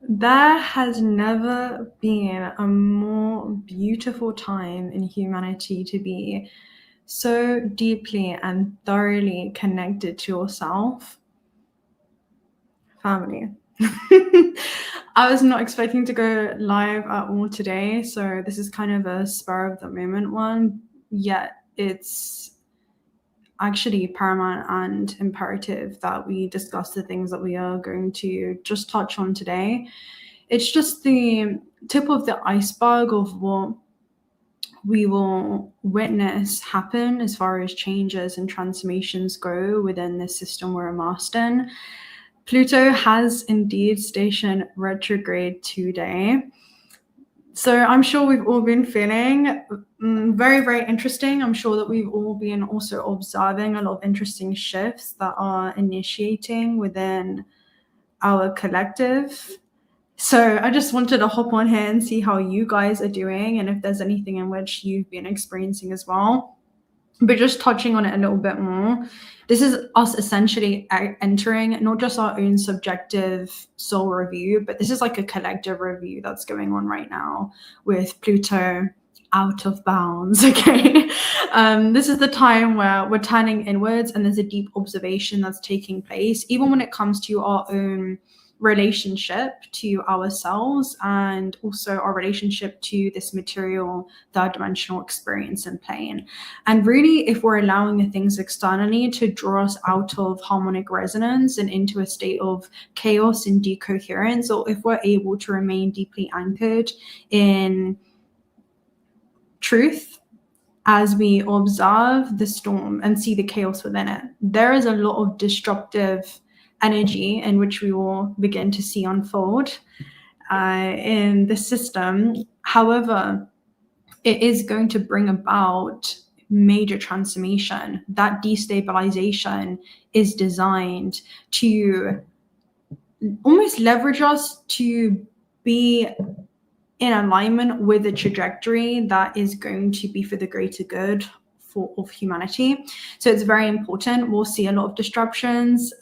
There has never been a more beautiful time in humanity to be so deeply and thoroughly connected to yourself. Family. I was not expecting to go live at all today, so this is kind of a spur of the moment one, yet it's actually paramount and imperative that we discuss the things that we are going to just touch on today. It's just the tip of the iceberg of what we will witness happen as far as changes and transformations go within the system we're immersed in. Pluto has indeed stationed retrograde today. So I'm sure we've all been feeling very, very interesting. I'm sure that we've all been also observing a lot of interesting shifts that are initiating within our collective. So I just wanted to hop on here and see how you guys are doing and if there's anything in which you've been experiencing as well. But just touching on it a little bit more, this is us essentially entering not just our own subjective soul review, but this is like a collective review that's going on right now with Pluto out of bounds. Okay. This is the time where we're turning inwards and there's a deep observation that's taking place, even when it comes to our own relationship to ourselves and also our relationship to this material third dimensional experience and plane. And really, if we're allowing the things externally to draw us out of harmonic resonance and into a state of chaos and decoherence, or if we're able to remain deeply anchored in truth as we observe the storm and see the chaos within it, there is a lot of destructive energy in which we will begin to see unfold in the system. However, it is going to bring about major transformation. That destabilization is designed to almost leverage us to be in alignment with a trajectory that is going to be for the greater good of humanity. So it's very important. We'll see a lot of disruptions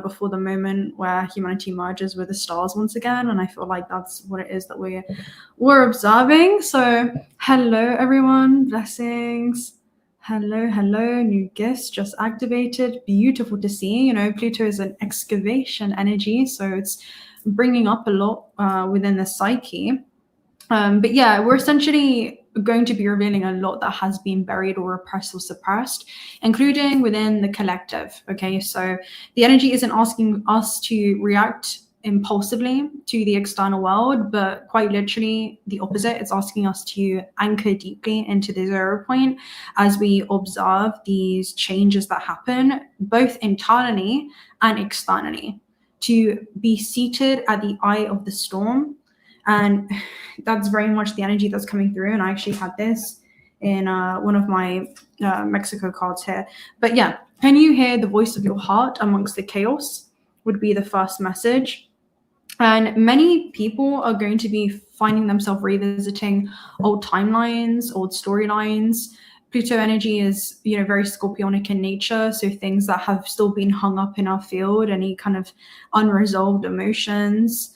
before the moment where humanity merges with the stars once again, and I feel like that's what it is that we're observing. So hello everyone, blessings. Hello, new gifts just activated. Beautiful to see. You know, Pluto is an excavation energy, so it's bringing up a lot within the psyche. But yeah, we're essentially going to be revealing a lot that has been buried or repressed or suppressed, including within the collective. Okay, so the energy isn't asking us to react impulsively to the external world, but quite literally the opposite. It's asking us to anchor deeply into the 0 point as we observe these changes that happen both internally and externally, to be seated at the eye of the storm. And that's very much the energy that's coming through. And I actually had this in one of my Mexico cards here. But yeah, can you hear the voice of your heart amongst the chaos would be the first message. And many people are going to be finding themselves revisiting old timelines, old storylines. Pluto energy is, you know, very scorpionic in nature. So things that have still been hung up in our field, any kind of unresolved emotions,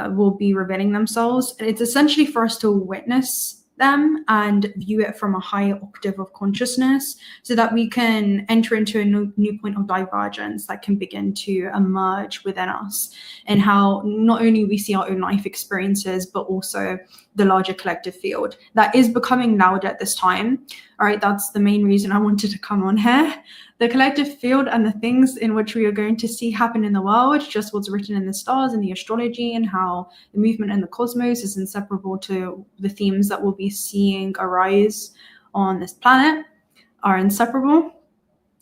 will be revealing themselves. It's essentially for us to witness them and view it from a higher octave of consciousness so that we can enter into a new point of divergence that can begin to emerge within us, and how not only we see our own life experiences, but also the larger collective field that is becoming louder at this time. All right, that's the main reason I wanted to come on here. The collective field and the things in which we are going to see happen in the world, just what's written in the stars and the astrology, and how the movement in the cosmos is inseparable to the themes that we'll be seeing arise on this planet, are inseparable.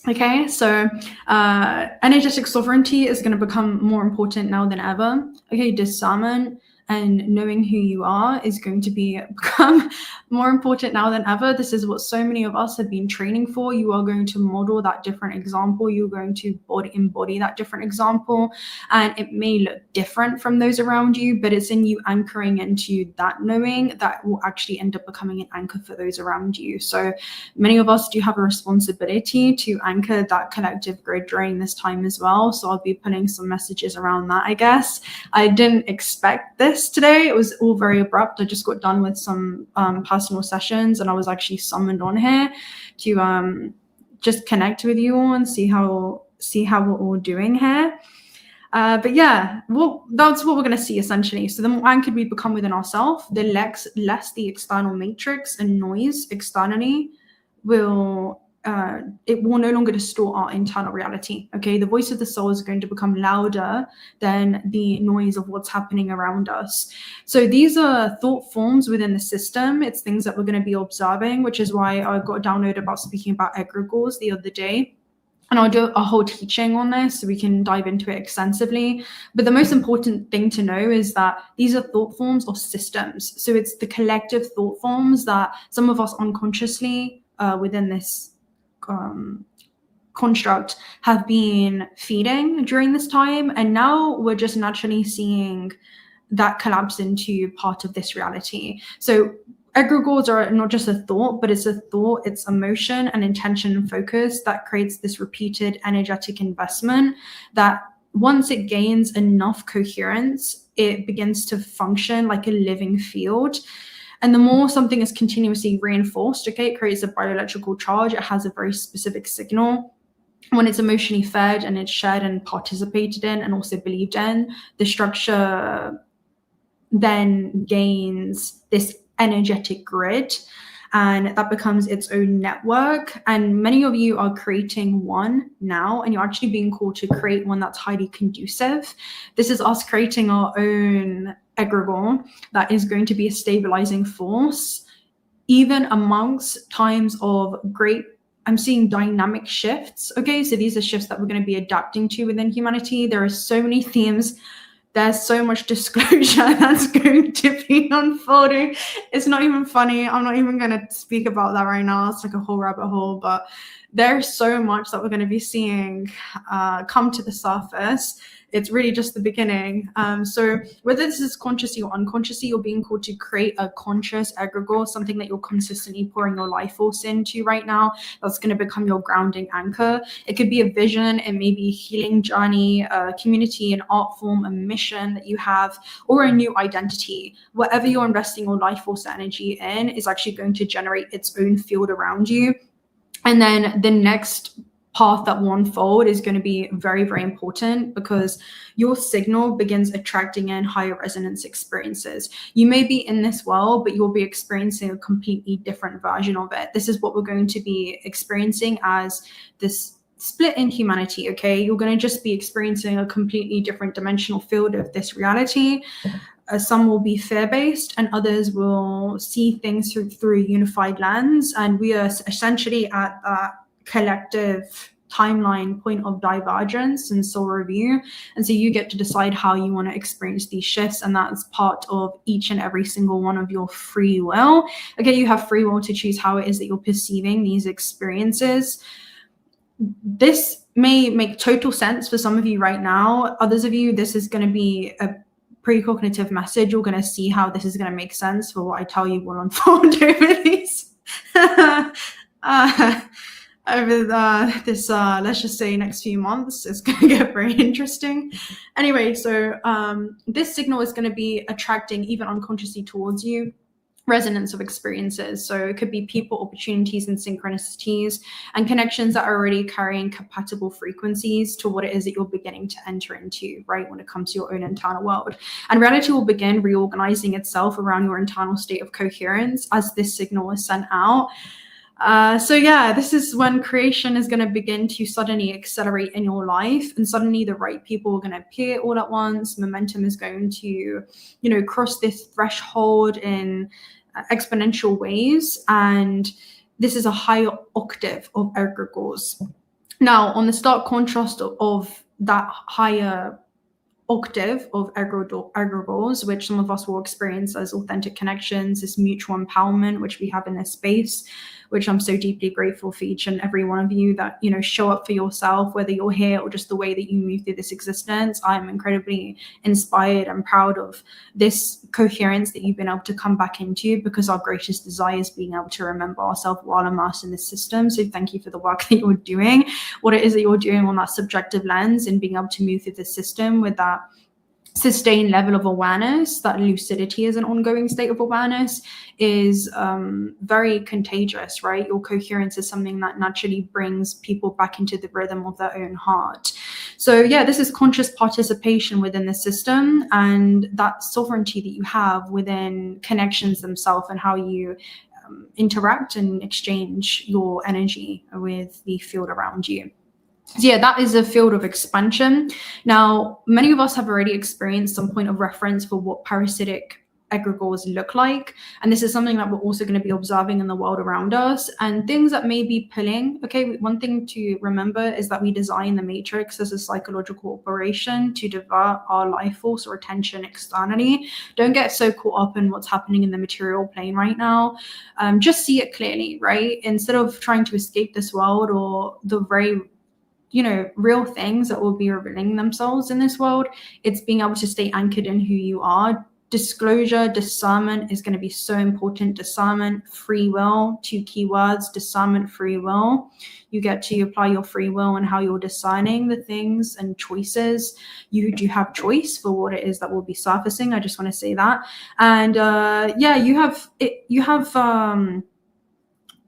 Okay, so energetic sovereignty is going to become more important now than ever. Okay, discernment, and knowing who you are is going to become more important now than ever. This is what so many of us have been training for. You are going to model that different example. You're going to embody that different example. And it may look different from those around you, but it's in you anchoring into that knowing that will actually end up becoming an anchor for those around you. So many of us do have a responsibility to anchor that collective grid during this time as well. So I'll be putting some messages around that, I guess. I didn't expect this today. It was all very abrupt. I just got done with some personal sessions, and I was actually summoned on here to just connect with you all and see how we're all doing here. But yeah, that's what we're going to see essentially. So the more anchored we become within ourselves, the less the external matrix and noise externally will it will no longer distort our internal reality. Okay, the voice of the soul is going to become louder than the noise of what's happening around us. So these are thought forms within the system. It's things that we're going to be observing, which is why I got a download about speaking about egregores the other day. And I'll do a whole teaching on this so we can dive into it extensively. But the most important thing to know is that these are thought forms of systems. So it's the collective thought forms that some of us unconsciously within this construct have been feeding during this time. And now we're just naturally seeing that collapse into part of this reality. So egregores are not just a thought, but it's a thought, it's emotion and intention and focus that creates this repeated energetic investment that once it gains enough coherence, it begins to function like a living field. And the more something is continuously reinforced, okay, it creates a bioelectrical charge. It has a very specific signal. When it's emotionally fed and it's shared and participated in and also believed in, the structure then gains this energetic grid, and that becomes its own network. And many of you are creating one now, and you're actually being called to create one that's highly conducive. This is us creating our own egregore that is going to be a stabilizing force, even amongst times of great, I'm seeing dynamic shifts. Okay, so these are shifts that we're going to be adapting to within humanity. There are so many themes. There's so much disclosure that's going to be unfolding. It's not even funny. I'm not even going to speak about that right now. It's like a whole rabbit hole, but there's so much that we're going to be seeing come to the surface. It's really just the beginning. So whether this is consciously or unconsciously, you're being called to create a conscious egregore, something that you're consistently pouring your life force into right now. That's going to become your grounding anchor. It could be a vision, it may be a healing journey, a community, an art form, a mission that you have, or a new identity. Whatever you're investing your life force energy in is actually going to generate its own field around you. And then the next path that will unfold is going to be very, very important, because your signal begins attracting in higher resonance experiences. You may be in this world, but you'll be experiencing a completely different version of it. This is what we're going to be experiencing as this split in humanity, okay? You're going to just be experiencing a completely different dimensional field of this reality. Some will be fear-based and others will see things through a unified lens. And we are essentially at that collective timeline point of divergence and soul review. And so you get to decide how you want to experience these shifts. And that's part of each and every single one of your free will. Okay, you have free will to choose how it is that you're perceiving these experiences. This may make total sense for some of you right now. Others of you, this is going to be a precognitive message. You're going to see how this is going to make sense for what I tell you will unfold over these let's just say next few months. It's going to get very interesting. Anyway, so this signal is going to be attracting even unconsciously towards you resonance of experiences. So it could be people, opportunities, and synchronicities and connections that are already carrying compatible frequencies to what it is that you're beginning to enter into, right, when it comes to your own internal world. And reality will begin reorganizing itself around your internal state of coherence as this signal is sent out. So yeah, this is when creation is going to begin to suddenly accelerate in your life, and suddenly the right people are going to appear all at once. Momentum is going to, cross this threshold in exponential ways. And this is a higher octave of egregores. Now, on the stark contrast of that higher octave of egregores, which some of us will experience as authentic connections, this mutual empowerment, which we have in this space, which I'm so deeply grateful for each and every one of you that, you know, show up for yourself, whether you're here or just the way that you move through this existence. I'm incredibly inspired and proud of this coherence that you've been able to come back into, because our greatest desire is being able to remember ourselves while immersed in this system. So thank you for the work that you're doing, what it is that you're doing on that subjective lens, and being able to move through the system with that sustained level of awareness. That lucidity is an ongoing state of awareness is very contagious, right? Your coherence is something that naturally brings people back into the rhythm of their own heart. So yeah, this is conscious participation within the system, and that sovereignty that you have within connections themselves, and how you interact and exchange your energy with the field around you. So yeah, that is a field of expansion. Now, many of us have already experienced some point of reference for what parasitic egregores look like. And this is something that we're also going to be observing in the world around us, and things that may be pulling. Okay, one thing to remember is that we design the matrix as a psychological operation to divert our life force or attention externally. Don't get so caught up in what's happening in the material plane right now. Just see it clearly, right? Instead of trying to escape this world or the very real things that will be revealing themselves in this world, it's being able to stay anchored in who you are. Disclosure, discernment is going to be so important. Discernment, free will, two keywords: discernment, free will. You get to apply your free will and how you're discerning the things and choices. You do have choice for what it is that will be surfacing. I just want to say that. And yeah, you have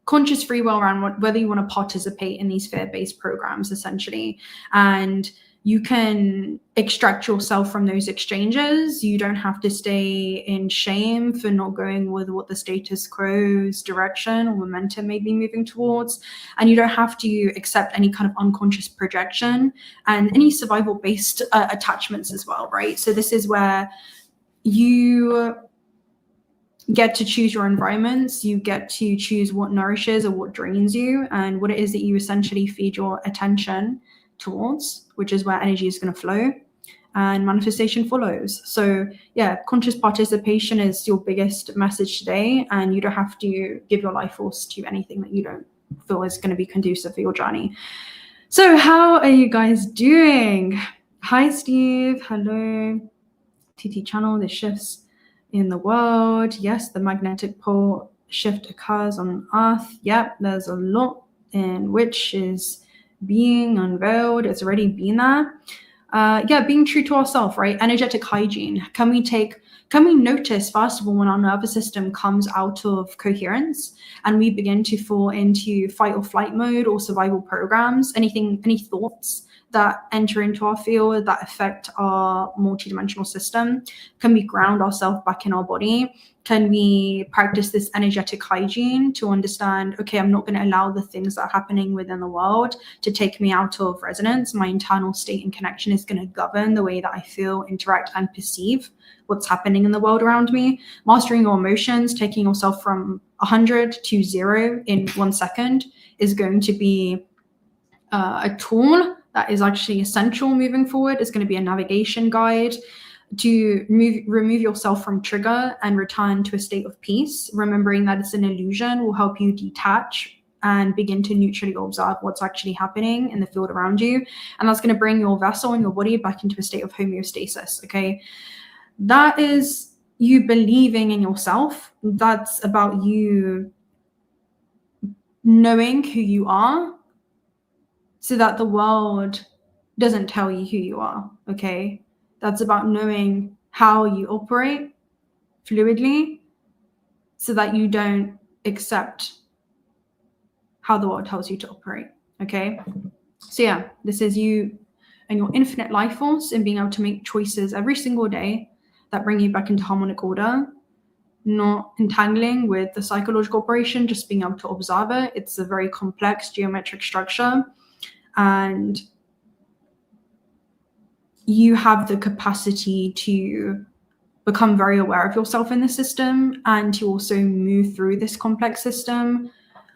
conscious free will around whether you want to participate in these fear-based programs, essentially. And you can extract yourself from those exchanges. You don't have to stay in shame for not going with what the status quo's direction or momentum may be moving towards. And you don't have to accept any kind of unconscious projection and any survival-based attachments as well, right? So this is where you get to choose your environments. You get to choose what nourishes or what drains you, and what it is that you essentially feed your attention towards, which is where energy is going to flow and manifestation follows. So yeah, conscious participation is your biggest message today, and you don't have to give your life force to anything that you don't feel is going to be conducive for your journey. So how are you guys doing? Hi Steve, hello. TT channel, the shifts in the world. Yes, the magnetic pole shift occurs on Earth. Yep, there's a lot in which is being unveiled. It's already been there. Yeah, being true to ourselves, right? Energetic hygiene. Can we notice, first of all, when our nervous system comes out of coherence and we begin to fall into fight or flight mode or survival programs? Any thoughts that enter into our field that affect our multidimensional system? Can we ground ourselves back in our body? Can we practice this energetic hygiene to understand, okay, I'm not going to allow the things that are happening within the world to take me out of resonance. My internal state and connection is going to govern the way that I feel, interact, and perceive what's happening in the world around me. Mastering your emotions, taking yourself from 100 to 0 in 1 second is going to be a tool that is actually essential moving forward. It's going to be a navigation guide to remove yourself from trigger and return to a state of peace. Remembering that it's an illusion will help you detach and begin to neutrally observe what's actually happening in the field around you. And that's going to bring your vessel and your body back into a state of homeostasis, okay? That is you believing in yourself. That's about you knowing who you are, so that the world doesn't tell you who you are, okay? That's about knowing how you operate fluidly so that you don't accept how the world tells you to operate, okay? So yeah, this is you and your infinite life force and being able to make choices every single day that bring you back into harmonic order, not entangling with the psychological operation, just being able to observe it. It's a very complex geometric structure. And you have the capacity to become very aware of yourself in the system and to also move through this complex system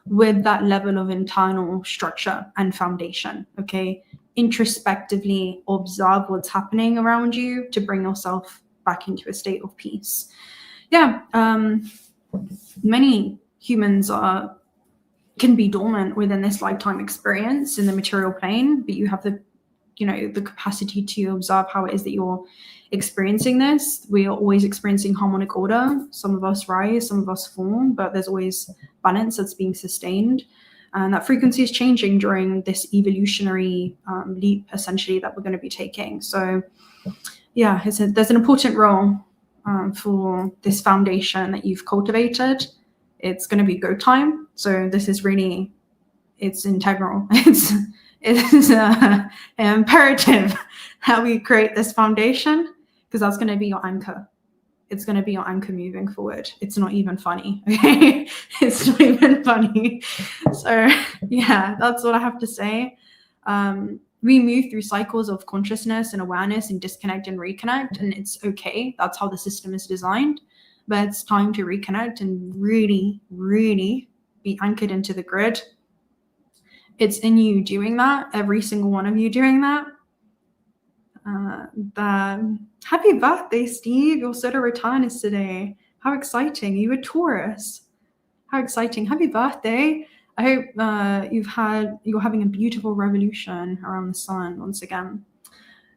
with that level of internal structure and foundation, okay? introspectively observe what's happening around you to bring yourself back into a state of peace. Yeah, many humans can be dormant within this lifetime experience in the material plane, but you have the capacity to observe how it is that you're experiencing this. We are always experiencing harmonic order. Some of us rise, some of us fall, but there's always balance that's being sustained. And that frequency is changing during this evolutionary leap, essentially, that we're going to be taking. So yeah, there's an important role for this foundation that you've cultivated. It's going to be go time. So this is really, it's integral. It's imperative that we create this foundation, because that's going to be your anchor. It's going to be your anchor moving forward. It's not even funny. Okay, it's not even funny. So yeah, that's what I have to say. We move through cycles of consciousness and awareness and disconnect and reconnect, and it's okay. That's how the system is designed. But it's time to reconnect and really, really be anchored into the grid. It's in you doing that, every single one of you doing that. Happy birthday, Steve. Your solar return is today. How exciting. You a Taurus. How exciting. Happy birthday. I hope you're having a beautiful revolution around the sun once again.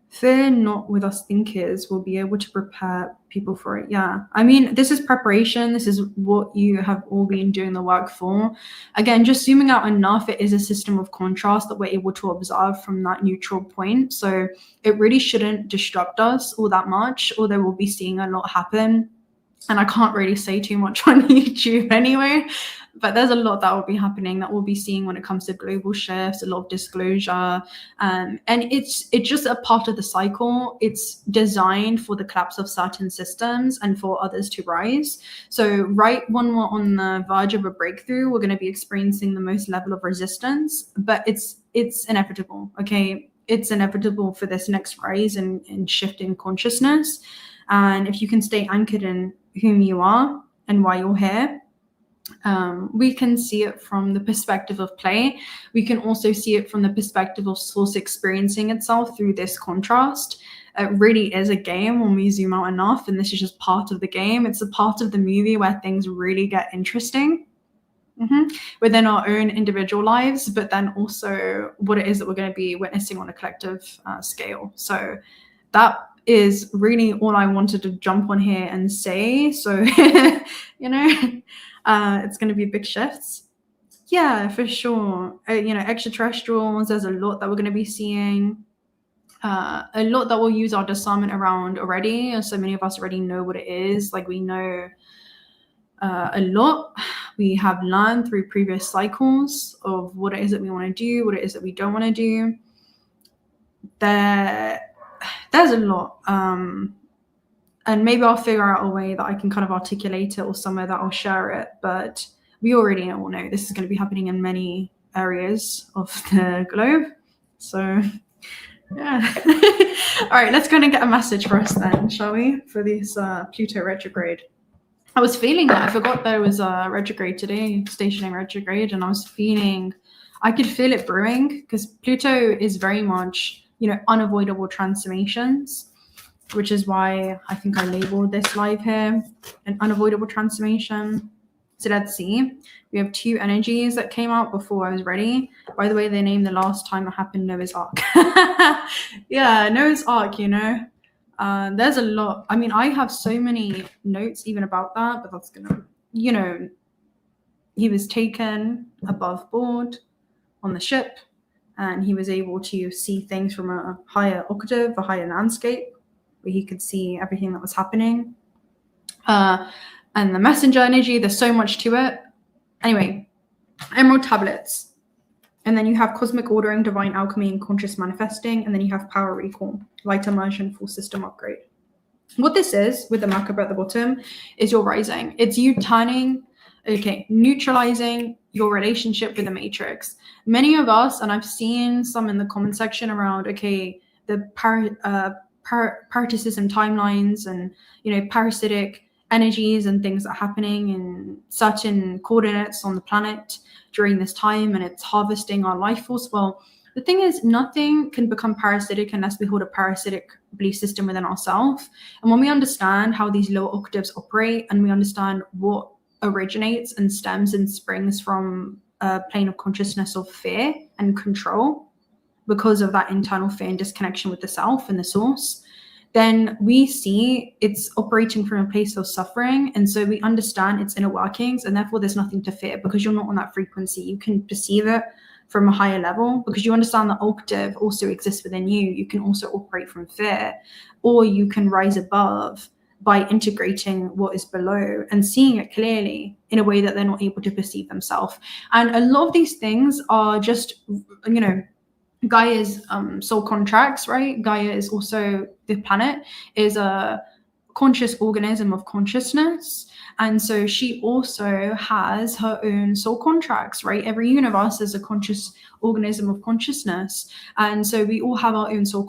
Fear not with us thinkers will be able to prepare people for it. Yeah, I mean, this is preparation. This is what you have all been doing the work for. Again, just zooming out enough, it is a system of contrast that we're able to observe from that neutral point. So it really shouldn't disrupt us all that much, although we'll be seeing a lot happen. And I can't really say too much on YouTube anyway, but there's a lot that will be happening that we'll be seeing when it comes to global shifts, a lot of disclosure. And it's just a part of the cycle. It's designed for the collapse of certain systems and for others to rise. So right when we're on the verge of a breakthrough, we're going to be experiencing the most level of resistance, but it's inevitable, okay? It's inevitable for this next rise and shift in consciousness. And if you can stay anchored in whom you are and why you're here, we can see it from the perspective of play. We can also see it from the perspective of source experiencing itself through this contrast. It really is a game when we zoom out enough, and this is just part of the game. It's a part of the movie where things really get interesting within our own individual lives, but then also what it is that we're going to be witnessing on a collective scale. So that is really all I wanted to jump on here and say. So, it's going to be big shifts. Yeah, for sure. Extraterrestrials, there's a lot that we're going to be seeing. A lot that we'll use our discernment around already. So many of us already know what it is. Like, we know a lot. We have learned through previous cycles of what it is that we want to do, what it is that we don't want to do. There's a lot. And maybe I'll figure out a way that I can kind of articulate it, or somewhere that I'll share it. But we already all know this is going to be happening in many areas of the globe. So, yeah. All right, let's go and get a message for us then, shall we? For this Pluto retrograde. I was feeling that. I forgot there was a retrograde today, stationary retrograde, and I could feel it brewing, because Pluto is very much, unavoidable transformations, which is why I think I labeled this live here an unavoidable transformation. So let's see. We have two energies that came out before I was ready. By the way, they named the last time it happened Noah's Ark. Yeah, Noah's Ark, there's a lot. I mean, I have so many notes even about that, but that's gonna, he was taken above board on the ship, and he was able to see things from a higher octave, a higher landscape, where he could see everything that was happening. And the messenger energy, there's so much to it. Anyway, emerald tablets. And then you have cosmic ordering, divine alchemy, and conscious manifesting. And then you have power recall, light immersion, full system upgrade. What this is, with the Merkaba at the bottom, is your rising. It's you neutralizing your relationship with the matrix. Many of us, and I've seen some in the comment section around, the parasitism timelines and, parasitic energies and things that are happening in certain coordinates on the planet during this time, and it's harvesting our life force. Well, The thing is, nothing can become parasitic unless we hold a parasitic belief system within ourselves. And when we understand how these lower octaves operate, and we understand what originates and stems and springs from a plane of consciousness of fear and control, because of that internal fear and disconnection with the self and the source, then we see it's operating from a place of suffering. And so we understand its inner workings, and therefore there's nothing to fear because you're not on that frequency. You can perceive it from a higher level because you understand the octave also exists within you. You can also operate from fear, or you can rise above by integrating what is below and seeing it clearly in a way that they're not able to perceive themselves. And a lot of these things are just, you know, Gaia's soul contracts, right? Gaia is also, the planet is a conscious organism of consciousness. And so she also has her own soul contracts, right? Every universe is a conscious organism of consciousness. And so we all have our own soul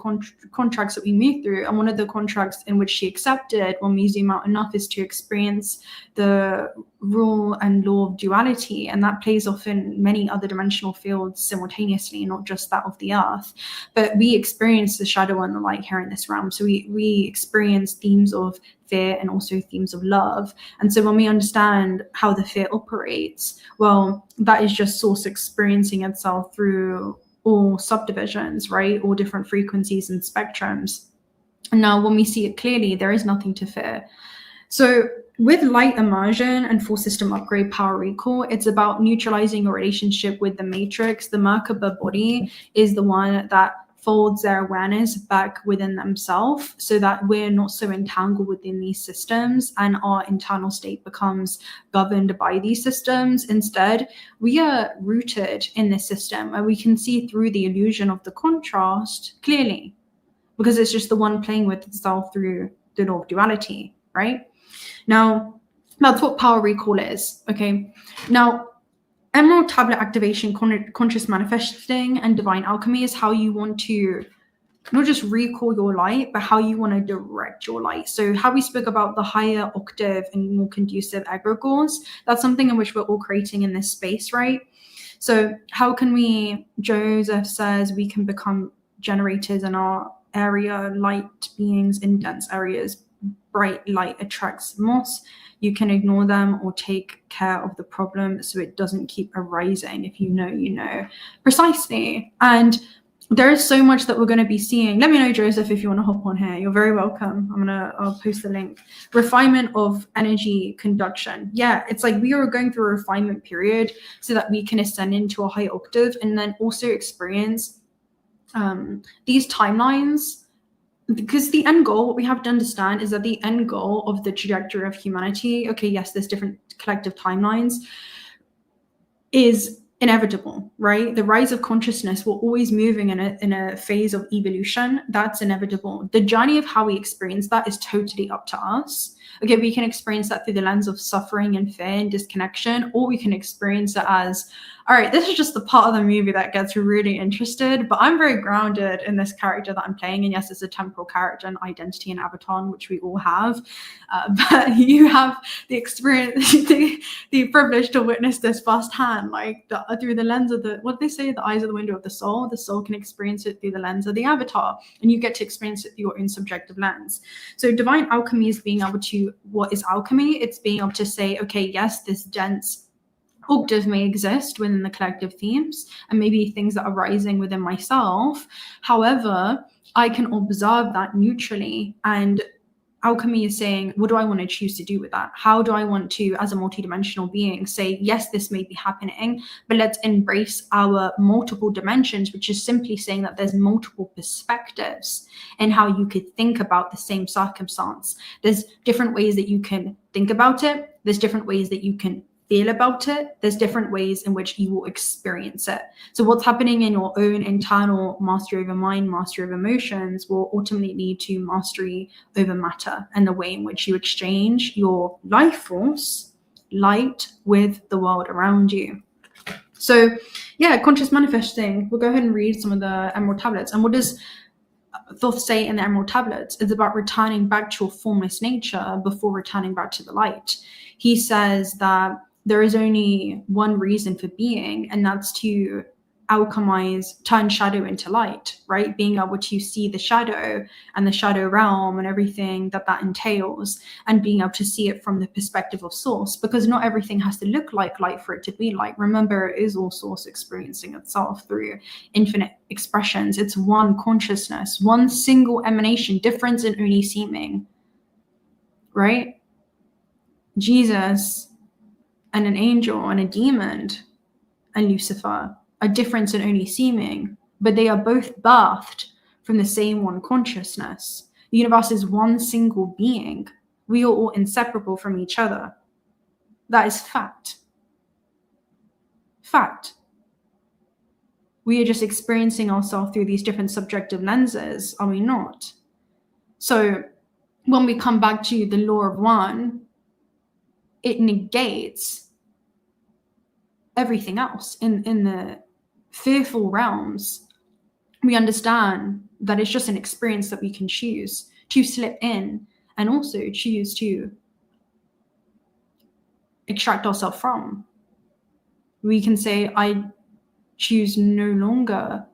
contracts that we move through. And one of the contracts in which she accepted when we zoom out enough is to experience the rule and law of duality. And that plays off in many other dimensional fields simultaneously, not just that of the earth. But we experience the shadow and the light here in this realm. So we experience themes of fear and also themes of love. And so when we understand how the fear operates, well, that is just source experiencing itself through all subdivisions, right? All different frequencies and spectrums. And now when we see it clearly, there is nothing to fear. So with light immersion and full system upgrade power recall, it's about neutralizing your relationship with the matrix. The Merkaba body is the one that folds their awareness back within themselves so that we're not so entangled within these systems and our internal state becomes governed by these systems. Instead, we are rooted in this system and we can see through the illusion of the contrast clearly because it's just the one playing with itself through the law of duality, right? Now, that's what power recall is, okay? Now, Emerald Tablet activation, conscious manifesting, and divine alchemy is how you want to not just recall your light, but how you want to direct your light. So how we spoke about the higher octave and more conducive egregores, that's something in which we're all creating in this space, right? So how can we, Joseph says, we can become generators in our area, light beings in dense areas. Bright light attracts moss. You can ignore them or take care of the problem so it doesn't keep arising. If you know, you know. Precisely. And there is so much that we're going to be seeing. Let me know, Joseph, if you want to hop on here. You're very welcome. I'll post the link. Refinement of energy conduction. Yeah, it's like we are going through a refinement period so that we can ascend into a high octave and then also experience these timelines. Because the end goal, what we have to understand is that the end goal of the trajectory of humanity, okay, yes, there's different collective timelines, is inevitable, right? The rise of consciousness, we're always moving in a phase of evolution. That's inevitable. The journey of how we experience that is totally up to us. Okay, we can experience that through the lens of suffering and fear and disconnection, or we can experience it as, all right, this is just the part of the movie that gets really interested, but I'm very grounded in this character that I'm playing. And yes, it's a temporal character and identity and avatar, which we all have. But you have the experience, the privilege to witness this firsthand, like through the lens of what they say, the eyes of the window of the soul. The soul can experience it through the lens of the avatar, and you get to experience it through your own subjective lens. So divine alchemy is being able to, what is alchemy? It's being able to say, okay, yes, this dense octave may exist within the collective themes and maybe things that are rising within myself. However, I can observe that neutrally, and alchemy is saying, what do I want to choose to do with that? How do I want to, as a multidimensional being, say, yes, this may be happening, but let's embrace our multiple dimensions, which is simply saying that there's multiple perspectives in how you could think about the same circumstance. There's different ways that you can think about it. There's different ways that you can feel about it. There's different ways in which you will experience it. So what's happening in your own internal mastery over mind, mastery of emotions, will ultimately lead to mastery over matter and the way in which you exchange your life force, light, with the world around you. So yeah, conscious manifesting. We'll go ahead and read some of the Emerald Tablets. And what does Thoth say in the Emerald Tablets? It's about returning back to your formless nature before returning back to the light. He says that there is only one reason for being, and that's to alchemize, turn shadow into light, right? Being able to see the shadow and the shadow realm and everything that entails, and being able to see it from the perspective of source, because not everything has to look like light for it to be light. Remember, it is all source experiencing itself through infinite expressions. It's one consciousness, one single emanation, difference in only seeming, right? Jesus and an angel and a demon and Lucifer are different and only seeming, but they are both birthed from the same one consciousness. The universe is one single being. We are all inseparable from each other. That is fact. Fact. We are just experiencing ourselves through these different subjective lenses, are we not? So when we come back to the law of one, it negates everything else. In the fearful realms, we understand that it's just an experience that we can choose to slip in and also choose to extract ourselves from. We can say, I choose no longer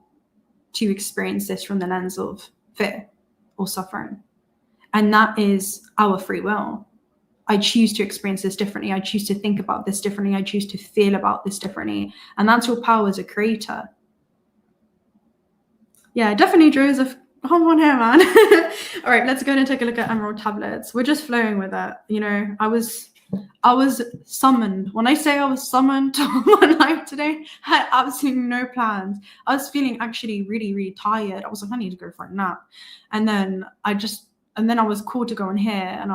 to experience this from the lens of fear or suffering. And that is our free will. I choose to experience this differently. I choose to think about this differently. I choose to feel about this differently. And that's your power as a creator. Yeah, definitely, Joseph. Come on here, man. All right, let's go and take a look at emerald tablets. We're just flowing with it. You know, I was summoned. When I say I was summoned to my life today, I had absolutely no plans. I was feeling actually really, really tired. I was like, I need to go for a nap. And then I was called to go on here, and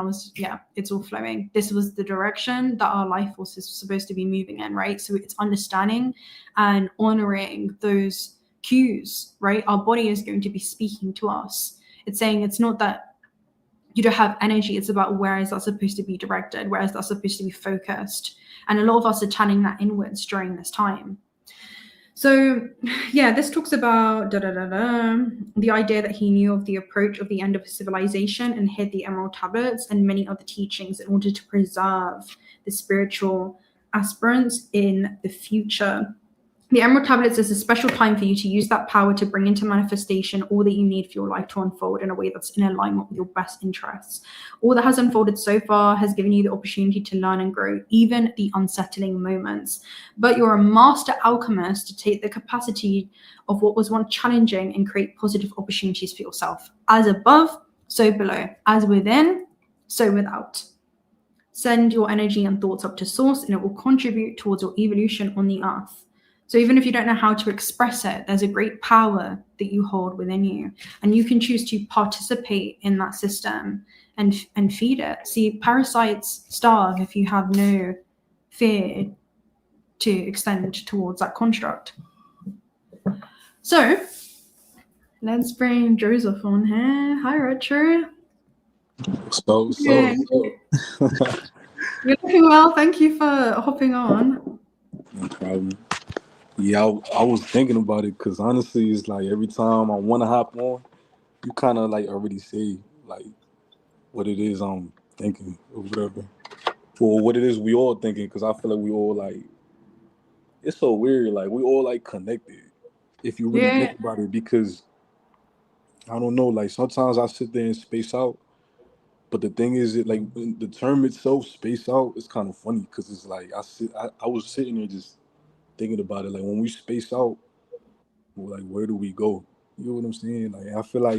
it's all flowing. This was the direction that our life force is supposed to be moving in, right? So it's understanding and honoring those cues, right? Our body is going to be speaking to us. It's saying it's not that you don't have energy, it's about where is that supposed to be directed, where is that supposed to be focused. And a lot of us are channeling that inwards during this time. So yeah, this talks about the idea that he knew of the approach of the end of his civilization and hid the emerald tablets and many other teachings in order to preserve the spiritual aspirants in the future. The emerald tablets is a special time for you to use that power to bring into manifestation all that you need for your life to unfold in a way that's in alignment with your best interests. All that has unfolded so far has given you the opportunity to learn and grow, even the unsettling moments. But you're a master alchemist to take the capacity of what was once challenging and create positive opportunities for yourself. As above, so below. As within, so without. Send your energy and thoughts up to source, and it will contribute towards your evolution on the earth. So even if you don't know how to express it, there's a great power that you hold within you, and you can choose to participate in that system and feed it. See, parasites starve if you have no fear to extend towards that construct. So let's bring Joseph on here. Hi, Retro. So. You're looking well. Thank you for hopping on. No problem. Yeah, I was thinking about it because honestly, it's like every time I want to hop on, you kind of like already say like what it is I'm thinking or whatever, or what it is we all thinking. Because I feel like we all like, it's so weird. Like we all like connected if you really think about it. Because I don't know. Like sometimes I sit there and space out, but the thing is, it like the term itself, space out, is kind of funny because it's like I was sitting there just thinking about it. Like when we space out, like where do we go? You know what I'm saying? Like I feel like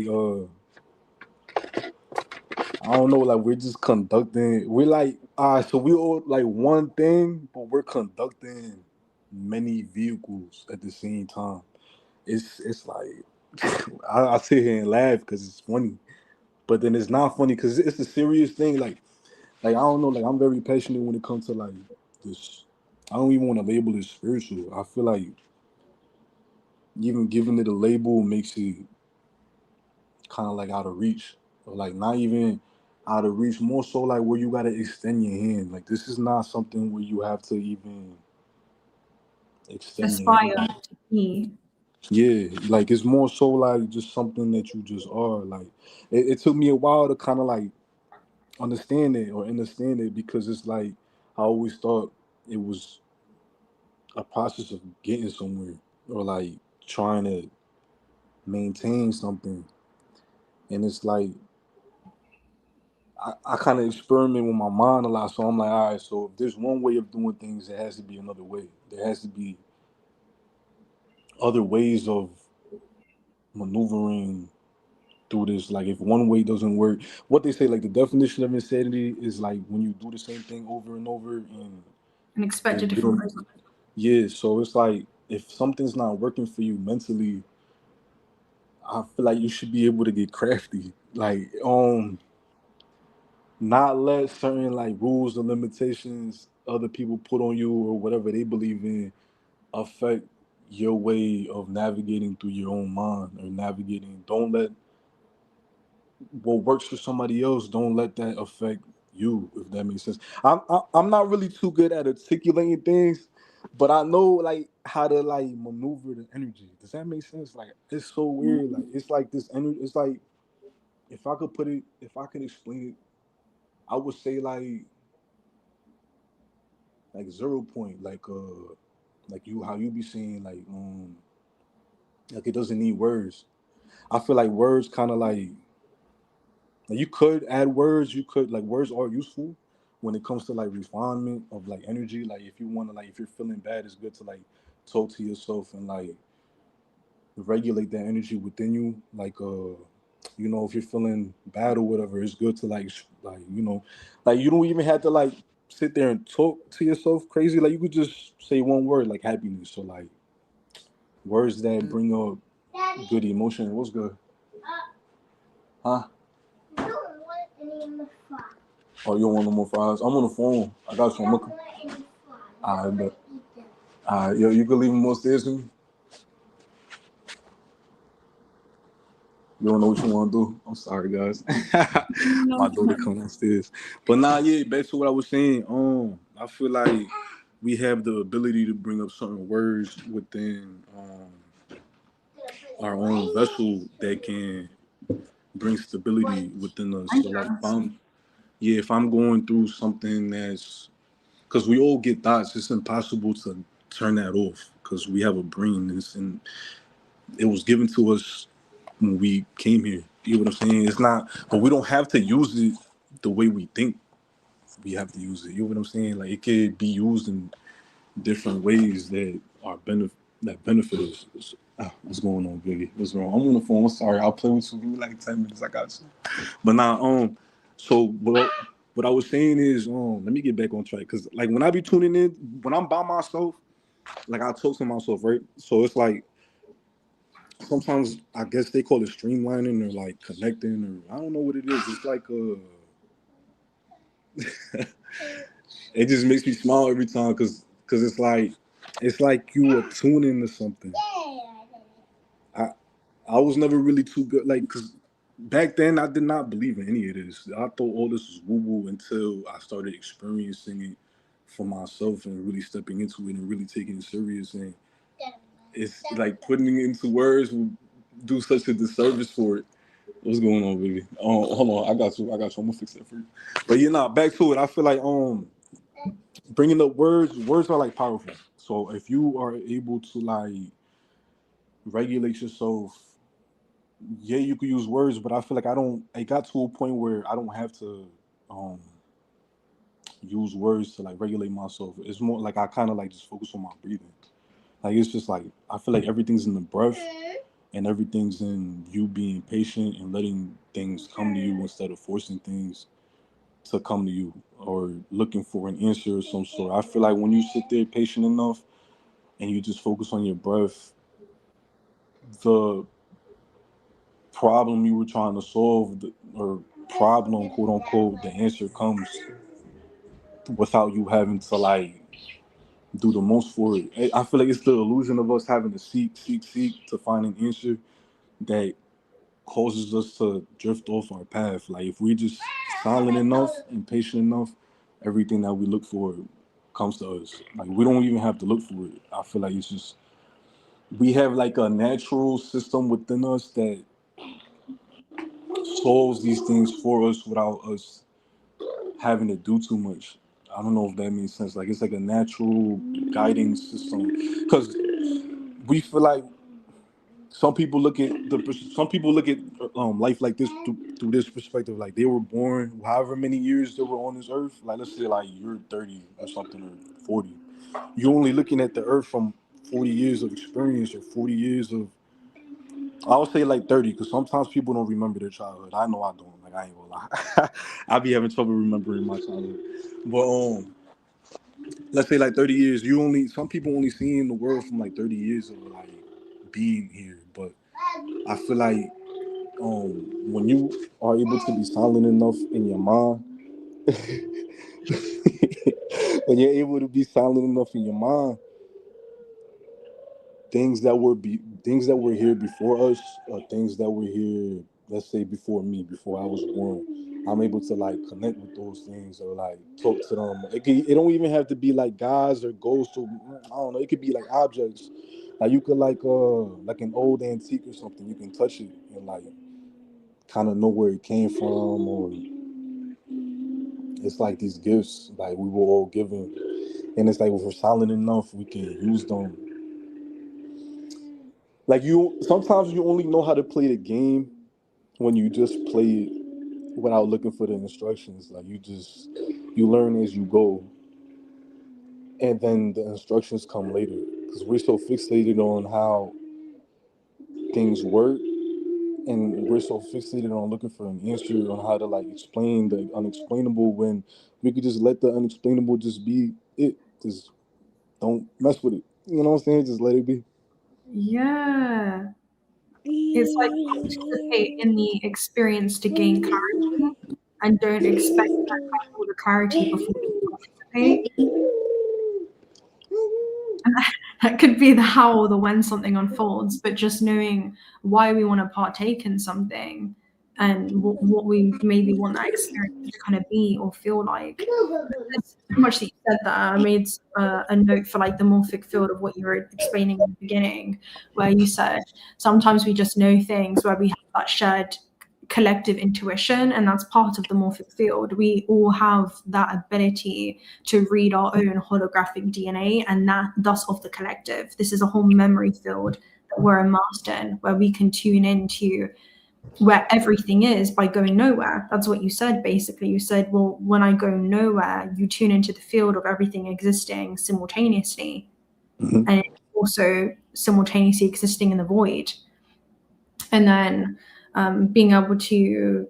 I don't know, like we're just conducting. We're like so we all like one thing, but we're conducting many vehicles at the same time. It's like I sit here and laugh because it's funny, but then it's not funny because it's a serious thing. Like I don't know, like I'm very passionate when it comes to like this. I don't even want to label it spiritual. I feel like even giving it a label makes it kind of like out of reach, or like not even out of reach, more so like where you gotta extend your hand. Like this is not something where you have to even extend your hand. Aspire to be. Yeah, like it's more so like just something that you just are. Like it took me a while to kind of like understand it because it's like I always thought it was a process of getting somewhere. or like trying to maintain something. And it's like I kind of experiment with my mind a lot. So I'm like, all right, so if there's one way of doing things, there has to be another way. There has to be other ways of maneuvering through this. Like if one way doesn't work, what they say, like the definition of insanity is like when you do the same thing over and over And expect a and you different don't. result. Yeah, so it's like if something's not working for you mentally, I feel like you should be able to get crafty. Like not let certain like rules or limitations other people put on you or whatever they believe in affect your way of navigating through your own mind or navigating. Don't let what works for somebody else, don't let that affect you, if that makes sense. I'm not really too good at articulating things, but I know like how to like maneuver the energy. Does that make sense? Like it's so weird. Like it's like this energy. It's like if I could explain it, I would say like 0 point, like you how you be saying like it doesn't need words. I feel like words kind of like you could add words. You could like words are useful when it comes to like refinement of like energy. Like if you want to like if you're feeling bad, it's good to like talk to yourself and like regulate that energy within you. If you're feeling bad or whatever, it's good to like like you don't even have to like sit there and talk to yourself crazy. Like you could just say one word like happiness or like words that bring up good emotion. What's good? Huh? Oh, you don't want no more fries? I'm on the phone. I got some. I bet. Yo, you can leave them upstairs for me. You don't know what you want to do. I'm sorry, guys. No My daughter problem. come downstairs. But nah, yeah. Back to what I was saying. I feel like we have the ability to bring up certain words within our own vessel that can bring stability within us. So like, if I'm going through something that's because we all get thoughts. It's impossible to turn that off because we have a brain, and it was given to us when we came here. You know what I'm saying? It's not, but we don't have to use it the way we think we have to use it. You know what I'm saying? Like it could be used in different ways that benefit us. What's going on, baby? What's wrong? I'm on the phone. Sorry, I'll play with you. Give me like 10 minutes. I got you. But now, so what I was saying is, let me get back on track because like when I be tuning in, when I'm by myself, like I talk to myself, right? So it's like sometimes I guess they call it streamlining or like connecting or I don't know what it is. It's like it just makes me smile every time because it's like you are tuning to something. I I was never really too good like because back then I did not believe in any of this. I thought all this was woo woo until I started experiencing it for myself and really stepping into it and really taking it serious. And it's like putting it into words will do such a disservice for it. What's going on, baby? Hold on, I got you. I got you. I'm gonna fix that for you. But back to it. I feel like bringing up words are like powerful. So if you are able to like regulate yourself, yeah, you could use words, but I feel like I don't. It got to a point where I don't have to um use words to like regulate myself. It's more like I kind of like just focus on my breathing. Like it's just like I feel like everything's in the breath and everything's in you being patient and letting things come to you instead of forcing things to come to you or looking for an answer of some sort. I feel like when you sit there patient enough and you just focus on your breath, the problem you were trying to solve, or problem, quote unquote, the answer comes without you having to like do the most for it. I feel like it's the illusion of us having to seek to find an answer that causes us to drift off our path. Like if we just silent enough and patient enough, everything that we look for comes to us. Like we don't even have to look for it. I feel like it's just we have like a natural system within us that solves these things for us without us having to do too much. I don't know if that makes sense. Like it's like a natural guiding system because we feel like some people look at life like this through this perspective. Like they were born, however many years they were on this earth. Like let's say like you're 30 or something or 40. You're only looking at the earth from 40 years of experience or 40 years of. I would say like 30 because sometimes people don't remember their childhood. I know I don't. Like I ain't gonna lie. I be having trouble remembering my childhood. But let's say like 30 years. Some people only seeing the world from like 30 years of like being here. But I feel like when you are able to be silent enough in your mind, when you're able to be silent enough in your mind, things that were here before us, or things that were here, let's say before me, before I was born, I'm able to like connect with those things or like talk to them. It don't even have to be like guys or ghosts or I don't know. It could be like objects. Like you could like an old antique or something. You can touch it and like kind of know where it came from, or it's like these gifts like we were all given, and it's like if we're silent enough, we can use them. Like sometimes you only know how to play the game when you just play it without looking for the instructions. Like you learn as you go, and then the instructions come later because we're so fixated on how things work, and we're so fixated on looking for an answer on how to like explain the unexplainable when we could just let the unexplainable just be it. Just don't mess with it. You know what I'm saying? Just let it be. Yeah. It's like participate in the experience to gain clarity and don't expect to have all the clarity before you participate. And that could be the how or the when something unfolds, but just knowing why we want to partake in something and what we maybe want that experience to kind of be or feel like. There's so much that you said there. I made a note for like the morphic field of what you were explaining in the beginning, where you said sometimes we just know things where we have that shared collective intuition, and that's part of the morphic field. We all have that ability to read our own holographic DNA, and that thus of the collective. This is a whole memory field that we're immersed in, where we can tune into where everything is by going nowhere. That's what you said, basically. You said, well, when I go nowhere, you tune into the field of everything existing simultaneously, Mm-hmm. and also simultaneously existing in the void. And then being able to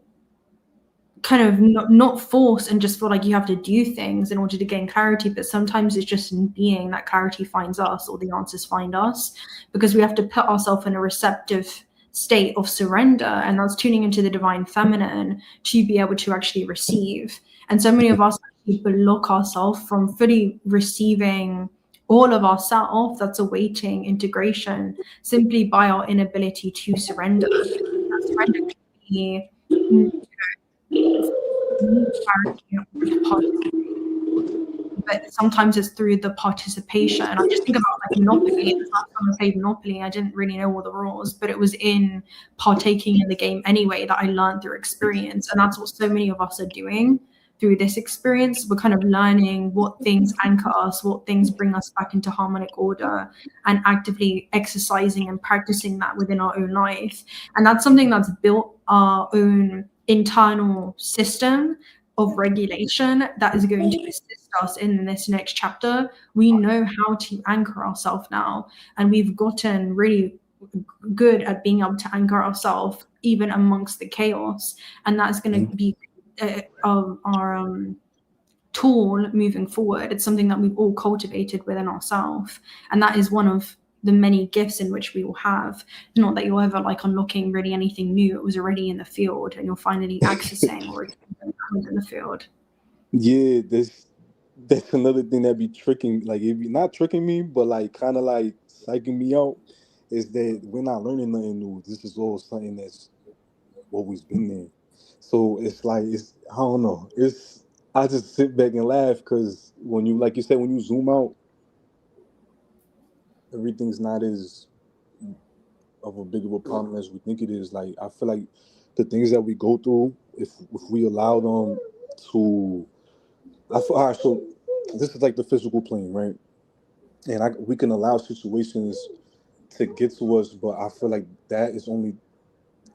kind of not force and just feel like you have to do things in order to gain clarity, but sometimes it's just in being that clarity finds us, or the answers find us, because we have to put ourselves in a receptive state of surrender, and that's tuning into the divine feminine to be able to actually receive. And so many of us actually block ourselves from fully receiving all of ourself that's awaiting integration simply by our inability to surrender. That surrender can be but sometimes it's through the participation. I just think about like Monopoly. The last time I played Monopoly, I didn't really know all the rules, but it was in partaking in the game anyway that I learned through experience. And that's what so many of us are doing through this experience. We're kind of learning what things anchor us, what things bring us back into harmonic order, and actively exercising and practicing that within our own life. And that's something that's built our own internal system of regulation that is going to assist us in this next chapter. We know how to anchor ourselves now, and we've gotten really good at being able to anchor ourselves even amongst the chaos, and that's going to be our tool moving forward. It's something that we've all cultivated within ourselves, and that is one of the many gifts in which we will have. Not that you're ever like unlocking really anything new. It was already in the field, and you're finally accessing or in the field. Yeah, that's another thing that be tricking, like it be not tricking me, but like kind of like psyching me out, is that we're not learning nothing new. This is all something that's always been there. So it's like I don't know. I just sit back and laugh because when you like you said when you zoom out, everything's not as of a big of a problem as we think it is. Like I feel like the things that we go through, if we allow them to, all right. So this is like the physical plane, right? And we can allow situations to get to us, but I feel like that is only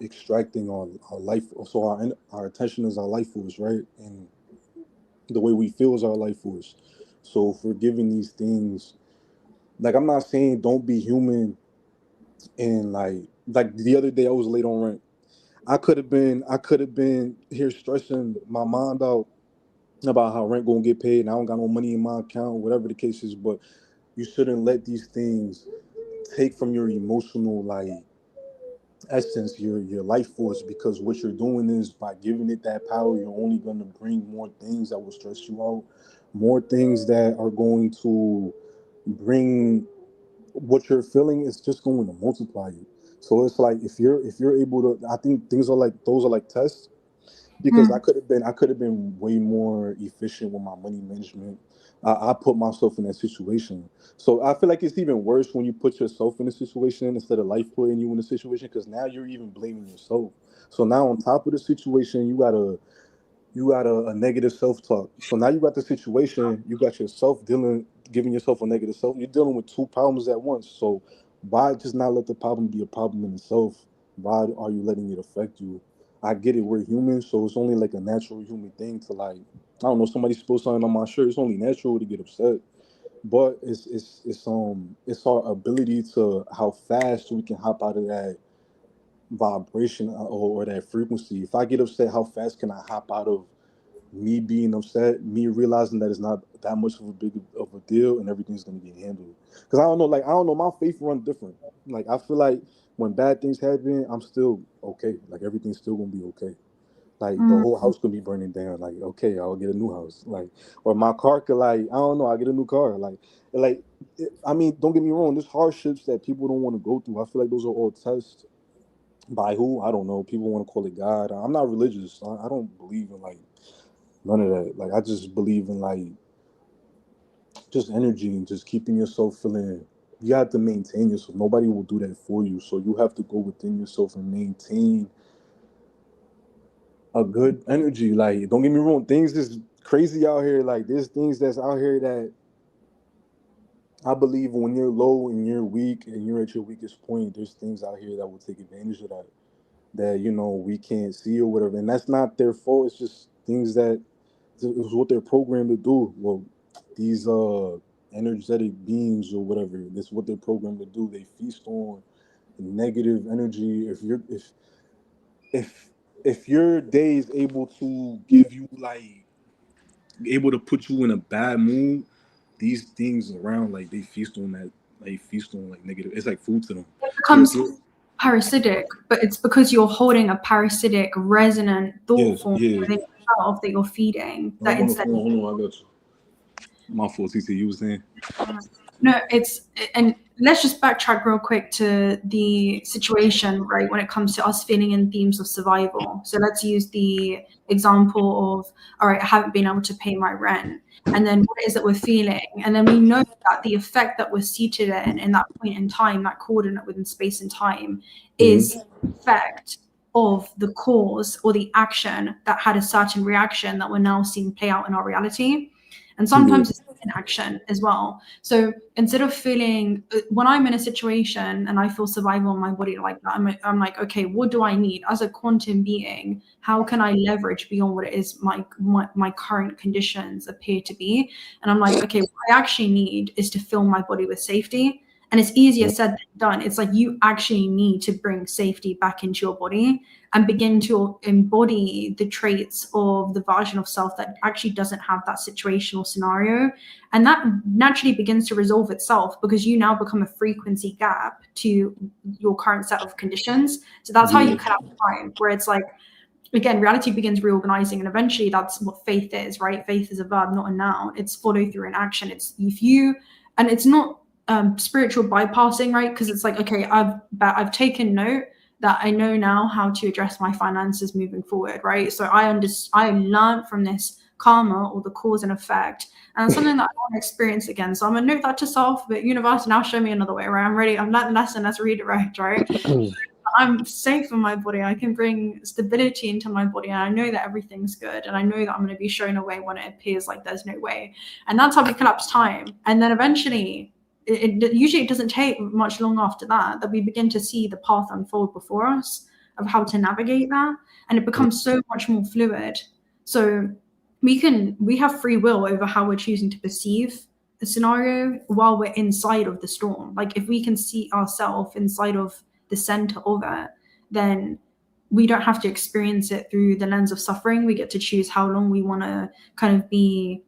extracting our life. So our attention is our life force, right? And the way we feel is our life force. So if we're giving these things, like I'm not saying don't be human, and like the other day I was late on rent. I could have been here stressing my mind out about how rent gonna get paid and I don't got no money in my account, whatever the case is. But you shouldn't let these things take from your emotional essence, your life force, because what you're doing is by giving it that power, you're only gonna bring more things that will stress you out, more things that are going to bring what you're feeling is just going to multiply you. So it's like if you're able to, I think things are like those are like tests, because Mm, I could have been way more efficient with my money management. I put myself in that situation, so I feel like it's even worse when you put yourself in a situation instead of life putting you in a situation, because now you're even blaming yourself. So now on top of the situation, you got a negative self-talk. So now you got the situation, you got yourself giving yourself a negative self. You're dealing with two problems at once. So why just not let the problem be a problem in itself? Why are you letting it affect you? I get it, we're human, so it's only like a natural human thing to like, I don't know, somebody spilled something on my shirt. It's only natural to get upset. But it's our ability to how fast we can hop out of that vibration, or that frequency. If I get upset, how fast can I hop out of me being upset, me realizing that it's not that much of a big of a deal and everything's gonna get handled. Because I don't know, my faith run different. Like I feel like when bad things happen, I'm still okay. Like everything's still gonna be okay. Like the mm. whole house could be burning down. Like okay, I'll get a new house. Like or my car could I don't know, I get a new car. Like I mean, don't get me wrong. There's hardships that people don't want to go through. I feel like those are all tests by who I don't know. People want to call it God. I'm not religious. I don't believe in like none of that. Like I just believe in like just energy and just keeping yourself feeling. You have to maintain yourself. Nobody will do that for you. So you have to go within yourself and maintain a good energy. Like don't get me wrong, things is crazy out here. Like there's things that's out here that I believe when you're low and you're weak and you're at your weakest point, there's things out here that will take advantage of that. That we can't see or whatever, and that's not their fault. It's just things that it's what they're programmed to do. Well, these energetic beings or whatever, that's what they're programmed to do. They feast on negative energy. If your day is able to give you like able to put you in a bad mood, these things around like they feast on that. They feast on like negative. It's like food to them. It So if becomes you parasitic, but it's because you're holding a parasitic, resonant thought yes, form yeah. within yourself that you're feeding. That I'm on the instead, phone. Hold on, I got you. My fault, TT. You was saying? no, it's and let's just backtrack real quick to the situation, right? When it comes to us feeling in themes of survival. So let's use the example of, all right, I haven't been able to pay my rent, and then what it is that we're feeling, and then we know that the effect that we're seated in that point in time, that coordinate within space and time, is Mm-hmm. the effect of the cause or the action that had a certain reaction that we're now seeing play out in our reality. And Yeah. sometimes it's in action as well. So instead of feeling, when I'm in a situation and I feel survival in my body like that, I'm like, okay, what do I need as a quantum being? How can I leverage beyond what it is my current conditions appear to be? And I'm like, okay, what I actually need is to fill my body with safety. And it's easier said than done. It's like you actually need to bring safety back into your body and begin to embody the traits of the version of self that actually doesn't have that situational scenario. And that naturally begins to resolve itself because you now become a frequency gap to your current set of conditions. So that's how Yeah. you cut out time, where it's like, again, reality begins reorganizing, and eventually that's what faith is, right? Faith is a verb, not a noun. It's follow through in action. It's if you, and it's not spiritual bypassing, right? Because it's like, okay, I've taken note that I know now how to address my finances moving forward, right? So I learned from this karma or the cause and effect, and it's something that I want to experience again. So I'm gonna note that to self, but universe now show me another way, right? I'm ready. I'm learning the lesson. Let's read it right? I'm safe in my body. I can bring stability into my body, and I know that everything's good, and I know that I'm going to be shown a way when it appears like there's no way. And that's how we collapse time. And then eventually usually it doesn't take much long after that we begin to see the path unfold before us of how to navigate that, and it becomes so much more fluid. So we have free will over how we're choosing to perceive a scenario while we're inside of the storm. Like if we can see ourselves inside of the center of it, then we don't have to experience it through the lens of suffering. We get to choose how long we want to kind of be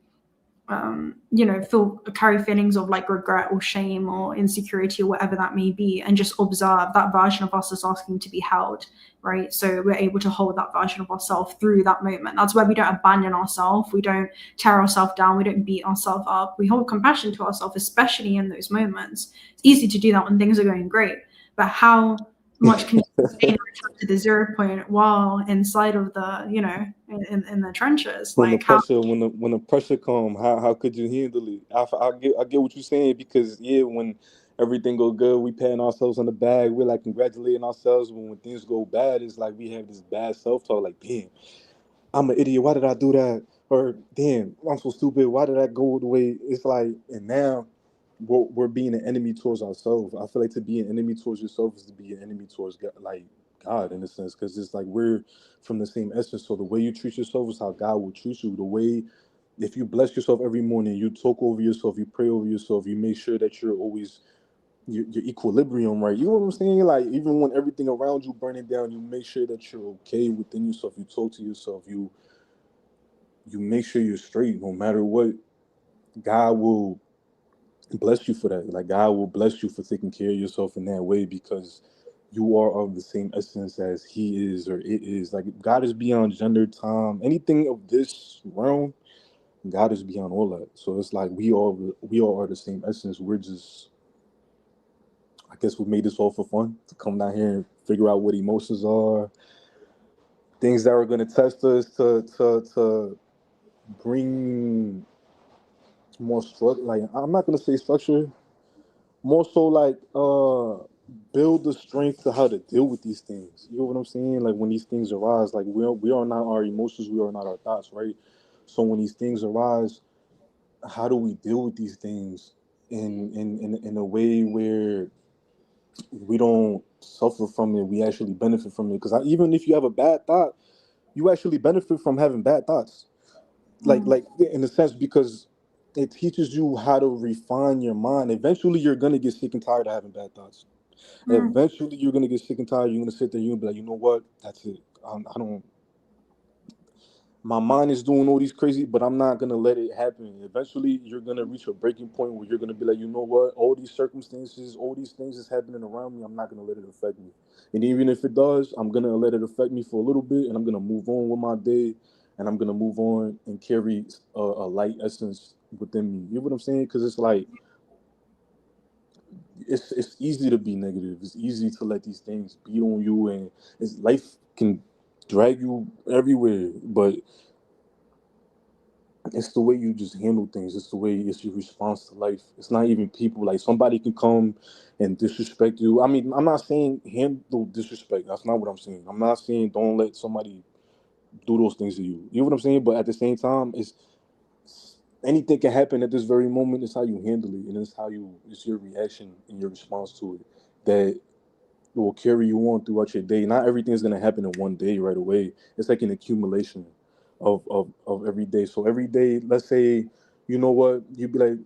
carry feelings of like regret or shame or insecurity or whatever that may be, and just observe that version of us is asking to be held, right? So we're able to hold that version of ourselves through that moment. That's where we don't abandon ourselves, we don't tear ourselves down, we don't beat ourselves up. We hold compassion to ourselves, especially in those moments. It's easy to do that when things are going great, but how much can you sustain and return to the 0 point while inside of the, in the trenches? When Like the pressure, when the pressure come, how could you handle it? I get what you're saying, because when everything go good, we patting ourselves on the back, we're like congratulating ourselves. When things go bad, it's like we have this bad self talk, like damn, I'm an idiot. Why did I do that? Or damn, I'm so stupid. Why did I go the way? It's like, and now we're being an enemy towards ourselves. I feel like to be an enemy towards yourself is to be an enemy towards God, like God, in a sense, because it's like we're from the same essence. So the way you treat yourself is how God will treat you. The way, if you bless yourself every morning, you talk over yourself, you pray over yourself, you make sure that you're always your equilibrium, right? You know what I'm saying? Like even when everything around you burning down, you make sure that you're okay within yourself. You talk to yourself. You make sure you're straight, no matter what. God will bless you for that. Like God will bless you for taking care of yourself in that way, because you are of the same essence as He is or it is. Like God is beyond gender, time, anything of this realm. God is beyond all that. So it's like we all are the same essence. We're just, I guess we made this all for fun, to come down here and figure out what emotions are, things that are going to test us, to bring more structure. Like I'm not going to say structure, more so like build the strength to how to deal with these things. You know what I'm saying? Like when these things arise, like we are not our emotions, we are not our thoughts, right? So when these things arise, how do we deal with these things in a way where we don't suffer from it, we actually benefit from it? Because even if you have a bad thought, you actually benefit from having bad thoughts, like in a sense, because it teaches you how to refine your mind. Eventually you're gonna get sick and tired of having bad thoughts. Eventually you're gonna get sick and tired. You're gonna sit there, you're gonna be like, you know what, that's it. I don't, my mind is doing all these crazy, but I'm not gonna let it happen. Eventually, you're gonna reach a breaking point where you're gonna be like, you know what? All these circumstances, all these things that's happening around me, I'm not gonna let it affect me. And even if it does, I'm gonna let it affect me for a little bit, and I'm gonna move on with my day, and I'm gonna move on and carry a light essence within me. You know what I'm saying? Because it's like it's easy to be negative. It's easy to let these things beat on you, and life can drag you everywhere, but it's the way you just handle things. It's the way, it's your response to life. It's not even people. Like somebody can come and disrespect you. I mean, I'm not saying handle disrespect. That's not what I'm saying. I'm not saying don't let somebody do those things to you. You know what I'm saying? But at the same time, it's anything can happen at this very moment. It's how you handle it, and it's your reaction and your response to it that will carry you on throughout your day. Not everything is gonna happen in one day right away. It's like an accumulation of every day. So every day, let's say, you know what, you be like,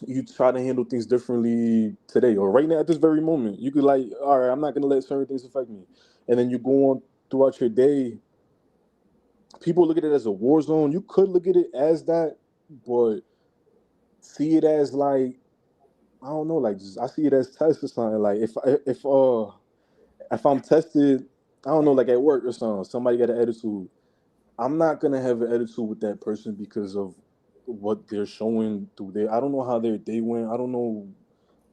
you try to handle things differently today or right now at this very moment. You could like, all right, I'm not gonna let certain things affect me. And then you go on throughout your day. People look at it as a war zone. You could look at it as that, but see it as like, I don't know, like just I see it as test or something. Like if I'm tested, I don't know, like at work or something, somebody got an attitude. I'm not gonna have an attitude with that person because of what they're showing through their. I don't know how their day went. I don't know.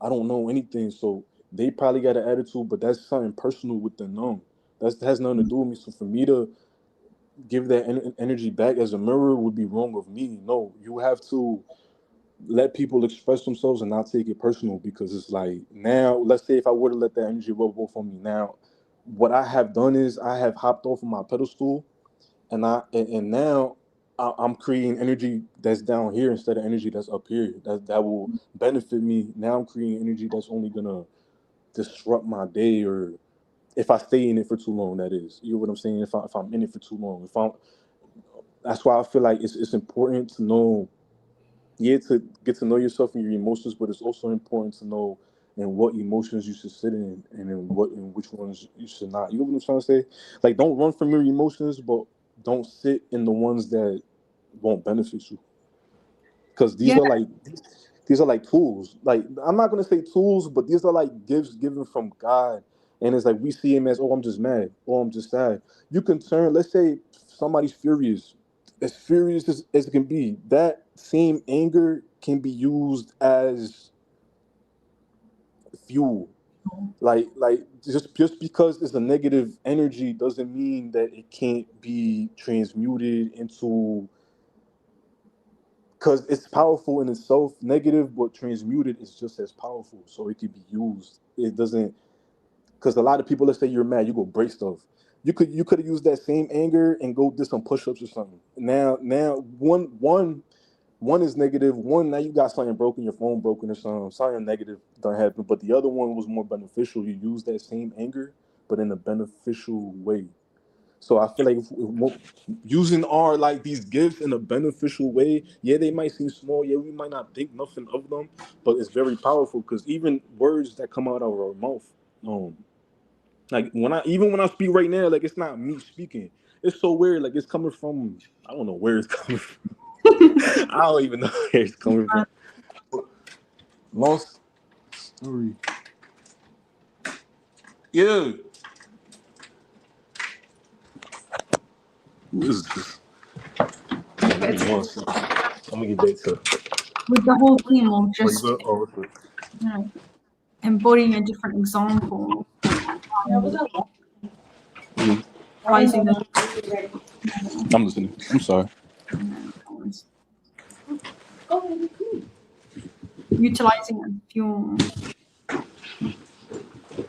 I don't know anything. So they probably got an attitude, but that's something personal with them. That has nothing to do with me. So for me to give that energy back as a mirror would be wrong of me. No, you have to let people express themselves and not take it personal, because it's like, now let's say if I were to let that energy rub off on me now, what I have done is I have hopped off of my pedestal, and now I'm creating energy that's down here instead of energy that's up here. That will benefit me. Now I'm creating energy that's only gonna disrupt my day, or if I stay in it for too long, that is. You know what I'm saying? If I'm in it for too long, that's why I feel like it's important to know, yeah, to get to know yourself and your emotions, but it's also important to know in what emotions you should sit in and in which ones you should not. You know what I'm trying to say? Like, don't run from your emotions, but don't sit in the ones that won't benefit you. Because Yeah. these are like tools. Like, I'm not gonna say tools, but these are like gifts given from God. And it's like we see him as, oh, I'm just mad, oh, I'm just sad. You can turn, let's say somebody's furious, as it can be. That same anger can be used as fuel. Like just because it's a negative energy doesn't mean that it can't be transmuted into, because it's powerful in itself. Negative but transmuted is just as powerful, so it could be used. It doesn't, because a lot of people, let's say you're mad, you go break stuff. You could have used that same anger and go do some push-ups or something. Now one is negative. One, now you got something broken, your phone broken or something negative done happen. But the other one was more beneficial. You use that same anger, but in a beneficial way. So I feel like using our like these gifts in a beneficial way, yeah, they might seem small, yeah, we might not think nothing of them, but it's very powerful, because even words that come out of our mouth, like when I speak right now, like it's not me speaking. It's so weird, like it's coming from, I don't know where it's coming from. I don't even know where it's coming from. Long story. Yeah. Who is this? It's I'm gonna get back to with the whole theme of just oh, embodying a different example, rising the I'm listening. I'm sorry. utilizing it fuel.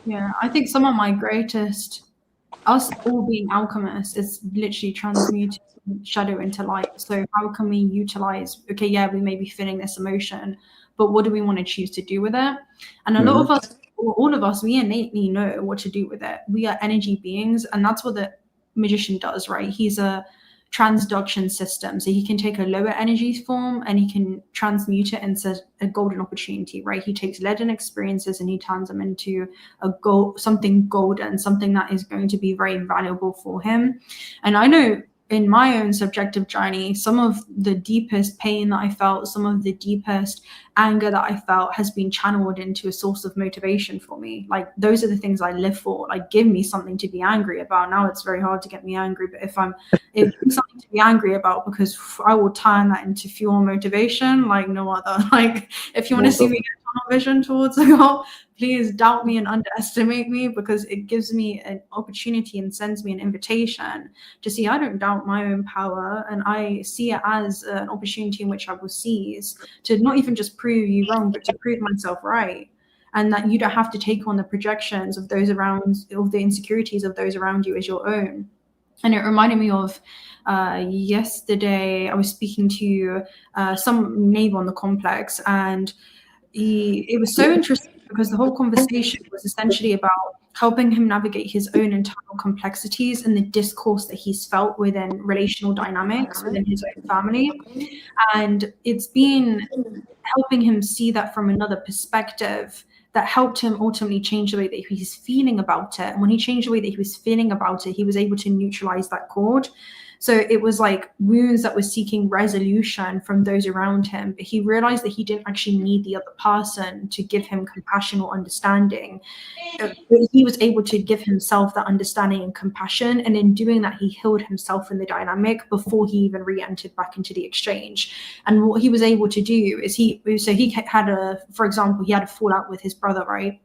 Yeah, I think some of my greatest, us all being alchemists, is literally transmuting shadow into light. So how can we utilize, okay, yeah, we may be feeling this emotion, but what do we want to choose to do with it? And a lot of us, or all of us, we innately know what to do with it. We are energy beings, and that's what the magician does, right? He's a transduction system. So he can take a lower energy form and he can transmute it into a golden opportunity, right? He takes leaden experiences and he turns them into something golden, something that is going to be very valuable for him. And I know in my own subjective journey, some of the deepest pain that I felt, some of the deepest anger that I felt has been channeled into a source of motivation for me. Like, those are the things I live for. Like, give me something to be angry about. Now it's very hard to get me angry, but if something to be angry about, because I will turn that into fuel motivation like no other. Like, if you want to see me get tunnel vision towards a goal, please doubt me and underestimate me, because it gives me an opportunity and sends me an invitation to see I don't doubt my own power, and I see it as an opportunity in which I will seize to not even just prove you wrong, but to prove myself right. And that you don't have to take on the projections of those around, of the insecurities of those around you as your own. And it reminded me of yesterday I was speaking to some neighbor on the complex, and it was so interesting because the whole conversation was essentially about helping him navigate his own internal complexities and the discourse that he's felt within relational dynamics within his own family. And it's been helping him see that from another perspective that helped him ultimately change the way that he's feeling about it. And when he changed the way that he was feeling about it, he was able to neutralize that cord. So it was like wounds that were seeking resolution from those around him, but he realized that he didn't actually need the other person to give him compassion or understanding. But he was able to give himself that understanding and compassion, and in doing that, he healed himself in the dynamic before he even re-entered back into the exchange. And what he was able to do is he had for example, he had a fallout with his brother, right?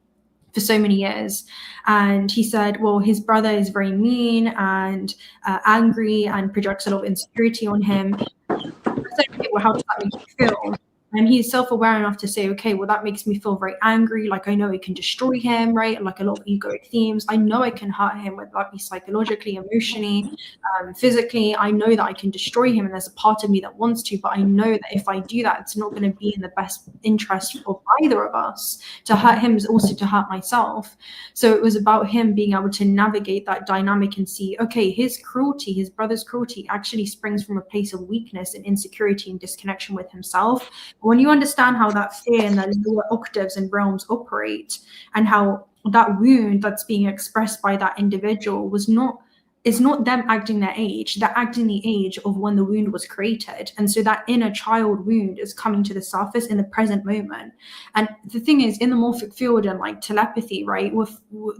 For so many years. And he said, well, his brother is very mean and angry and projects a lot of insecurity on him. I said, okay, well, how does that make you feel? And he's self-aware enough to say, okay, well, that makes me feel very angry. Like, I know I can destroy him, right? Like a lot of egoic themes. I know I can hurt him, whether that be psychologically, emotionally, physically. I know that I can destroy him, and there's a part of me that wants to, but I know that if I do that, it's not going to be in the best interest of either of us. To hurt him is also to hurt myself. So it was about him being able to navigate that dynamic and see, okay, his cruelty, his brother's cruelty, actually springs from a place of weakness and insecurity and disconnection with himself. When you understand how that fear and the lower octaves and realms operate, and how that wound that's being expressed by that individual is not them acting their age, they're acting the age of when the wound was created. And so that inner child wound is coming to the surface in the present moment. And the thing is, in the morphic field and like telepathy, right,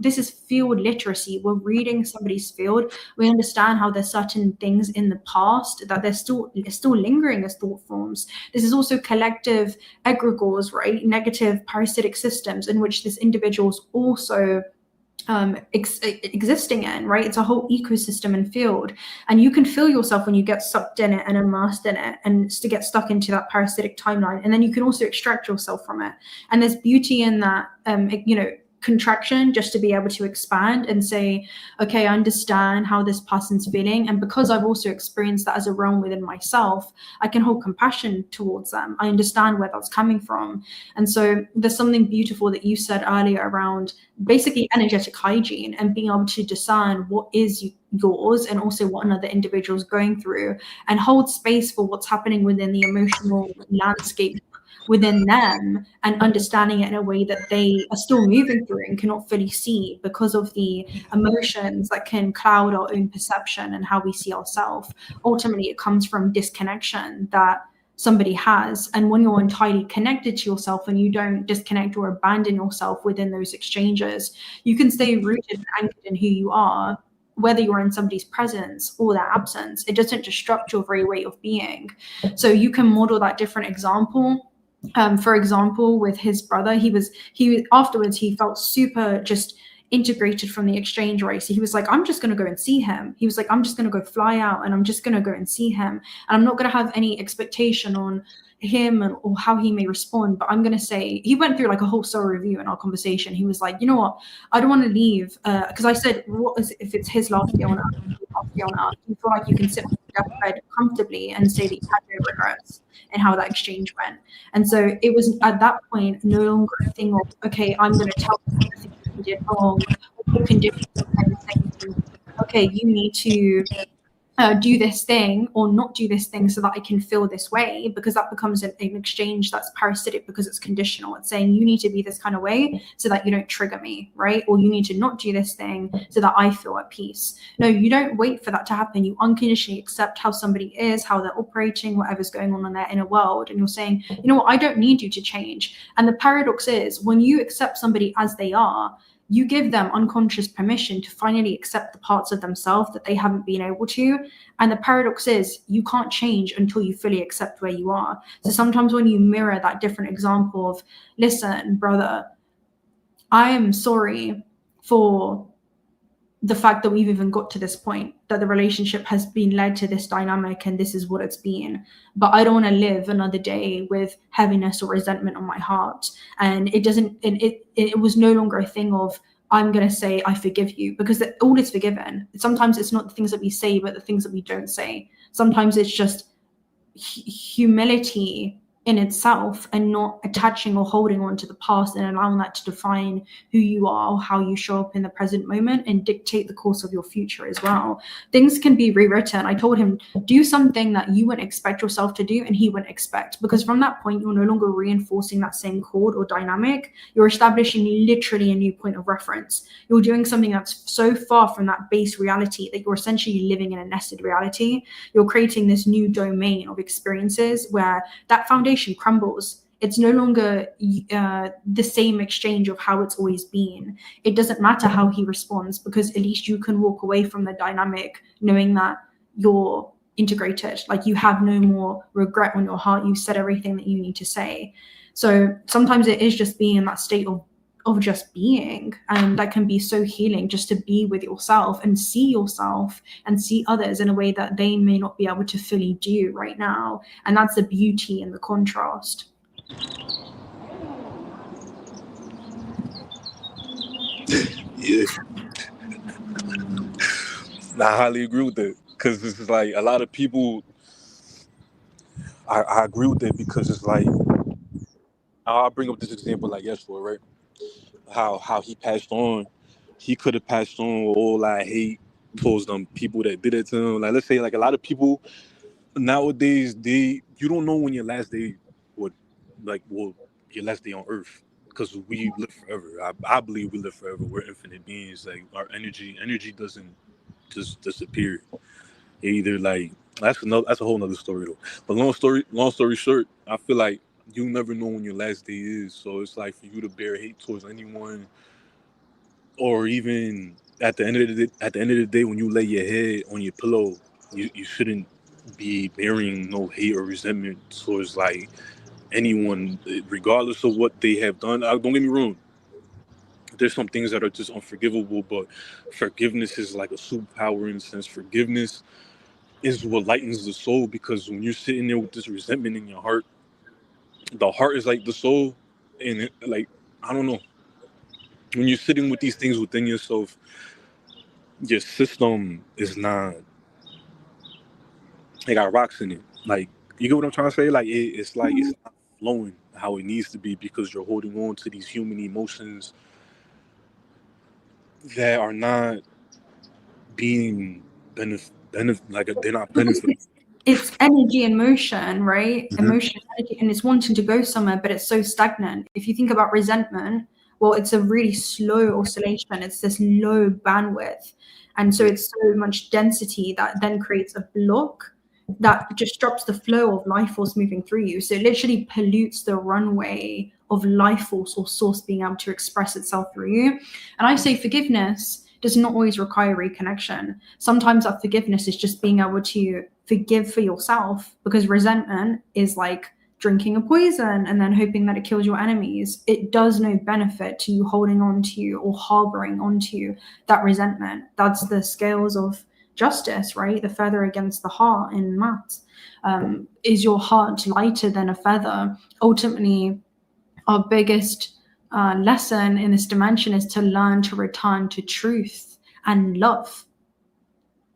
this is field literacy. We're reading somebody's field. We understand how there's certain things in the past that they're still lingering as thought forms. This is also collective egregores, right, negative parasitic systems in which this individual is also existing in, right? It's a whole ecosystem and field, and you can feel yourself when you get sucked in it and immersed in it, and to get stuck into that parasitic timeline. And then you can also extract yourself from it, and there's beauty in that, contraction, just to be able to expand and say, okay, I understand how this person's feeling, and because I've also experienced that as a realm within myself, I can hold compassion towards them. I understand where that's coming from. And so there's something beautiful that you said earlier around basically energetic hygiene and being able to discern what is yours and also what another individual is going through, and hold space for what's happening within the emotional landscape within them, and understanding it in a way that they are still moving through and cannot fully see because of the emotions that can cloud our own perception and how we see ourselves. Ultimately, it comes from disconnection that somebody has. And when you're entirely connected to yourself and you don't disconnect or abandon yourself within those exchanges, you can stay rooted and anchored in who you are, whether you're in somebody's presence or their absence. It doesn't disrupt your very way of being. So you can model that different example. For example, with his brother, he afterwards, he felt super just integrated from the exchange race. He was like, I'm just going to go and see him. He was like, I'm just going to go fly out and I'm just going to go and see him. And I'm not going to have any expectation on him or how he may respond, but I'm going to say, he went through like a whole soul review in our conversation. He was like, you know what, I don't want to leave, because I said, what is, if it's his last day on earth, you feel like you can sit on your deathbed comfortably and say that you had no regrets and how that exchange went. And so it was at that point no longer a thing of, okay, I'm going to tell you the things you did wrong, or you can do things, okay, you need to do this thing or not do this thing so that I can feel this way, because that becomes an exchange that's parasitic because it's conditional. It's saying you need to be this kind of way so that you don't trigger me, right? Or you need to not do this thing so that I feel at peace. No, you don't wait for that to happen. You unconditionally accept how somebody is, how they're operating, whatever's going on in their inner world. And you're saying, you know what, I don't need you to change. And the paradox is, when you accept somebody as they are, you give them unconscious permission to finally accept the parts of themselves that they haven't been able to. And the paradox is, you can't change until you fully accept where you are. So sometimes when you mirror that different example of, listen, brother, I am sorry for the fact that we've even got to this point, that the relationship has been led to this dynamic and this is what it's been. But I don't want to live another day with heaviness or resentment on my heart. And it was no longer a thing of, I'm going to say, I forgive you, because all is forgiven. Sometimes it's not the things that we say, but the things that we don't say. Sometimes it's just humility in itself, and not attaching or holding on to the past and allowing that to define who you are or how you show up in the present moment and dictate the course of your future as well. Things can be rewritten. I told him, do something that you wouldn't expect yourself to do and he wouldn't expect, because from that point, you're no longer reinforcing that same chord or dynamic. You're establishing literally a new point of reference. You're doing something that's so far from that base reality that you're essentially living in a nested reality. You're creating this new domain of experiences where that foundation crumbles. It's no longer the same exchange of how it's always been. It doesn't matter how he responds, because at least you can walk away from the dynamic knowing that you're integrated. Like, you have no more regret on your heart. You've said everything that you need to say. So sometimes it is just being in that state of just being, and that can be so healing, just to be with yourself and see others in a way that they may not be able to fully do right now. And that's the beauty and the contrast. Yeah, I highly agree with that because this is like a lot of people. I agree with that because it's like I'll bring up this example like yesterday, right? How he passed on. He could have passed on with all that hate towards them people that did it to him. Like let's say like a lot of people nowadays you don't know when your last day would will your last day on earth because we live forever. I believe we live forever. We're infinite beings. Like our energy doesn't just disappear. It either like that's a whole nother story though. But long story short, I feel like you never know when your last day is. So it's like for you to bear hate towards anyone, or even at the end of the day, when you lay your head on your pillow, you shouldn't be bearing no hate or resentment towards like anyone, regardless of what they have done. Don't get me wrong. There's some things that are just unforgivable, but forgiveness is like a superpower in a sense. Forgiveness is what lightens the soul because when you're sitting there with this resentment in your heart, the heart is like the soul, and like I don't know. When you're sitting with these things within yourself, your system is not. It got rocks in it. Like you get what I'm trying to say? Like it's like it's not flowing how it needs to be because you're holding on to these human emotions that are not being like they're not benefiting. It's energy and motion, right? Emotion, energy, and it's wanting to go somewhere, but it's so stagnant. If you think about resentment, well, it's a really slow oscillation. It's this low bandwidth. And so it's so much density that then creates a block that disrupts the flow of life force moving through you. So it literally pollutes the runway of life force or source being able to express itself through you. And I say forgiveness does not always require reconnection. Sometimes that forgiveness is just being able to forgive for yourself, because resentment is like drinking a poison and then hoping that it kills your enemies. It does no benefit to you holding on to or harboring onto that resentment. That's the scales of justice, right? The feather against the heart in maths. Is your heart lighter than a feather? Ultimately, our biggest lesson in this dimension is to learn to return to truth and love.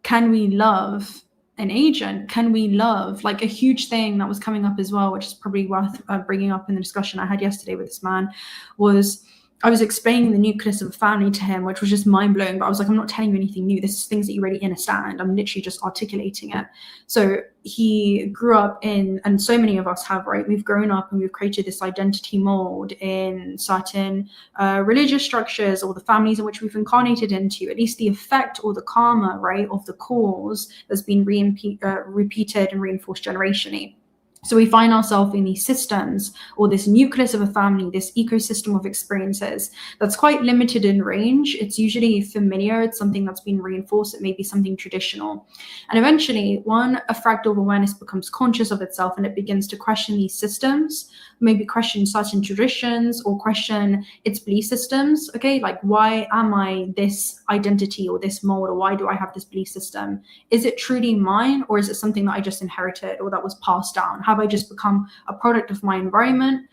Can we love an agent? Can we love, like a huge thing that was coming up as well, which is probably worth bringing up in the discussion I had yesterday with this man, was I was explaining the nucleus of a family to him, which was just mind-blowing, but I was like, I'm not telling you anything new. This is things that you already understand. I'm literally just articulating it. So he grew up in, and so many of us have, right? We've grown up and we've created this identity mold in certain religious structures or the families in which we've incarnated into, at least the effect or the karma, right, of the cause that's been repeated and reinforced generationally. So we find ourselves in these systems or this nucleus of a family, this ecosystem of experiences that's quite limited in range. It's usually familiar. It's something that's been reinforced. It may be something traditional. And eventually, a fractal awareness becomes conscious of itself and it begins to question these systems, maybe question certain traditions or question its belief systems. Okay, like why am I this identity or this mold, or why do I have this belief system? Is it truly mine, or is it something that I just inherited or that was passed down? Have I just become a product of my environment?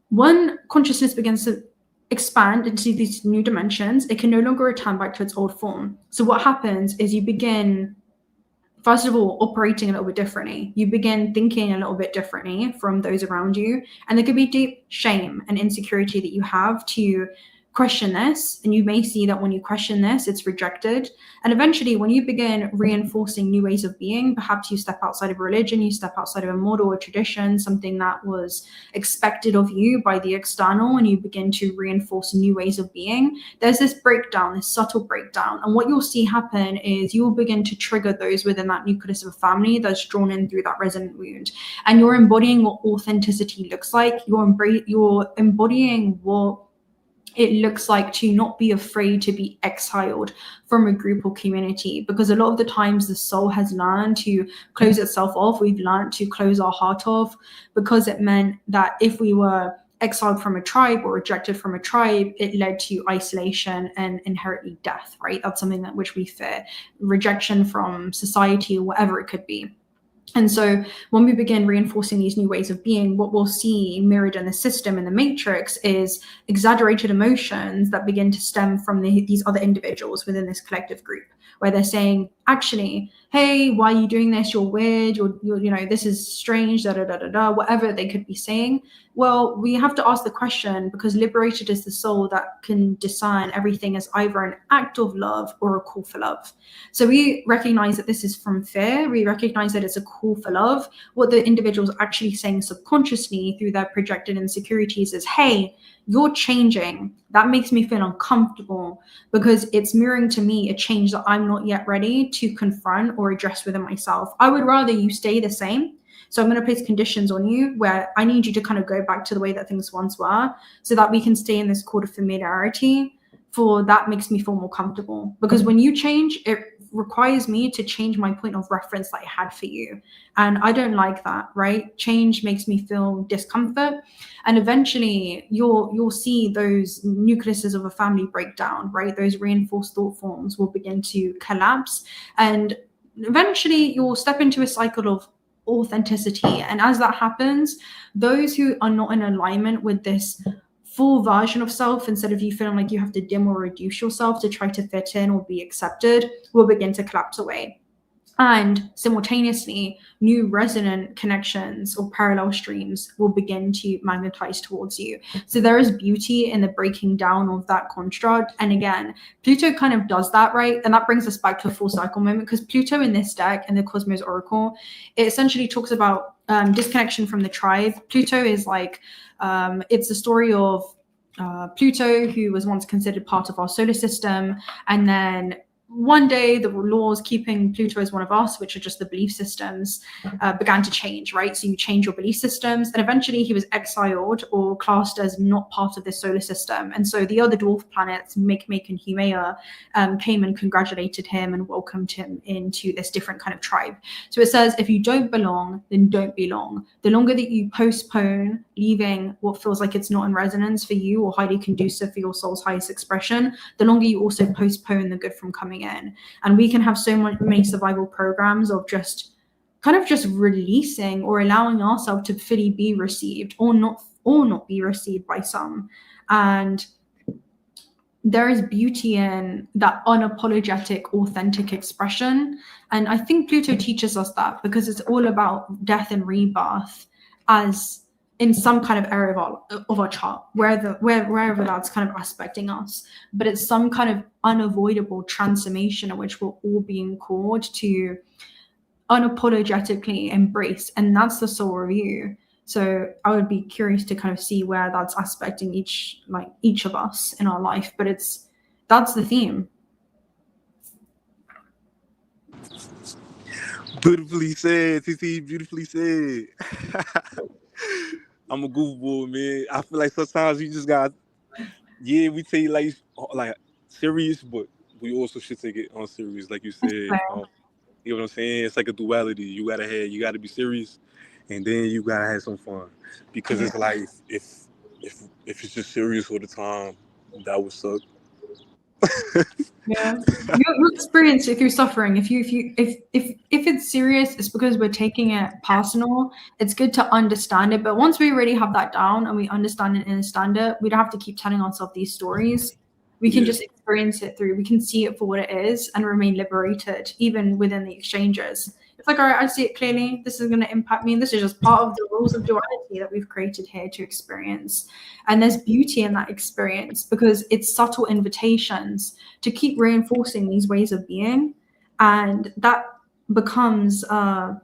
When consciousness begins to expand into these new dimensions, it can no longer return back to its old form. So what happens is you begin, first of all, operating a little bit differently. You begin thinking a little bit differently from those around you. And there could be deep shame and insecurity that you have to question this. And you may see that when you question this, it's rejected. And eventually, when you begin reinforcing new ways of being, perhaps you step outside of religion, you step outside of a model or tradition, something that was expected of you by the external, and you begin to reinforce new ways of being, there's this breakdown, this subtle breakdown. And what you'll see happen is you will begin to trigger those within that nucleus of a family that's drawn in through that resonant wound. And you're embodying what authenticity looks like. You're embodying what it looks like to not be afraid to be exiled from a group or community, because a lot of the times the soul has learned to close itself off. We've learned to close our heart off because it meant that if we were exiled from a tribe or rejected from a tribe, it led to isolation and inherently death, right? That's something that which we fear, rejection from society or whatever it could be. And so when we begin reinforcing these new ways of being, what we'll see mirrored in the system, in the matrix, is exaggerated emotions that begin to stem from these other individuals within this collective group, where they're saying, actually, hey, why are you doing this? You're weird. You're this is strange, whatever they could be saying. Well, we have to ask the question, because liberated is the soul that can discern everything as either an act of love or a call for love. So we recognize that this is from fear. We recognize that it's a call for love. What the individual's actually saying subconsciously through their projected insecurities is, hey, you're changing. That makes me feel uncomfortable, because it's mirroring to me a change that I'm not yet ready to confront or address within myself. I would rather you stay the same. So I'm going to place conditions on you where I need you to kind of go back to the way that things once were, so that we can stay in this call of familiarity. For that makes me feel more comfortable, because when you change, it requires me to change my point of reference that I had for you. And I don't like that, right? Change makes me feel discomfort. And eventually you'll see those nucleuses of a family break down, right? Those reinforced thought forms will begin to collapse. And eventually you'll step into a cycle of authenticity. And as that happens, those who are not in alignment with this full version of self, instead of you feeling like you have to dim or reduce yourself to try to fit in or be accepted, will begin to collapse away. And simultaneously, new resonant connections or parallel streams will begin to magnetize towards you. So there is beauty in the breaking down of that construct. And again, Pluto kind of does that, right? And that brings us back to a full cycle moment, because Pluto in this deck, in the Cosmos Oracle, it essentially talks about disconnection from the tribe. Pluto is like, it's the story of Pluto, who was once considered part of our solar system, and then one day the laws keeping Pluto as one of us, which are just the belief systems, began to change, right? So you change your belief systems, and eventually he was exiled or classed as not part of this solar system. And so the other dwarf planets, 𝓦𝓸𝓻𝓮 and 𝓤𝓚, came and congratulated him and welcomed him into this different kind of tribe. So it says, if you don't belong, then don't belong. The longer that you postpone leaving what feels like it's not in resonance for you or highly conducive for your soul's highest expression, the longer you also postpone the good from coming in. And we can have so many survival programs of just releasing or allowing ourselves to fully be received, or not be received by some. And there is beauty in that unapologetic, authentic expression. And I think Pluto teaches us that, because it's all about death and rebirth as in some kind of area of our chart, wherever that's kind of aspecting us. But it's some kind of unavoidable transformation in which we're all being called to unapologetically embrace. And that's the soul review. So I would be curious to kind of see where that's aspecting each of us in our life. But that's the theme. Beautifully said, TT. Beautifully said. I'm a goofball, man. I feel like sometimes you just got, we take life like serious, but we also should take it unserious, like you said. You know what I'm saying? It's like a duality. You gotta be serious, and then you gotta have some fun, because it's like if it's just serious all the time, that would suck. Yeah, you experience it through suffering. If it's serious, it's because we're taking it personal. It's good to understand it, but once we already have that down and we understand it and understand it, we don't have to keep telling ourselves these stories. We can just experience it through. We can see it for what it is and remain liberated, even within the exchanges. It's like, all right, I see it clearly. This is going to impact me. And this is just part of the rules of duality that we've created here to experience. And there's beauty in that experience, because it's subtle invitations to keep reinforcing these ways of being. And that becomes a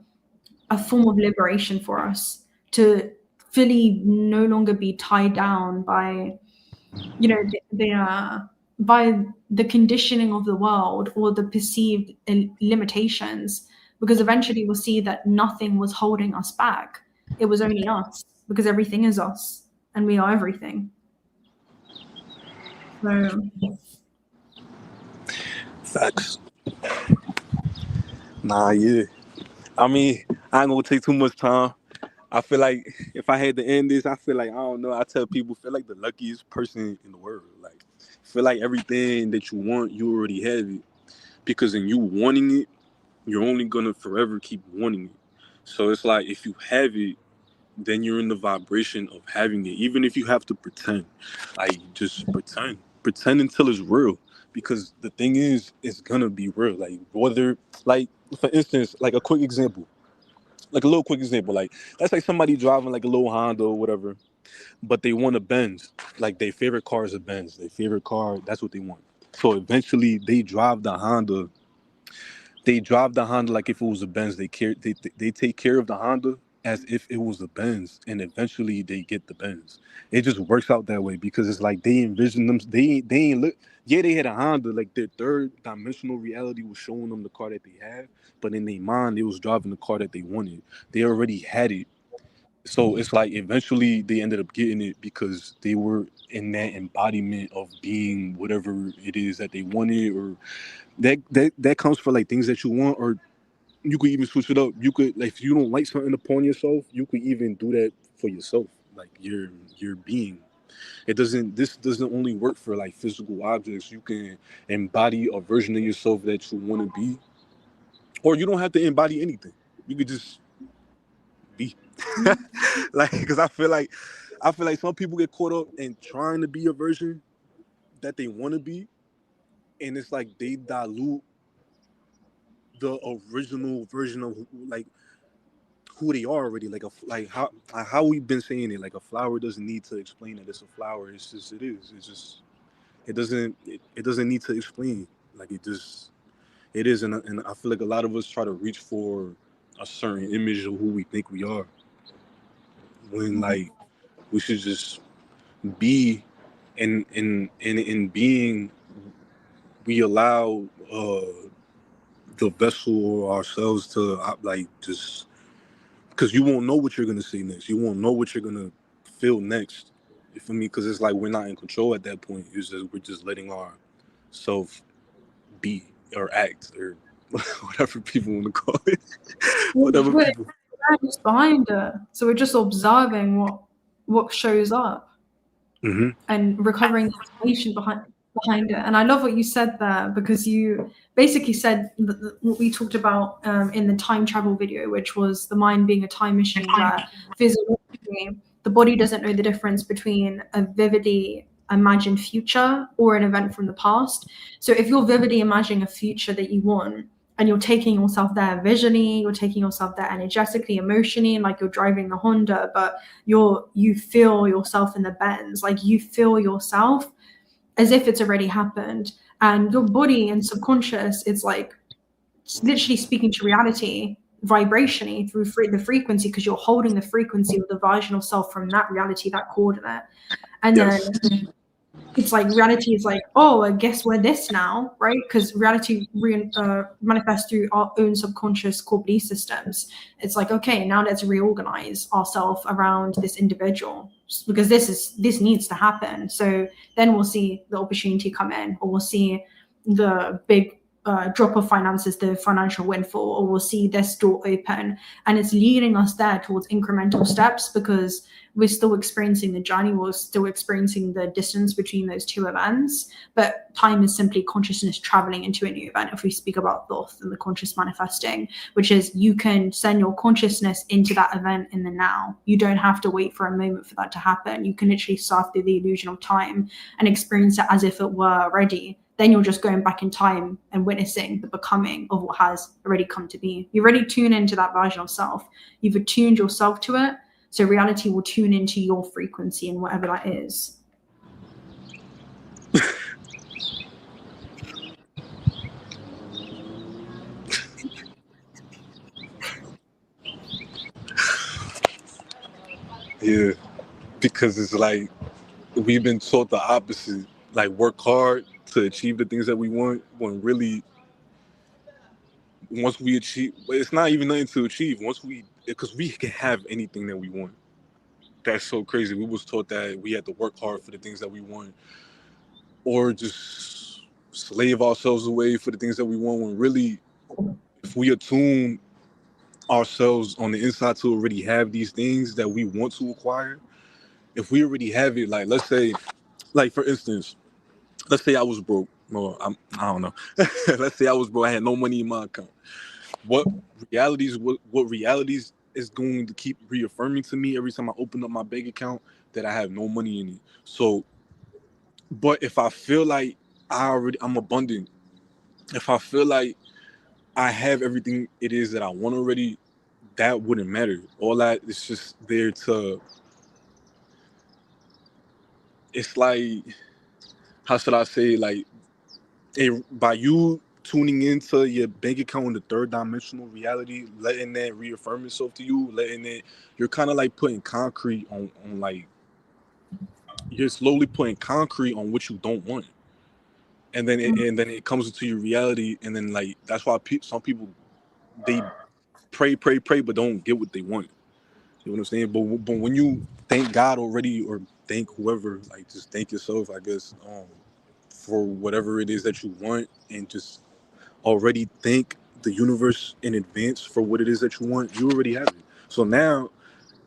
form of liberation for us, to fully no longer be tied down by, by the conditioning of the world or the perceived limitations. Because eventually we'll see that nothing was holding us back. It was only us, because everything is us and we are everything. So, Facts. Nah, yeah. I mean, I ain't gonna take too much time. I feel like if I had to end this, I feel like, I don't know, I tell people, feel like the luckiest person in the world. Like, feel like everything that you want, you already have it. Because in you wanting it, you're only gonna forever keep wanting it. So it's like if you have it, then you're in the vibration of having it. Even if you have to pretend, like just pretend until it's real. Because the thing is, it's gonna be real. Like whether, like for instance, like a quick example, like a little quick example, like let's say somebody driving like a little Honda or whatever, but they want a Benz. Like their favorite car is a Benz. Their favorite car, that's what they want. So eventually they drive the Honda like if it was a Benz. They take care of the Honda as if it was a Benz, and eventually they get the Benz. It just works out that way because it's like they envision them. They ain't look. Yeah, they had a Honda. Like their third dimensional reality was showing them the car that they had, but in their mind, they was driving the car that they wanted. They already had it. So it's like eventually they ended up getting it because they were in that embodiment of being whatever it is that they wanted, or that comes for like things that you want, or you could even switch it up. You could, like, if you don't like something upon yourself, you could even do that for yourself, like your being. This doesn't only work for like physical objects. You can embody a version of yourself that you want to be, or you don't have to embody anything. You could just be. Like, because I feel like some people get caught up in trying to be a version that they want to be, and it's like they dilute the original version of like who they are already. Like how we've been saying it. Like a flower doesn't need to explain that it's a flower. It's just it is. It's just it doesn't need to explain. Like it is. And I feel like a lot of us try to reach for a certain image of who we think we are, when like we should just be. And in being, we allow the vessel or ourselves to like just, because you won't know what you're gonna say next. You won't know what you're gonna feel next. You feel me? Because it's like we're not in control at that point. It's just we're just letting our self be or act or whatever people want to call it. Whatever We're people. just behind it, so we're just observing what shows up Mm-hmm. and recovering the information behind it. And I love what you said there, because you basically said what we talked about in the time travel video, which was the mind being a time machine, where physiologically the body doesn't know the difference between a vividly imagined future or an event from the past. So if you're vividly imagining a future that you want, and you're taking yourself there visually, you're taking yourself there energetically, emotionally, and like you're driving the Honda, but you feel yourself in the Benz, like you feel yourself as if it's already happened. And your body and subconscious, it's like literally speaking to reality vibrationally through the frequency, because you're holding the frequency of the version of self from that reality, that coordinate. And Yes. then it's like reality is like, oh, I guess we're this now, right? Because reality manifests through our own subconscious core belief systems. It's like, okay, now let's reorganize ourselves around this individual, because this needs to happen. So then we'll see the opportunity come in, or we'll see the big drop of finances, the financial windfall, or we'll see this door open. And it's leading us there towards incremental steps, because we're still experiencing the journey, we're still experiencing the distance between those two events. But time is simply consciousness traveling into a new event, if we speak about 𝓤 and the conscious manifesting, which is you can send your consciousness into that event in the now. You don't have to wait for a moment for that to happen. You can literally surf through the illusion of time and experience it as if it were already. Then you're just going back in time and witnessing the becoming of what has already come to be. You already tune into that version of self. You've attuned yourself to it. So reality will tune into your frequency and whatever that is. Yeah, because it's like we've been taught the opposite. Like work hard to achieve the things that we want, when really once we achieve, it's not even nothing to achieve. Because we can have anything that we want. That's so crazy. We was taught that we had to work hard for the things that we want, or just slave ourselves away for the things that we want, when really, if we attune ourselves on the inside to already have these things that we want to acquire, if we already have it, like let's say, like for instance, let's say I was broke. Well, I don't know. Let's say I was broke. I had no money in my account. What realities is going to keep reaffirming to me every time I open up my bank account that I have no money in it. So, but if I feel like I'm abundant, if I feel like I have everything it is that I want already, that wouldn't matter. All that is just there to, it's like, how should I say, like, by you tuning into your bank account in the third dimensional reality, letting that reaffirm itself to you, you're kind of like putting concrete on like, you're slowly putting concrete on what you don't want. And then it comes into your reality. And then like, that's why some people, they pray, but don't get what they want. You know what I'm saying? But when you thank God already, or thank whoever, like just thank yourself, I guess, for whatever it is that you want, and just already thank the universe in advance for what it is that you want, you already have it. So now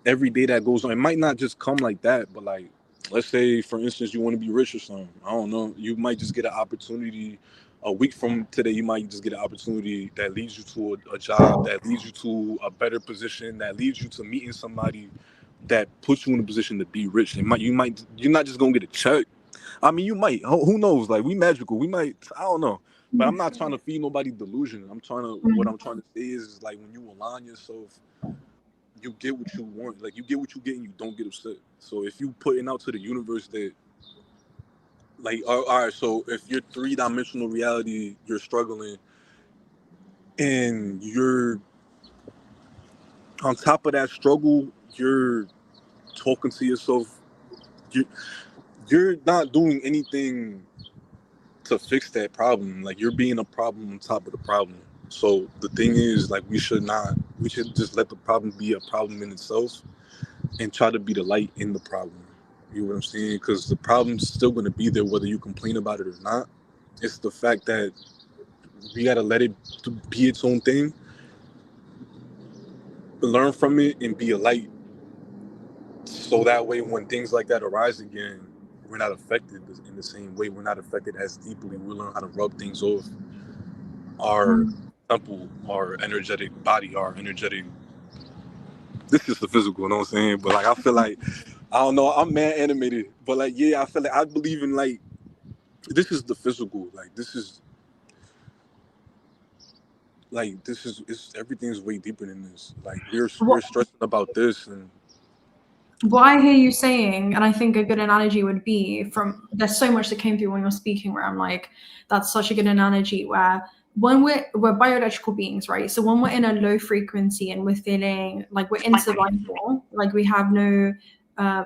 every day that goes on, it might not just come like that, but like, let's say for instance you want to be rich or something, I don't know, you might just get an opportunity a week from today. You might just get an opportunity that leads you to a job, that leads you to a better position, that leads you to meeting somebody that puts you in a position to be rich. You're not just gonna get a check. I mean, you might, who knows, like, we magical, we might, I don't know. But I'm not trying to feed nobody delusion. What I'm trying to say is like, when you align yourself, you get what you want. Like, you get what you get, and you don't get upset. So if you putting out to the universe that, like, all right, so if you're three-dimensional reality, you're struggling, and you're on top of that struggle, you're talking to yourself, you're not doing anything to fix that problem. Like, you're being a problem on top of the problem. So the thing is, like, we should just let the problem be a problem in itself, and try to be the light in the problem. You know what I'm saying? Because the problem's still going to be there whether you complain about it or not. It's the fact that we got to let it be its own thing, learn from it, and be a light. So that way, when things like that arise again, we're not affected in the same way. We're not affected as deeply. We learn how to rub things off our temple, our energetic body, our energetic. This is the physical, you know what I'm saying? But like, I feel like, I don't know, I'm mad animated. But like, yeah, I feel like I believe in, like, this is the physical. Like, it's everything's way deeper than this. Like, we're stressing about this. And what I hear you saying, and I think a good analogy would be there's so much that came through when you're speaking where I'm like, that's such a good analogy, where when we're bioelectrical beings, right? So when we're in a low frequency and we're feeling like we're in survival, like we have no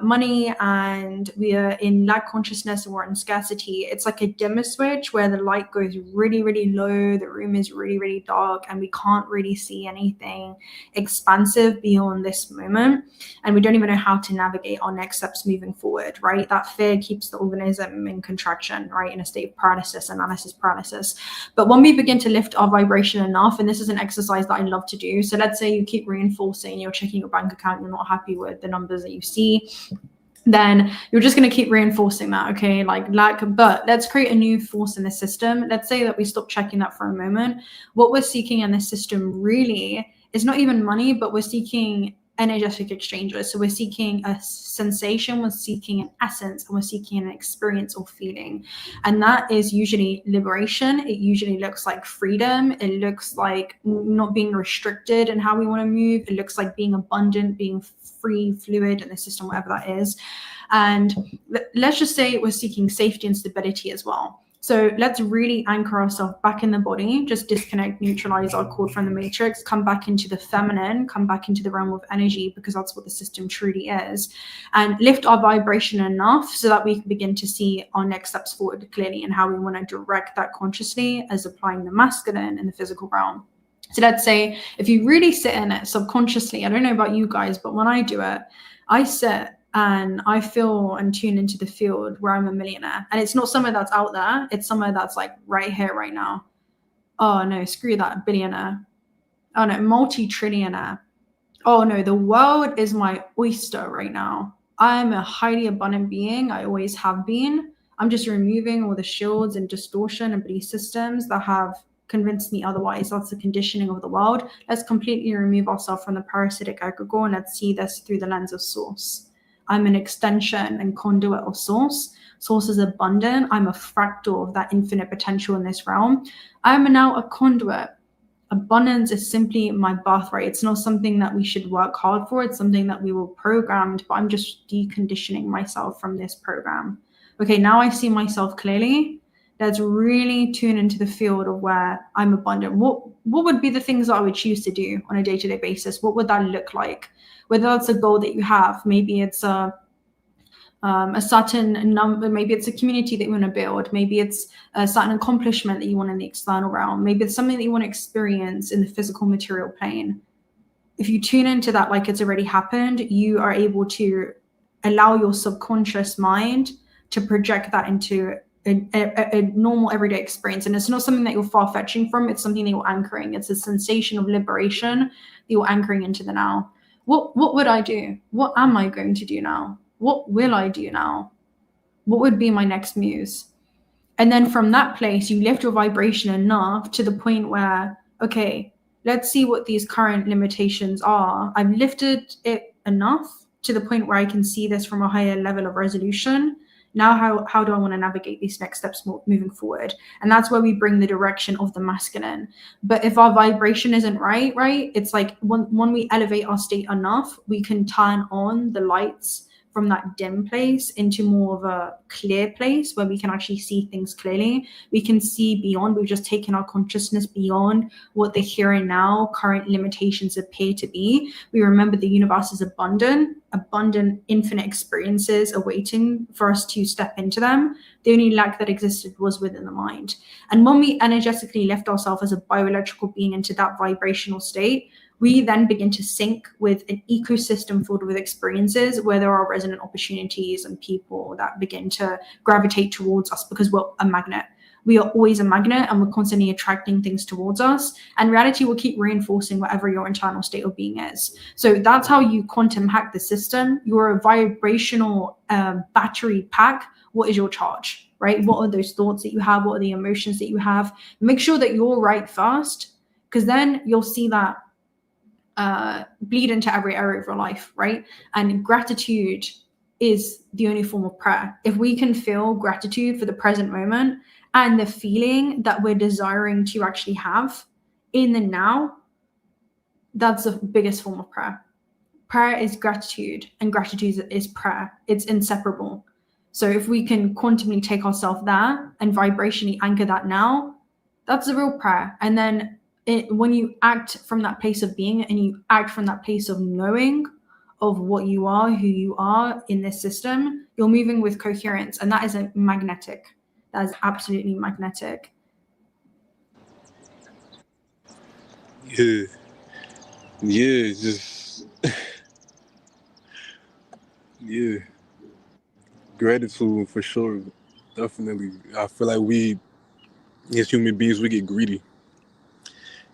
money and we are in lack consciousness and we're in scarcity, it's like a dimmer switch where the light goes really, really low, the room is really, really dark, and we can't really see anything expansive beyond this moment, and we don't even know how to navigate our next steps moving forward, right? That fear keeps the organism in contraction, right, in a state of paralysis, analysis paralysis. But when we begin to lift our vibration enough, and this is an exercise that I love to do, so let's say you keep reinforcing, you're checking your bank account, you're not happy with the numbers that you see, then you're just going to keep reinforcing that, okay? But let's create a new force in the system. Let's say that we stop checking that for a moment. What we're seeking in this system really is not even money, but we're seeking energetic exchanges. So we're seeking a sensation, we're seeking an essence, and we're seeking an experience or feeling. And that is usually liberation. It usually looks like freedom. It looks like not being restricted in how we want to move. It looks like being abundant, being free, fluid in the system, whatever that is. And let's just say we're seeking safety and stability as well. So let's really anchor ourselves back in the body, just disconnect, neutralize our cord from the matrix, come back into the feminine, come back into the realm of energy, because that's what the system truly is, and lift our vibration enough so that we can begin to see our next steps forward clearly and how we want to direct that consciously as applying the masculine in the physical realm. So let's say if you really sit in it subconsciously, I don't know about you guys, but when I do it, I sit and I feel and tune into the field where I'm a millionaire. And it's not somewhere that's out there. It's somewhere that's like right here, right now. Oh no, screw that, billionaire. Oh no, multi-trillionaire. Oh no, the world is my oyster right now. I'm a highly abundant being. I always have been. I'm just removing all the shields and distortion and belief systems that have convince me otherwise. That's the conditioning of the world. Let's completely remove ourselves from the parasitic egregore and let's see this through the lens of source. I'm an extension and conduit of source. Source is abundant. I'm a fractal of that infinite potential in this realm. I'm now a conduit. Abundance is simply my birthright. It's not something that we should work hard for. It's something that we were programmed, but I'm just deconditioning myself from this program. Okay, now I see myself clearly. Let's really tune into the field of where I'm abundant. What would be the things that I would choose to do on a day-to-day basis? What would that look like? Whether that's a goal that you have, maybe it's a certain number, maybe it's a community that you want to build, maybe it's a certain accomplishment that you want in the external realm, maybe it's something that you want to experience in the physical material plane. If you tune into that like it's already happened, you are able to allow your subconscious mind to project that into a normal everyday experience. And it's not something that you're far-fetching from, it's something that you're anchoring. It's a sensation of liberation that you're anchoring into the now. What would I do? What am I going to do now? What will I do now? What would be my next muse? And then from that place, you lift your vibration enough to the point where, okay, let's see what these current limitations are. I've lifted it enough to the point where I can see this from a higher level of resolution. Now, how do I want to navigate these next steps moving forward? And that's where we bring the direction of the masculine. But if our vibration isn't right, it's like when we elevate our state enough, we can turn on the lights from that dim place into more of a clear place where we can actually see things clearly. We can see beyond. We've just taken our consciousness beyond what the here and now current limitations appear to be. We remember the universe is abundant, infinite experiences awaiting for us to step into them. The only lack that existed was within the mind. And when we energetically lift ourselves as a bioelectrical being into that vibrational state, we then begin to sync with an ecosystem filled with experiences where there are resonant opportunities and people that begin to gravitate towards us because we're a magnet. We are always a magnet and we're constantly attracting things towards us. And reality will keep reinforcing whatever your internal state of being is. So that's how you quantum hack the system. You're a vibrational battery pack. What is your charge, right? What are those thoughts that you have? What are the emotions that you have? Make sure that you're right first, because then you'll see that bleed into every area of your life, right? And gratitude is the only form of prayer. If we can feel gratitude for the present moment and the feeling that we're desiring to actually have in the now, that's the biggest form of prayer. Prayer is gratitude, and gratitude is prayer. It's inseparable. So if we can quantumly take ourselves there and vibrationally anchor that now, that's the real prayer. And then when you act from that place of being and you act from that place of knowing of what you are, who you are in this system, you're moving with coherence. And that is a magnetic. That is absolutely magnetic. Yeah, just yeah, gratitude for sure, definitely. I feel like we, as human beings, we get greedy,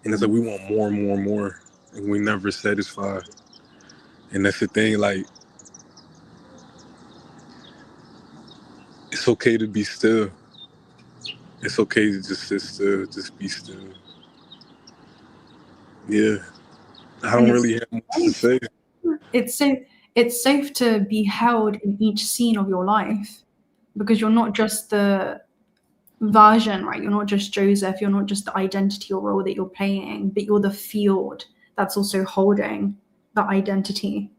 and it's like we want more and more and more, and we never satisfied. And that's the thing. Like, it's okay to be still. It's okay to just sit still, just be still. Yeah, I don't really have much to say. It's safe to be held in each scene of your life, because you're not just the version, right? You're not just Joseph, you're not just the identity or role that you're playing, but you're the field that's also holding that identity.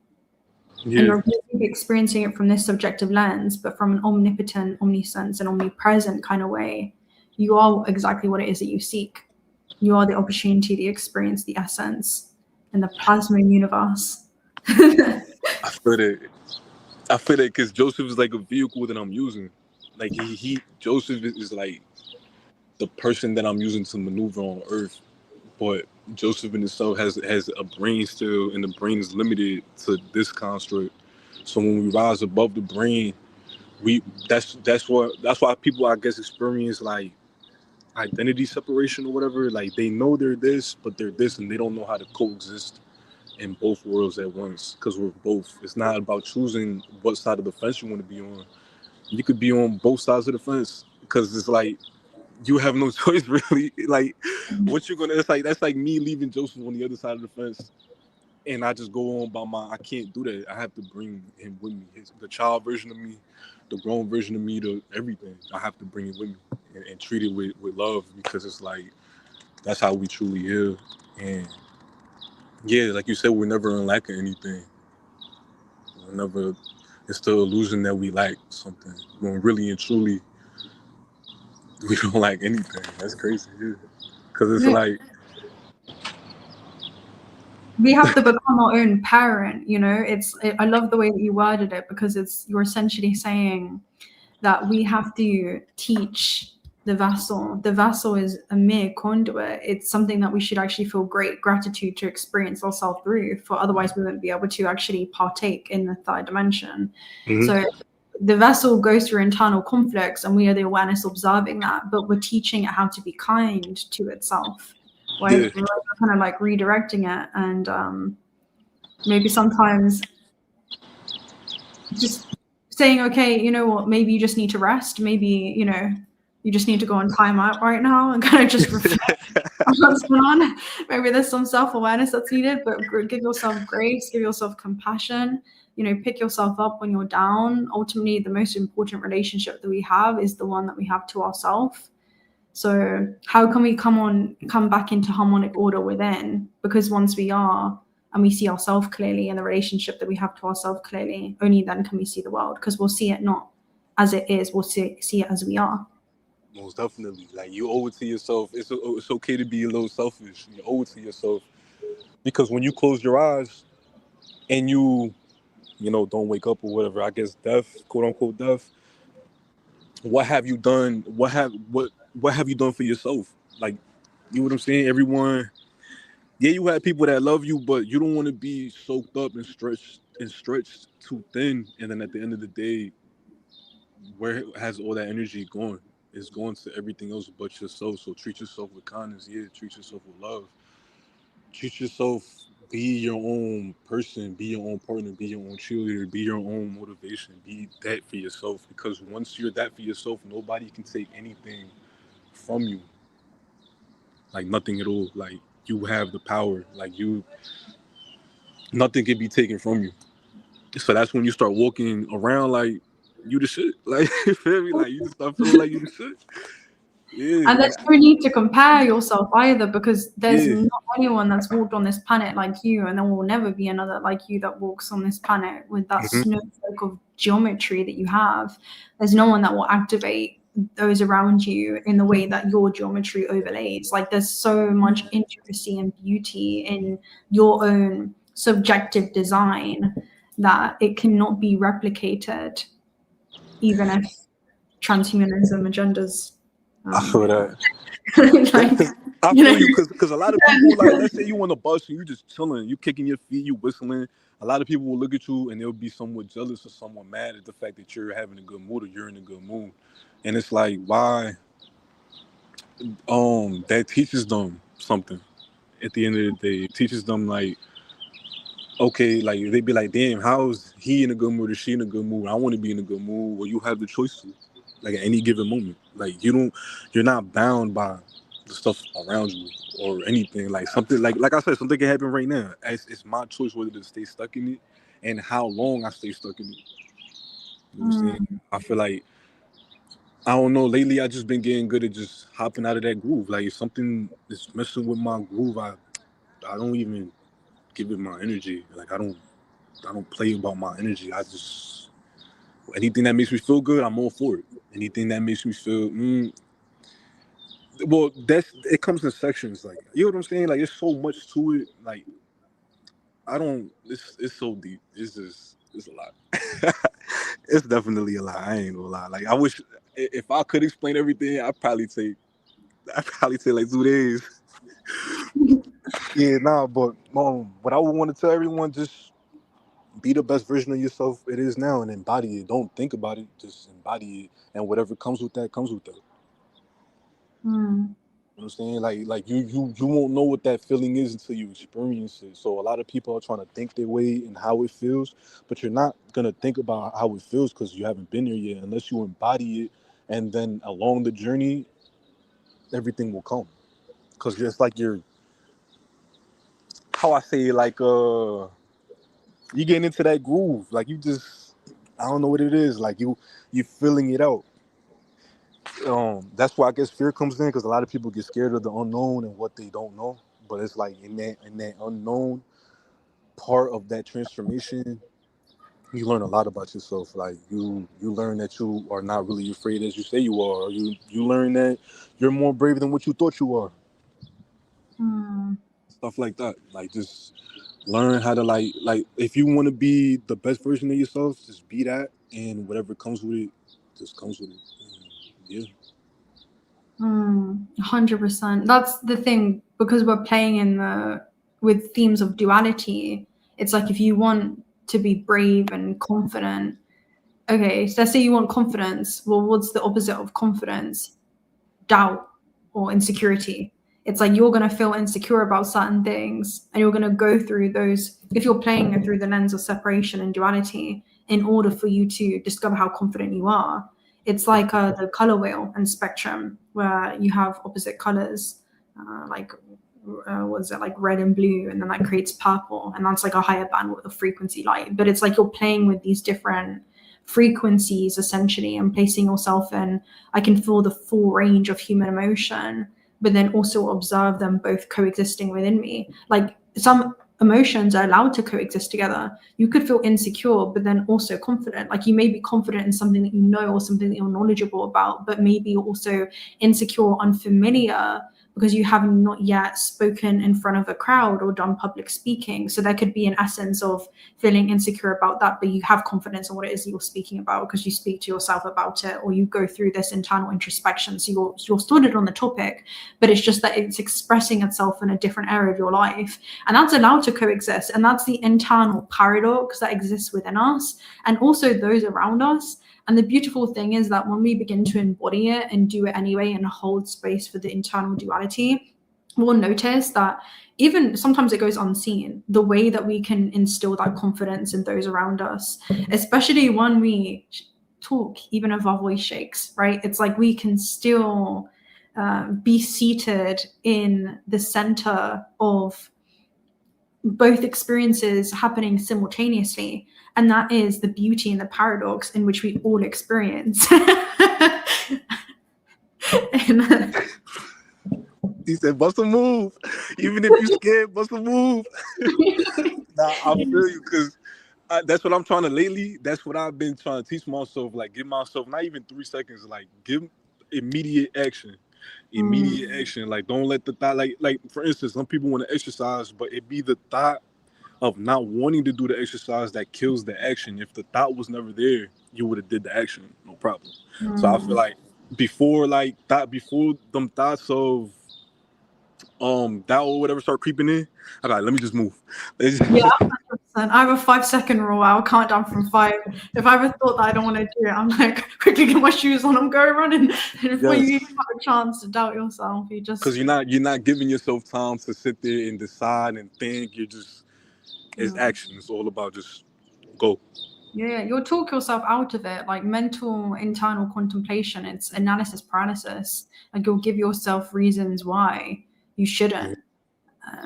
Yeah. And you're really experiencing it from this subjective lens, but from an omnipotent, omniscience, and omnipresent kind of way. You are exactly what it is that you seek. You are the opportunity, the experience, the essence, in the plasma universe. I feel that because Joseph is like a vehicle that I'm using. Like Joseph is like the person that I'm using to maneuver on Earth. But Joseph in itself has a brain still, and the brain is limited to this construct. So when we rise above the brain, that's why people, I guess, experience like identity separation or whatever. Like they know they're this, but they're this, and they don't know how to coexist in both worlds at once, because we're both. It's not about choosing what side of the fence you want to be on. You could be on both sides of the fence, because it's like you have no choice really. Like, what you gonna? It's like that's like me leaving Joseph on the other side of the fence, and I just go on by my. I can't do that. I have to bring him with me. The child version of me, the grown version of me, the everything. I have to bring it with me and treat it with love, because it's like that's how we truly is. And yeah, like you said, we're never in lack of anything. We're never. It's the illusion that we lack something when really and truly we don't lack anything. That's crazy. Because it's Yeah. like. We have to become our own parent, you know. I love the way that you worded it, because you're essentially saying that we have to teach the vassal. The vassal is a mere conduit. It's something that we should actually feel great gratitude to experience ourselves through, for otherwise we wouldn't be able to actually partake in the third dimension. So the vessel goes through internal conflicts, and we are the awareness observing that, but we're teaching it how to be kind to itself. We're kind of like redirecting it, and maybe sometimes just saying, okay, you know what, maybe you just need to rest. Maybe, you know, you just need to go on timeout right now and kind of just reflect on what's going on. Maybe there's some self-awareness that's needed, but give yourself grace, give yourself compassion, you know, pick yourself up when you're down. Ultimately, the most important relationship that we have is the one that we have to ourselves. So how can we come back into harmonic order within? Because once we are, and we see ourselves clearly, and the relationship that we have to ourselves clearly, only then can we see the world, because we'll see it not as it is, we'll see it as we are. Most definitely. Like, you owe it to yourself. It's okay to be a little selfish. You owe it to yourself. Because when you close your eyes and you know, don't wake up or whatever, I guess death, quote unquote death, what have you done? What have you done for yourself? Like, you know what I'm saying? Everyone, yeah, you have people that love you, but you don't want to be soaked up and stretched too thin. And then at the end of the day, where has all that energy gone? It's going to everything else but yourself. So treat yourself with kindness. Yeah, treat yourself with love. Treat yourself. Be your own person. Be your own partner. Be your own cheerleader. Be your own motivation. Be that for yourself. Because once you're that for yourself, nobody can take anything from you. Like, nothing at all. Like, you have the power. Like, nothing can be taken from you. So that's when you start walking around like you the shit. Like, you feel me? Like, you just start feeling like you the shit. Yeah. And there's no need to compare yourself either, because there's Yeah. not anyone that's walked on this planet like you, and there will never be another like you that walks on this planet with that snowflake of geometry that you have. There's no one that will activate those around you in the way that your geometry overlays. Like, there's so much intricacy and beauty in your own subjective design that it cannot be replicated, even if transhumanism agendas. I feel that. Like, I feel you, because a lot of people, like, let's say you on the bus and you just chilling, you kicking your feet, you whistling. A lot of people will look at you and they'll be somewhat jealous or somewhat mad at the fact that you're having a good mood or you're in a good mood. And it's like, why? That teaches them something. At the end of the day, it teaches them, like, okay, like, they be like, damn, how's he in a good mood or she in a good mood? I want to be in a good mood. Well, you have the choice to, like, at any given moment. Like, you're not bound by the stuff around you or anything. Like, something, like I said, something can happen right now. It's my choice whether to stay stuck in it and how long I stay stuck in it. You know what I'm saying? I feel like, I don't know, lately I just been getting good at just hopping out of that groove. Like, if something is messing with my groove, I don't even give it my energy. Like, I don't play about my energy. I just, anything that makes me feel good, I'm all for it. Anything that makes me feel, well, it comes in sections. Like, you know what I'm saying? Like, there's so much to it. Like, it's so deep. It's a lot. It's definitely a lot. I ain't gonna lie. Like, I wish, if I could explain everything, I'd probably take like 2 days. Yeah, nah, but what I would want to tell everyone, just be the best version of yourself it is now and embody it. Don't think about it, just embody it, and whatever comes with that comes with that. You know what I'm saying? Like you won't know what that feeling is until you experience it. So a lot of people are trying to think their way in how it feels, but you're not gonna think about how it feels because you haven't been there yet, unless you embody it. And then along the journey, everything will come. Because just like you're, how I say, like, you getting into that groove. Like, you just, I don't know what it is. Like, you feeling it out. That's why I guess fear comes in, because a lot of people get scared of the unknown and what they don't know. But it's like in that unknown part of that transformation, you learn a lot about yourself. Like you learn that you are not really afraid as you say you are. Or you learn that you're more brave than what you thought you are. Stuff like that. Like just learn how to like if you want to be the best version of yourself, just be that, and whatever comes with it, just comes with it. And, yeah. 100%. That's the thing, because we're playing with themes of duality. It's like if you want to be brave and confident, okay, so let's say you want confidence. Well, what's the opposite of confidence? Doubt or insecurity. It's like you're going to feel insecure about certain things, and you're going to go through those, if you're playing it through the lens of separation and duality, in order for you to discover how confident you are. It's like the color wheel and spectrum, where you have opposite colors, what is it, like red and blue, and then that creates purple, and that's like a higher bandwidth of frequency light. But it's like you're playing with these different frequencies essentially, and placing yourself in, I can feel the full range of human emotion, but then also observe them both coexisting within me. Like some emotions are allowed to coexist together. You could feel insecure, but then also confident. Like you may be confident in something that you know or something that you're knowledgeable about, but maybe you're also insecure, unfamiliar, because you have not yet spoken in front of a crowd or done public speaking. So there could be an essence of feeling insecure about that, but you have confidence in what it is that you're speaking about because you speak to yourself about it, or you go through this internal introspection. So you're sorted on the topic, but it's just that it's expressing itself in a different area of your life. And that's allowed to coexist. And that's the internal paradox that exists within us and also those around us. And the beautiful thing is that when we begin to embody it and do it anyway and hold space for the internal duality, we'll notice that even sometimes it goes unseen, the way that we can instill that confidence in those around us, especially when we talk, even if our voice shakes, right? It's like we can still be seated in the center of both experiences happening simultaneously. And that is the beauty and the paradox in which we all experience. He said, bust a move. Even if you're scared, bust a move. Nah, I feel you, because that's what I'm trying to lately. That's what I've been trying to teach myself. Like, give myself not even 3 seconds. Like, give immediate action. Immediate action. Like, don't let the thought, like for instance, some people want to exercise, but it be the thought of not wanting to do the exercise that kills the action. If the thought was never there, you would have did the action, no problem. So I feel like before them thoughts of doubt or whatever start creeping in, I got, let me just move. Yeah, 100%. I have a 5-second rule. I'll count down from 5. If I ever thought that I don't want to do it, I'm like, quickly get my shoes on, I'm going running. And before you even have a chance to doubt yourself, you just, because you're not giving yourself time to sit there and decide and think. You're just, it's action. It's all about just go. Yeah, you'll talk yourself out of it, like mental internal contemplation. It's analysis paralysis. Like you'll give yourself reasons why you shouldn't.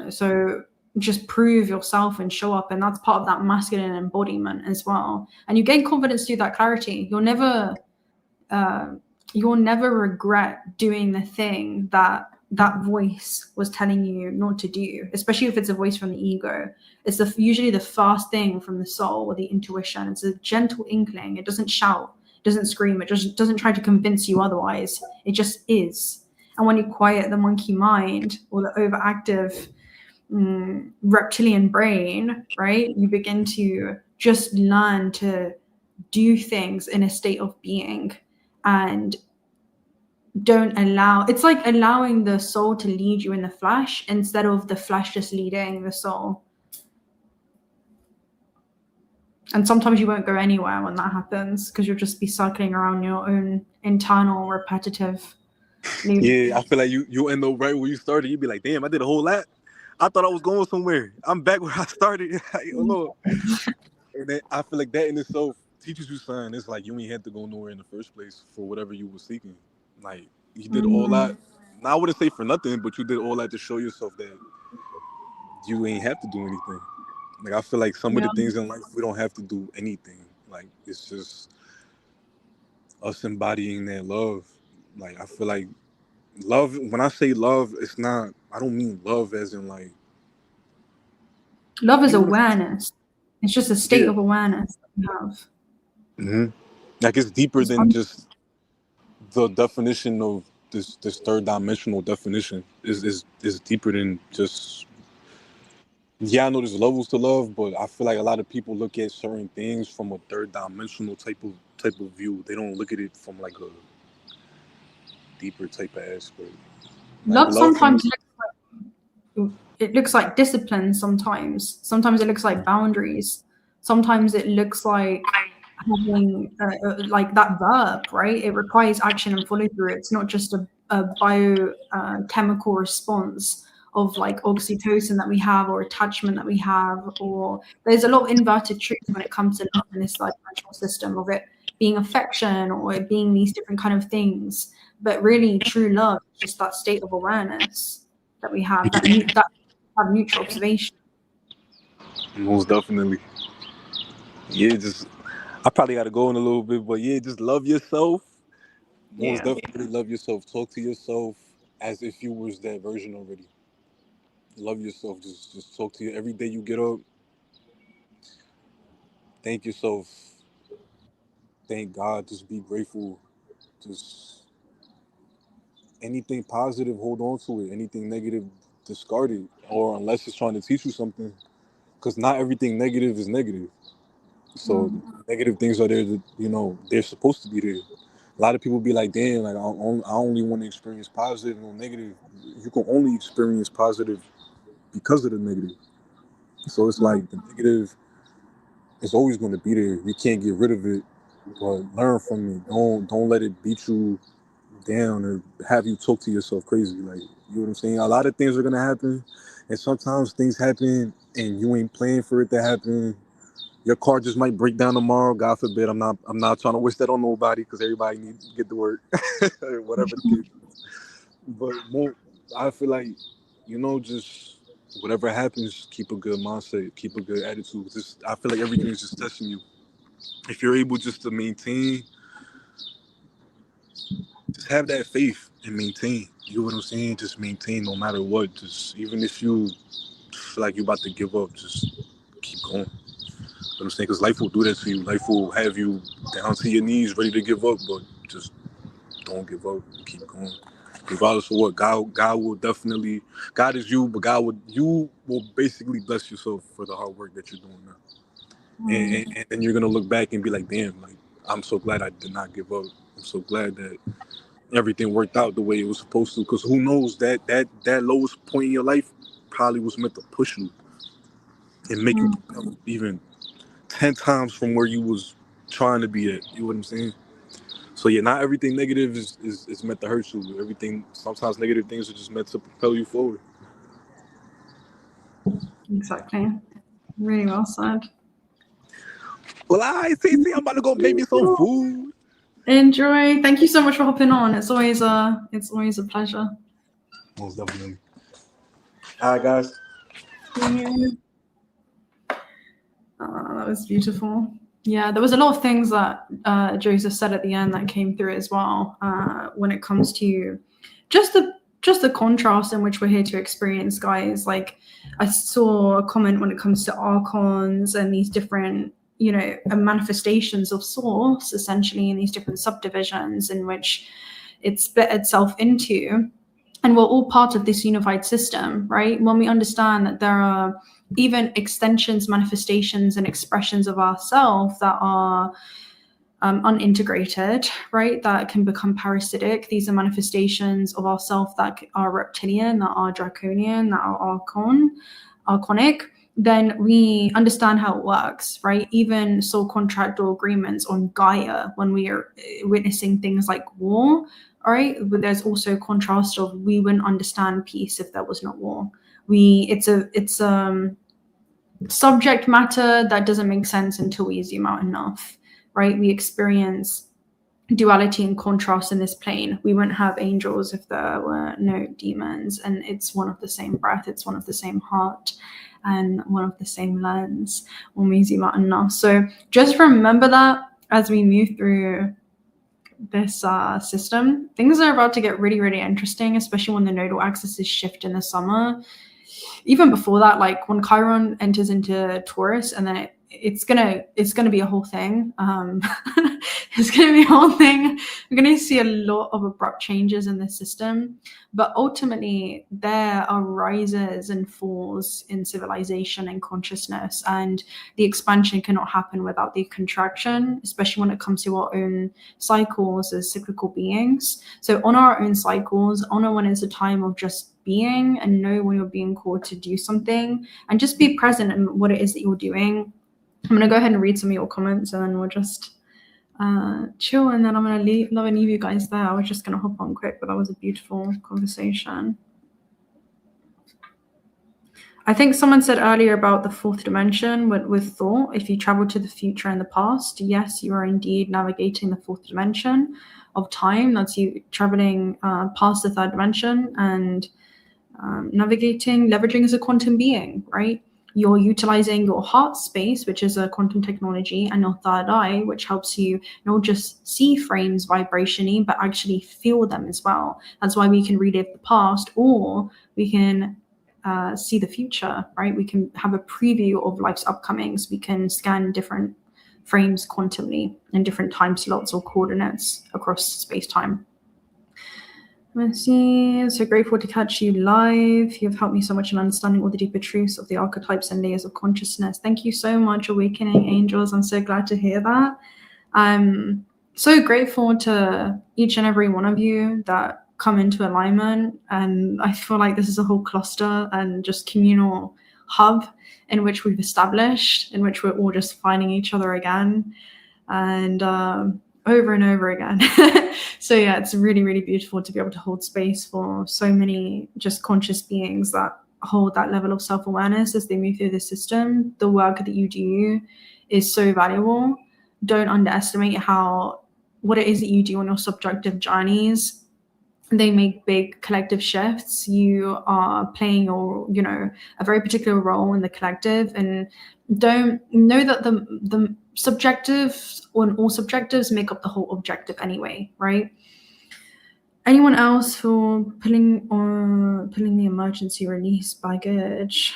So just prove yourself and show up, and that's part of that masculine embodiment as well. And you gain confidence through that clarity. You'll never regret doing the thing that voice was telling you not to do, especially if it's a voice from the ego. It's usually the first thing from the soul or the intuition. It's a gentle inkling. It doesn't shout, it doesn't scream, it just doesn't try to convince you otherwise. It just is. And when you quiet the monkey mind or the overactive reptilian brain, right, you begin to just learn to do things in a state of being, and don't allow, it's like allowing the soul to lead you in the flesh instead of the flesh just leading the soul. And sometimes you won't go anywhere when that happens, because you'll just be circling around your own internal repetitive loop. Yeah, I feel like you end up right where you started. You'd be like, damn, I did a whole lot. I thought I was going somewhere. I'm back where I started. Oh, Lord. And then I feel like that in itself teaches you something. It's like you ain't had to go nowhere in the first place for whatever you were seeking. Like, you did all that. now I wouldn't say for nothing, but you did all that to show yourself that you ain't have to do anything. Like I feel like some of Yeah. the things in life we don't have to do anything. Like it's just us embodying that love. Like I feel like love. When I say love, it's not. I don't mean love as in like Love is you. awareness. It's just a state Yeah. of awareness that we have. hmm Like it's deeper It's than just the definition of this third dimensional definition. Is deeper than just. Yeah, I know there's levels to love, but I feel like a lot of people look at certain things from a third dimensional type of view. They don't look at it from like a deeper type of aspect. Like love love for me. sometimes it looks like discipline sometimes. Sometimes it looks like boundaries. Sometimes it looks like having like that verb, right? It requires action and follow through. It's not just a biochemical response of like oxytocin that we have or attachment that we have, or there's a lot of inverted truths when it comes to love in this like natural system of it being affection or it being these different kind of things. But really true love is just that state of awareness that we have, that have mutual observation. Most definitely. Yeah, just I probably got to go in a little bit, but yeah, just love yourself. Most Yeah. definitely love yourself. Talk to yourself as if you was that version already. Love yourself. Just talk to you every day you get up. Thank yourself. Thank God. Just be grateful. Just anything positive, hold on to it. Anything negative, discard it. Or unless it's trying to teach you something, because not everything negative is negative. So negative things are there that they're supposed to be there. A lot of people be like, damn, like I only want to experience positive, no negative. You can only experience positive because of the negative. So it's like the negative is always going to be there. You can't get rid of it, but learn from it. Don't let it beat you down or have you talk to yourself crazy. Like, you know what I'm saying? A lot of things are gonna happen, and sometimes things happen and you ain't planning for it to happen. Your car just might break down tomorrow. God forbid. I'm not trying to wish that on nobody because everybody needs to get to work, whatever the case is. But more, I feel like just whatever happens, keep a good mindset, keep a good attitude. Just I feel like everything is just testing you. If you're able just to maintain, just have that faith and maintain. You know what I'm saying? Just maintain no matter what. Just even if you feel like you're about to give up, just keep going. You know what I'm saying? Because life will do that to you. Life will have you down to your knees, ready to give up, but just don't give up. Keep going. Regardless of what, God will definitely. God is you, but you will basically bless yourself for the hard work that you're doing now. And then you're gonna look back and be like, damn, like I'm so glad I did not give up. I'm so glad that everything worked out the way it was supposed to. Because who knows, that lowest point in your life probably was meant to push you and make you become even 10 times from where you was trying to be at. You know what I'm saying? So yeah, not everything negative is meant to hurt you. Sometimes negative things are just meant to propel you forward. Exactly. Really well said. Well, see, I'm about to go make me some food. Enjoy. Thank you so much for hopping on. It's always a pleasure. Most definitely. All right, guys. That was beautiful. Yeah, there was a lot of things that Joseph said at the end that came through as well when it comes to just the contrast in which we're here to experience, guys. Like I saw a comment when it comes to archons and these different manifestations of source, essentially, in these different subdivisions in which it split itself into. And we're all part of this unified system, right? When we understand that there are even extensions, manifestations, and expressions of ourself that are unintegrated, right? That can become parasitic. These are manifestations of ourself that are reptilian, that are draconian, that are archonic. Then we understand how it works, right? Even soul contractual agreements on Gaia, when we are witnessing things like war, all right, but there's also a contrast of we wouldn't understand peace if there was not war. It's subject matter that doesn't make sense until we zoom out enough, right? We experience duality and contrast in this plane. We wouldn't have angels if there were no demons, and it's one of the same breath, it's one of the same heart, and one of the same lens. So just remember that as we move through this system, things are about to get really, really interesting, especially when the nodal axis is shift in the summer. Even before that, like when Chiron enters into Taurus, and then it's gonna be a whole thing. It's gonna be a whole thing. We're gonna see a lot of abrupt changes in the system, but ultimately there are rises and falls in civilization and consciousness, and the expansion cannot happen without the contraction, especially when it comes to our own cycles as cyclical beings. So on our own cycles, honor when it's a time of just being, and know when you're being called to do something, and just be present in what it is that you're doing. I'm going to go ahead and read some of your comments, and then we'll just chill, and then I'm going to leave you guys there. I was just going to hop on quick, but that was a beautiful conversation. I think someone said earlier about the fourth dimension with thought. If you travel to the future and the past, yes, you are indeed navigating the fourth dimension of time. That's you traveling past the third dimension and leveraging as a quantum being, right? You're utilizing your heart space, which is a quantum technology, and your third eye, which helps you not just see frames vibrationally, but actually feel them as well. That's why we can relive the past, or we can see the future, right? We can have a preview of life's upcomings. We can scan different frames quantumly in different time slots or coordinates across space-time. Let's see. So grateful to catch you live. You've helped me so much in understanding all the deeper truths of the archetypes and layers of consciousness. Thank you so much, Awakening Angels. I'm so glad to hear that. I'm so grateful to each and every one of you that come into alignment. And I feel like this is a whole cluster and just communal hub in which we've established, in which we're all just finding each other again. And over and over again. So yeah, it's really, really beautiful to be able to hold space for so many just conscious beings that hold that level of self-awareness as they move through the system. The work that you do is so valuable. Don't underestimate what it is that you do on your subjective journeys. They make big collective shifts. You are playing a very particular role in the collective, and don't know that the subjective or all subjectives make up the whole objective anyway, right? Anyone else for pulling the emergency release baggage?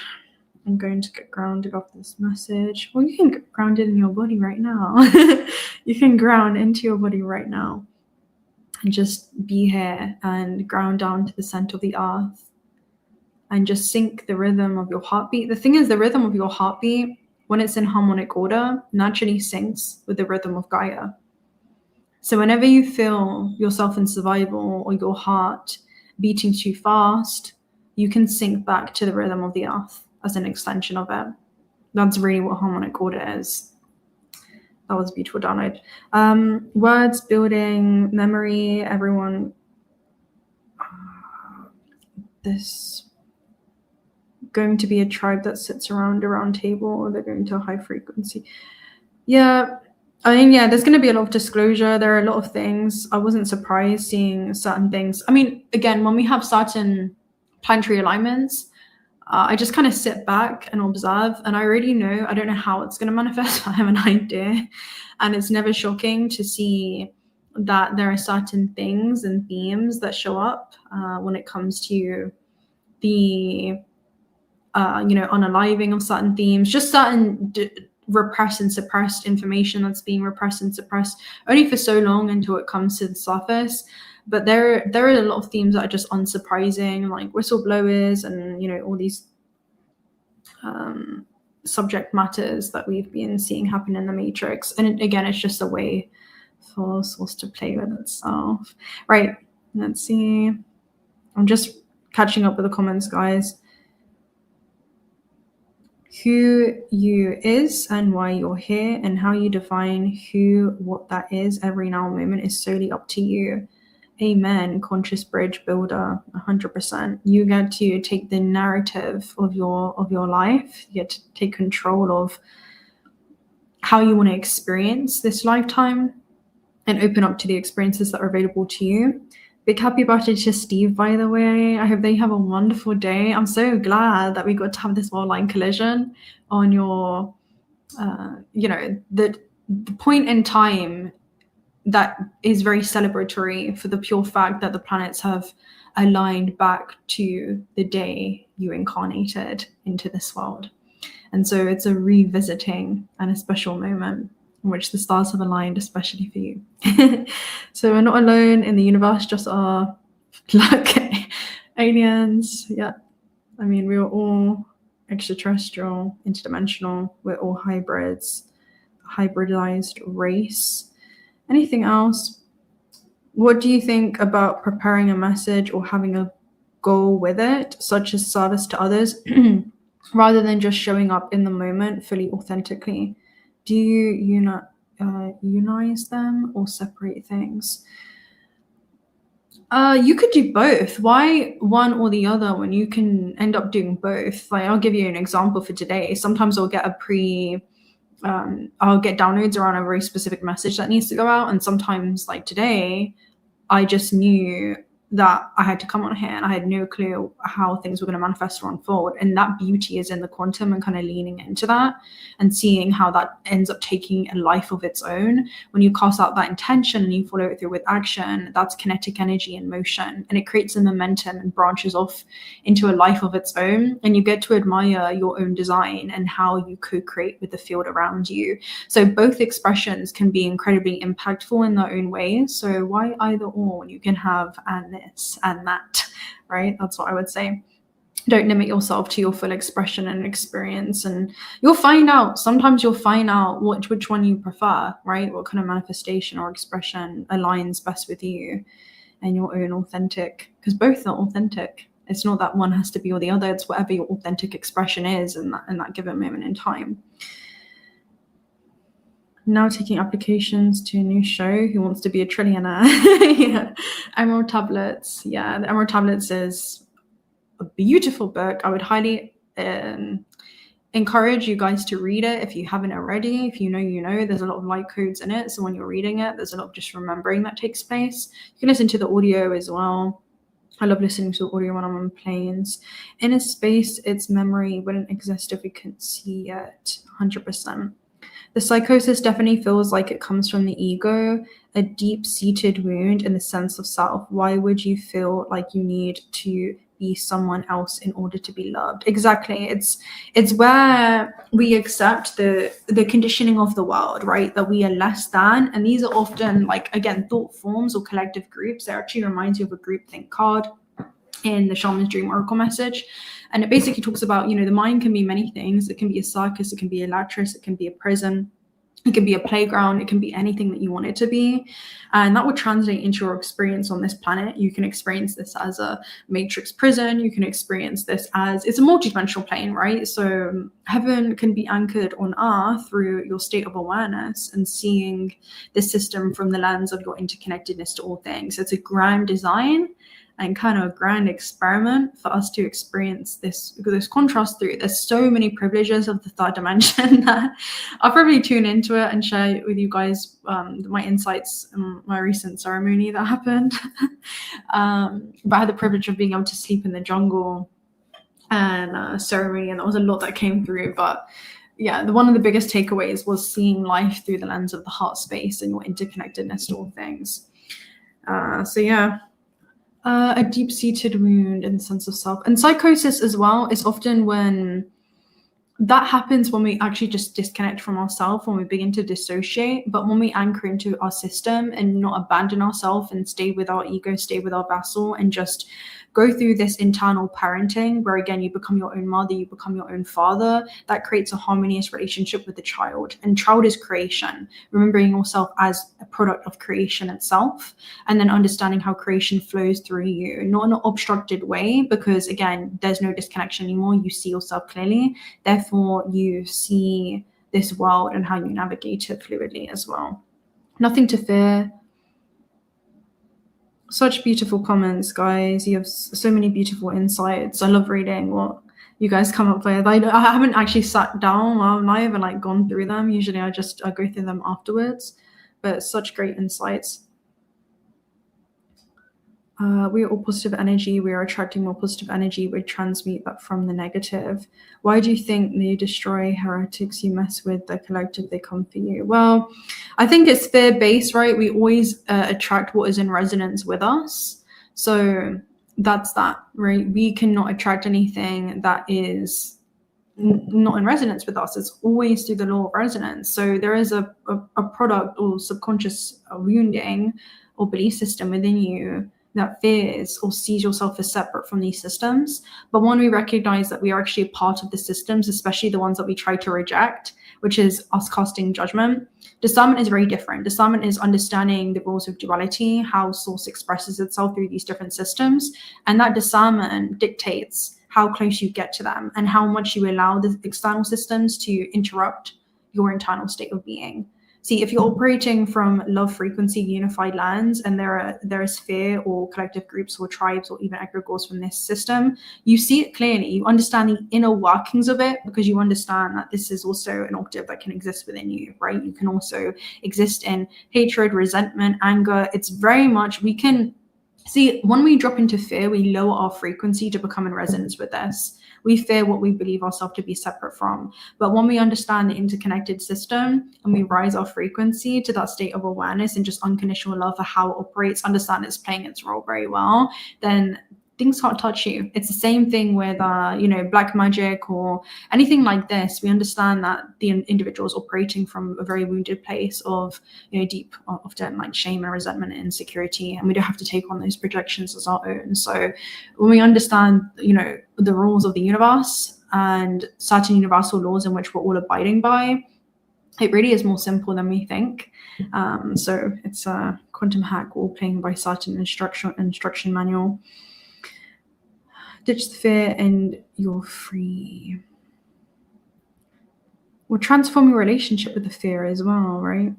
I'm going to get grounded off this message. Well, you can get grounded in your body right now. You can ground into your body right now and just be here and ground down to the center of the earth and just sync the rhythm of your heartbeat. The thing is, the rhythm of your heartbeat, when it's in harmonic order, naturally syncs with the rhythm of Gaia. So whenever you feel yourself in survival or your heart beating too fast, you can sync back to the rhythm of the earth as an extension of it. That's really what harmonic order is. That was a beautiful download. Words, building, memory, everyone. This going to be a tribe that sits around a round table, or they're going to a high frequency. Yeah, I mean, yeah, there's going to be a lot of disclosure. There are a lot of things. I wasn't surprised seeing certain things. I mean, again, when we have certain planetary alignments, I just kind of sit back and observe, and I already know, I don't know how it's going to manifest, but I have an idea. And it's never shocking to see that there are certain things and themes that show up when it comes to the unaliving of certain themes, just certain repressed and suppressed information that's being repressed and suppressed only for so long until it comes to the surface. But there are a lot of themes that are just unsurprising, like whistleblowers and all these subject matters that we've been seeing happen in the Matrix. And again, it's just a way for Source to play with itself. Right, let's see. I'm just catching up with the comments, guys. Who you is and why you're here, and how you define what that is every now and moment is solely up to you. Amen. Conscious bridge builder, 100%. You get to take the narrative of your life. You get to take control of how you want to experience this lifetime. and open up to the experiences that are available to you. Big happy birthday to Steve, by the way. I hope they have a wonderful day. I'm so glad that we got to have this world-line collision on your, the point in time that is very celebratory for the pure fact that the planets have aligned back to the day you incarnated into this world. And so it's a revisiting and a special moment in which the stars have aligned, especially for you. So we're not alone in the universe, just our aliens. Yeah. I mean, we were all extraterrestrial, interdimensional. We're all hybrids, hybridized race. Anything else? What do you think about preparing a message or having a goal with it, such as service to others, rather than just showing up in the moment fully authentically? Do you unionize them or separate things? You could do both. Why one or the other when you can end up doing both? Like, I'll give you an example for today. Sometimes I'll get I'll get downloads around a very specific message that needs to go out. And sometimes, like today, I just knew that I had to come on here and I had no clue how things were going to manifest or unfold. And that beauty is in the quantum and kind of leaning into that and seeing how that ends up taking a life of its own. When you cast out that intention and you follow it through with action, that's kinetic energy in motion, and it creates a momentum and branches off into a life of its own. And you get to admire your own design and how you co-create with the field around you. So both expressions can be incredibly impactful in their own ways. So why either or when you can have and this and that, right? That's what I would say. Don't limit yourself to your full expression and experience, and you'll find out. Sometimes you'll find out which one you prefer, right? What kind of manifestation or expression aligns best with you and your own authentic, because both are authentic. It's not that one has to be or the other. It's whatever your authentic expression is in that given moment in time. Now taking applications to a new show. Who wants to be a trillionaire? Yeah. Emerald Tablets. Yeah, the Emerald Tablets is a beautiful book. I would highly encourage you guys to read it if you haven't already. If you know, there's a lot of light codes in it. So when you're reading it, there's a lot of just remembering that takes place. You can listen to the audio as well. I love listening to the audio when I'm on planes. In a space, its memory wouldn't exist if we couldn't see it 100%. The psychosis definitely feels like it comes from the ego, a deep-seated wound in the sense of self. Why would you feel like you need to be someone else in order to be loved? Exactly. It's where we accept the conditioning of the world, right? That we are less than. And these are often, like, again, thought forms or collective groups. It actually reminds you of a groupthink card in the Shaman's Dream Oracle message. And it basically talks about, the mind can be many things. It can be a circus, it can be a lattice, it can be a prison, it can be a playground, it can be anything that you want it to be. And that would translate into your experience on this planet. You can experience this as a matrix prison. You can experience this as, it's a multidimensional plane, right? So heaven can be anchored on earth through your state of awareness and seeing the system from the lens of your interconnectedness to all things. So it's a grand design and kind of a grand experiment for us to experience this contrast through. There's so many privileges of the third dimension that I'll probably tune into it and share with you guys my insights in my recent ceremony that happened. But I had the privilege of being able to sleep in the jungle and ceremony, and there was a lot that came through. But yeah, one of the biggest takeaways was seeing life through the lens of the heart space and your interconnectedness to all things. So yeah. A deep-seated wound in the sense of self. And psychosis as well is often when that happens, when we actually just disconnect from ourselves, when we begin to dissociate. But when we anchor into our system and not abandon ourselves and stay with our ego, stay with our vessel, and just go through this internal parenting where, again, you become your own mother, you become your own father, that creates a harmonious relationship with the child. And child is creation, remembering yourself as a product of creation itself, and then understanding how creation flows through you, not in an obstructed way, because, again, there's no disconnection anymore. You see yourself clearly. Therefore, you see this world and how you navigate it fluidly as well. Nothing to fear. Such beautiful comments, guys. You have so many beautiful insights. I love reading what you guys come up with. I haven't actually sat down and I've even gone through them. Usually I go through them afterwards. but such great insights. We are all positive energy. We are attracting more positive energy. We transmute that from the negative. Why do you think they destroy heretics you mess with the collective they come for you? Well, I think it's fear-based, right? We always attract what is in resonance with us. So that's that, right? We cannot attract anything that is not in resonance with us. It's always through the law of resonance. So there is a product or subconscious wounding or belief system within you that fears or sees yourself as separate from these systems. But when we recognize that we are actually a part of the systems, especially the ones that we try to reject, which is us casting judgment, discernment is very different. Discernment is understanding the rules of duality, how source expresses itself through these different systems. And that discernment dictates how close you get to them and how much you allow the external systems to interrupt your internal state of being. See, if you're operating from love frequency unified lands and there is fear or collective groups or tribes or even egregores from this system, you see it clearly. You understand the inner workings of it because you understand that this is also an octave that can exist within you, right? You can also exist in hatred, resentment, anger. It's very much, we can see when we drop into fear, we lower our frequency to become in resonance with this. We fear what we believe ourselves to be separate from. But when we understand the interconnected system and we rise our frequency to that state of awareness and just unconditional love for how it operates, understand it's playing its role very well, then things can't touch you. It's the same thing with, black magic or anything like this. We understand that the individual is operating from a very wounded place of, deep, often like shame and resentment and insecurity, and we don't have to take on those projections as our own. So when we understand, the rules of the universe and certain universal laws in which we're all abiding by, it really is more simple than we think. So it's a quantum hack, all playing by certain instruction manual. Ditch the fear and you're free. We'll transform your relationship with the fear as well, right?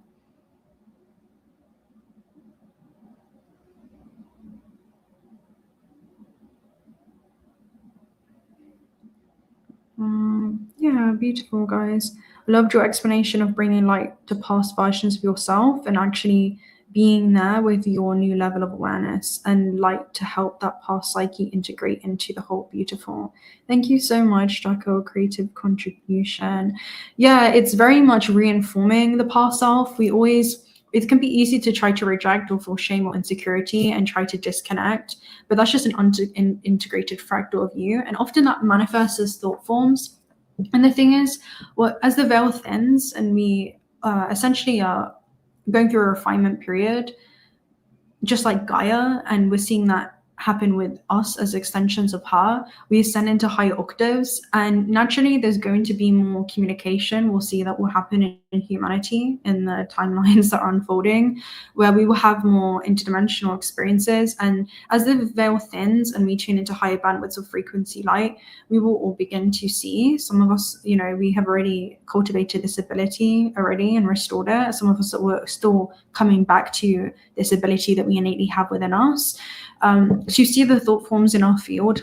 Yeah, beautiful, guys. I loved your explanation of bringing light to past versions of yourself and actually being there with your new level of awareness and light to help that past psyche integrate into the whole. Beautiful. Thank you so much, Draco. Creative contribution. Yeah, it's very much reinforming the past self. It can be easy to try to reject or feel shame or insecurity and try to disconnect, but that's just an integrated fractal of you. And often that manifests as thought forms. And the thing is, as the veil thins and we essentially are going through a refinement period, just like Gaia, and we're seeing that happen with us as extensions of her, we ascend into higher octaves, and naturally there's going to be more communication. We'll see that will happen in humanity in the timelines that are unfolding, where we will have more interdimensional experiences. And as the veil thins and we tune into higher bandwidths of frequency light, we will all begin to see. Some of us, we have already cultivated this ability already and restored it. Some of us that were still coming back to this ability that we innately have within us. So you see the thought forms in our field.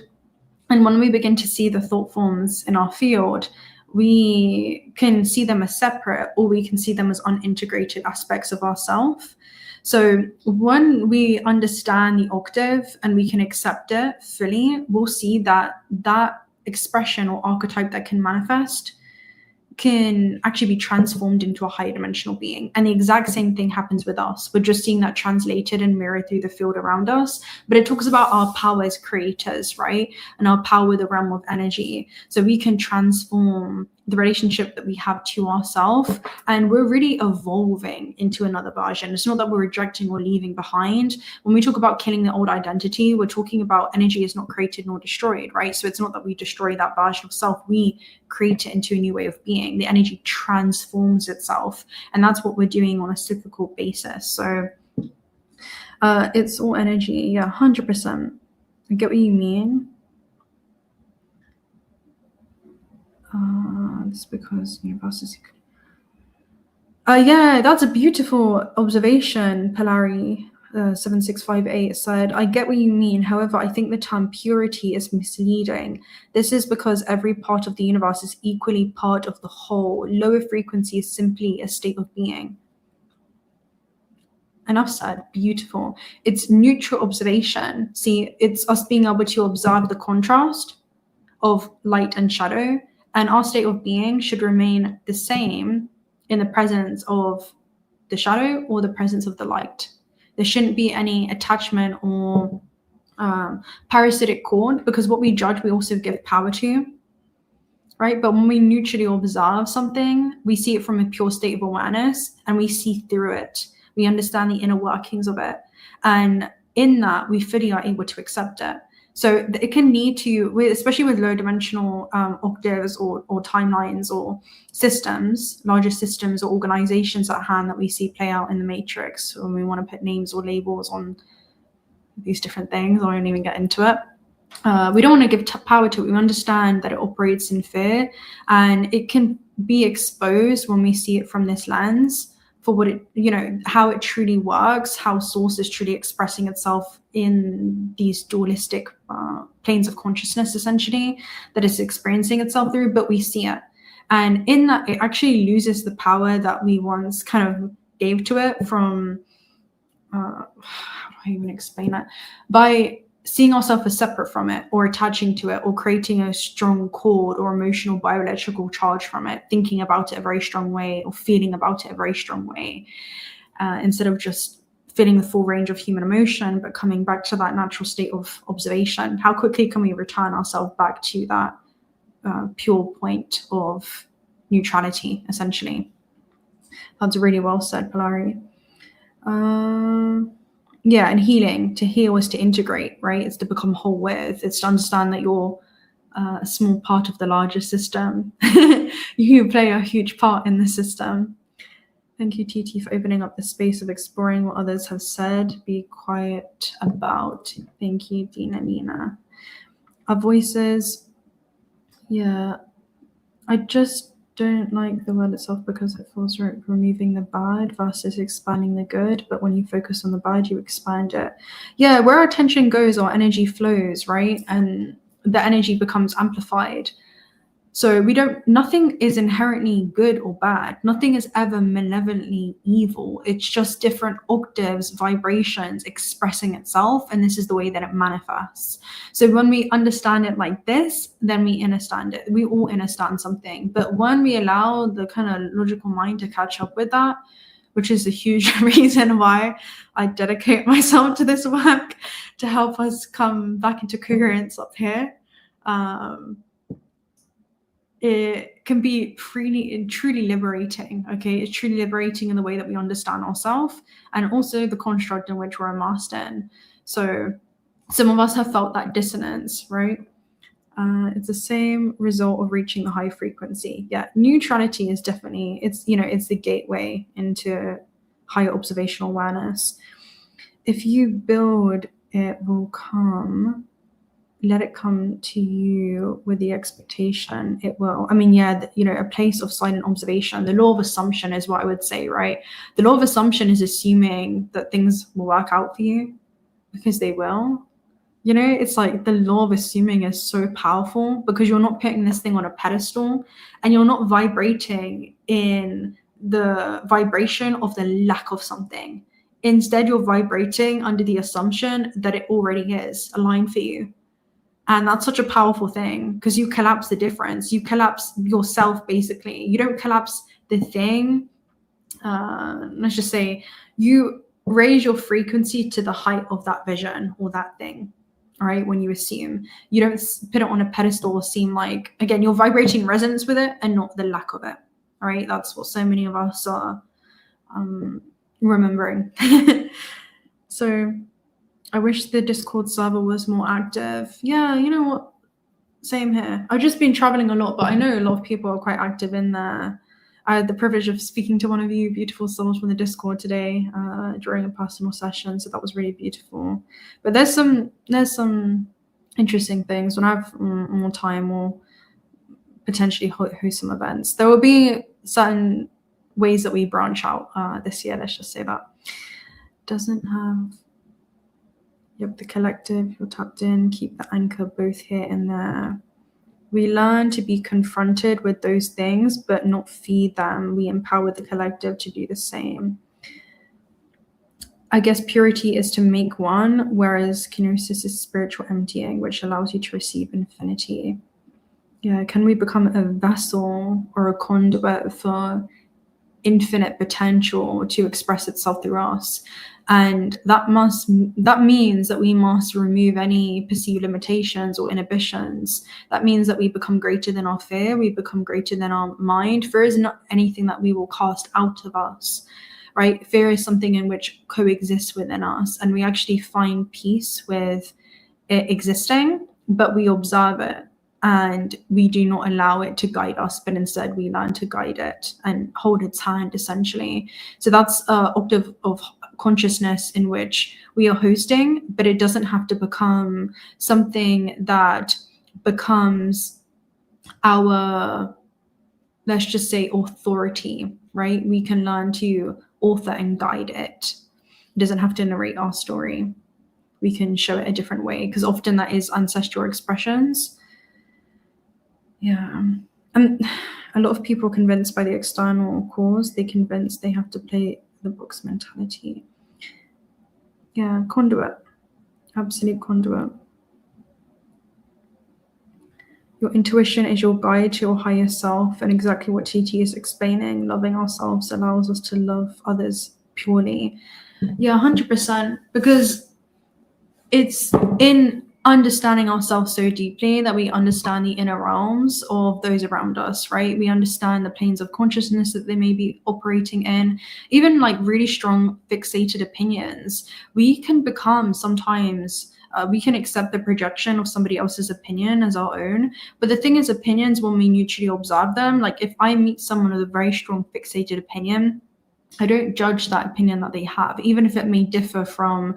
And when we begin to see the thought forms in our field, we can see them as separate, or we can see them as unintegrated aspects of ourselves. So when we understand the octave and we can accept it fully, we'll see that that expression or archetype that can manifest can actually be transformed into a higher dimensional being. And the exact same thing happens with us. We're just seeing that translated and mirrored through the field around us. But it talks about our power as creators, right? And our power with the realm of energy. So we can transform the relationship that we have to ourselves, and we're really evolving into another version. It's not that we're rejecting or leaving behind. When we talk about killing the old identity, we're talking about energy is not created nor destroyed, right? So it's not that we destroy that version of self, we create it into a new way of being. The energy transforms itself, and that's what we're doing on a cyclical basis. So it's all energy. Yeah, 100%. I get what you mean. It's because universe. Yeah, that's a beautiful observation. Polari 7658 said, I get what you mean. However, I think the term purity is misleading. This is because every part of the universe is equally part of the whole. Lower frequency is simply a state of being. Enough said. Beautiful. It's neutral observation. See, it's us being able to observe the contrast of light and shadow, and our state of being should remain the same in the presence of the shadow or the presence of the light. There shouldn't be any attachment or parasitic cord, because what we judge, we also give power to, right? But when we neutrally observe something, we see it from a pure state of awareness, and we see through it. We understand the inner workings of it. And in that, we fully are able to accept it. So it can lead to, especially with low dimensional octaves or timelines or systems, larger systems or organizations at hand that we see play out in the matrix when we want to put names or labels on these different things. I won't even get into it. We don't want to give power to it. We understand that it operates in fear, and it can be exposed when we see it from this lens for what it, how it truly works, how source is truly expressing itself in these dualistic planes of consciousness, essentially, that it's experiencing itself through, but we see it. And in that, it actually loses the power that we once kind of gave to it from, how do I even explain that? By seeing ourselves as separate from it, or attaching to it, or creating a strong cord or emotional bioelectrical charge from it, thinking about it a very strong way, or feeling about it a very strong way, instead of just feeling the full range of human emotion, but coming back to that natural state of observation. How quickly can we return ourselves back to that pure point of neutrality, essentially? That's really well said, Polari. Yeah, and healing. To heal is to integrate, right? It's to become whole with. It's to understand that you're a small part of the larger system. You play a huge part in the system. Thank you, TT, for opening up the space of exploring what others have said. Be quiet about. Thank you, Dina Nina. Our voices. Yeah, I just don't like the word itself because it feels like removing the bad versus expanding the good. But when you focus on the bad, you expand it. Yeah, where our attention goes, our energy flows, right? And the energy becomes amplified. So nothing is inherently good or bad. Nothing is ever malevolently evil. It's just different octaves, vibrations expressing itself. And this is the way that it manifests. So when we understand it like this, then we understand it. We all understand something. But when we allow the kind of logical mind to catch up with that, which is a huge reason why I dedicate myself to this work, to help us come back into coherence up here, it can be truly liberating. Okay, it's truly liberating in the way that we understand ourselves, and also the construct in which we're immersed in. So some of us have felt that dissonance, right? It's the same result of reaching the high frequency. Yeah, neutrality is definitely, it's the gateway into higher observational awareness. If you build, it will come. Let it come to you with the expectation it will. I mean, yeah, a place of silent observation. The law of assumption is what I would say, right? The law of assumption is assuming that things will work out for you because they will. It's like the law of assuming is so powerful because you're not putting this thing on a pedestal, and you're not vibrating in the vibration of the lack of something. Instead, you're vibrating under the assumption that it already is aligned for you. And that's such a powerful thing because you collapse the difference. You collapse yourself, basically. You don't collapse the thing. Let's just say you raise your frequency to the height of that vision or that thing, all right? When you assume, you don't put it on a pedestal or seem like, again, you're vibrating resonance with it and not the lack of it, all right? That's what so many of us are remembering. So I wish the Discord server was more active. Yeah, you know what? Same here. I've just been traveling a lot, but I know a lot of people are quite active in there. I had the privilege of speaking to one of you beautiful souls from the Discord today during a personal session, so that was really beautiful. But there's some interesting things. When I have more time, we'll potentially host some events. There will be certain ways that we branch out this year. Let's just say that. Doesn't have. Yep, the collective, you're tapped in, keep the anchor both here and there. We learn to be confronted with those things, but not feed them. We empower the collective to do the same. I guess purity is to make one, whereas kenosis is spiritual emptying, which allows you to receive infinity. Yeah, can we become a vessel or a conduit for infinite potential to express itself through us? And that means that we must remove any perceived limitations or inhibitions. That means that we become greater than our fear, we become greater than our mind. Fear is not anything that we will cast out of us, right? Fear is something in which coexists within us, and we actually find peace with it existing, but we observe it. And we do not allow it to guide us, but instead we learn to guide it and hold its hand, essentially. So that's an octave of consciousness in which we are hosting, but it doesn't have to become something that becomes our, let's just say, authority, right? We can learn to author and guide it. It doesn't have to narrate our story. We can show it a different way, because often that is ancestral expressions. Yeah, and a lot of people convinced by the external cause, they convinced they have to play the box mentality. Yeah, conduit, absolute conduit. Your intuition is your guide to your higher self, and exactly what TT is explaining, loving ourselves allows us to love others purely. Yeah, 100%, because it's in understanding ourselves so deeply that we understand the inner realms of those around us, right? We understand the planes of consciousness that they may be operating in, even like really strong fixated opinions. We can become sometimes, we can accept the projection of somebody else's opinion as our own. But the thing is, opinions, when we mutually observe them, like if I meet someone with a very strong fixated opinion, I don't judge that opinion that they have, even if it may differ from,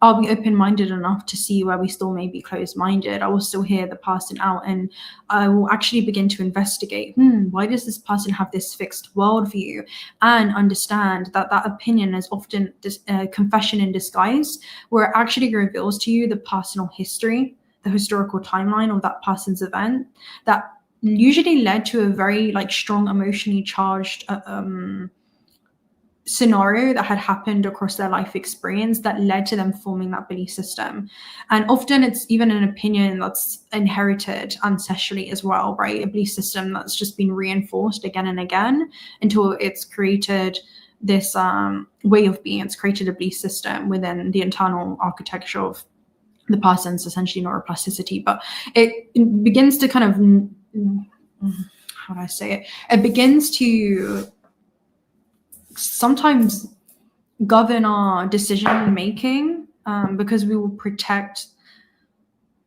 I'll be open-minded enough to see where we still may be closed-minded. I will still hear the person out, and I will actually begin to investigate, why does this person have this fixed worldview? And understand that that opinion is often a confession in disguise, where it actually reveals to you the personal history, the historical timeline of that person's event that usually led to a very strong emotionally charged scenario that had happened across their life experience that led to them forming that belief system. And often it's even an opinion that's inherited ancestrally as well, right? A belief system that's just been reinforced again and again until it's created this way of being. It's created a belief system within the internal architecture of the person's essentially neuroplasticity. But it begins to kind of, how do I say it? It begins to sometimes govern our decision making, because we will protect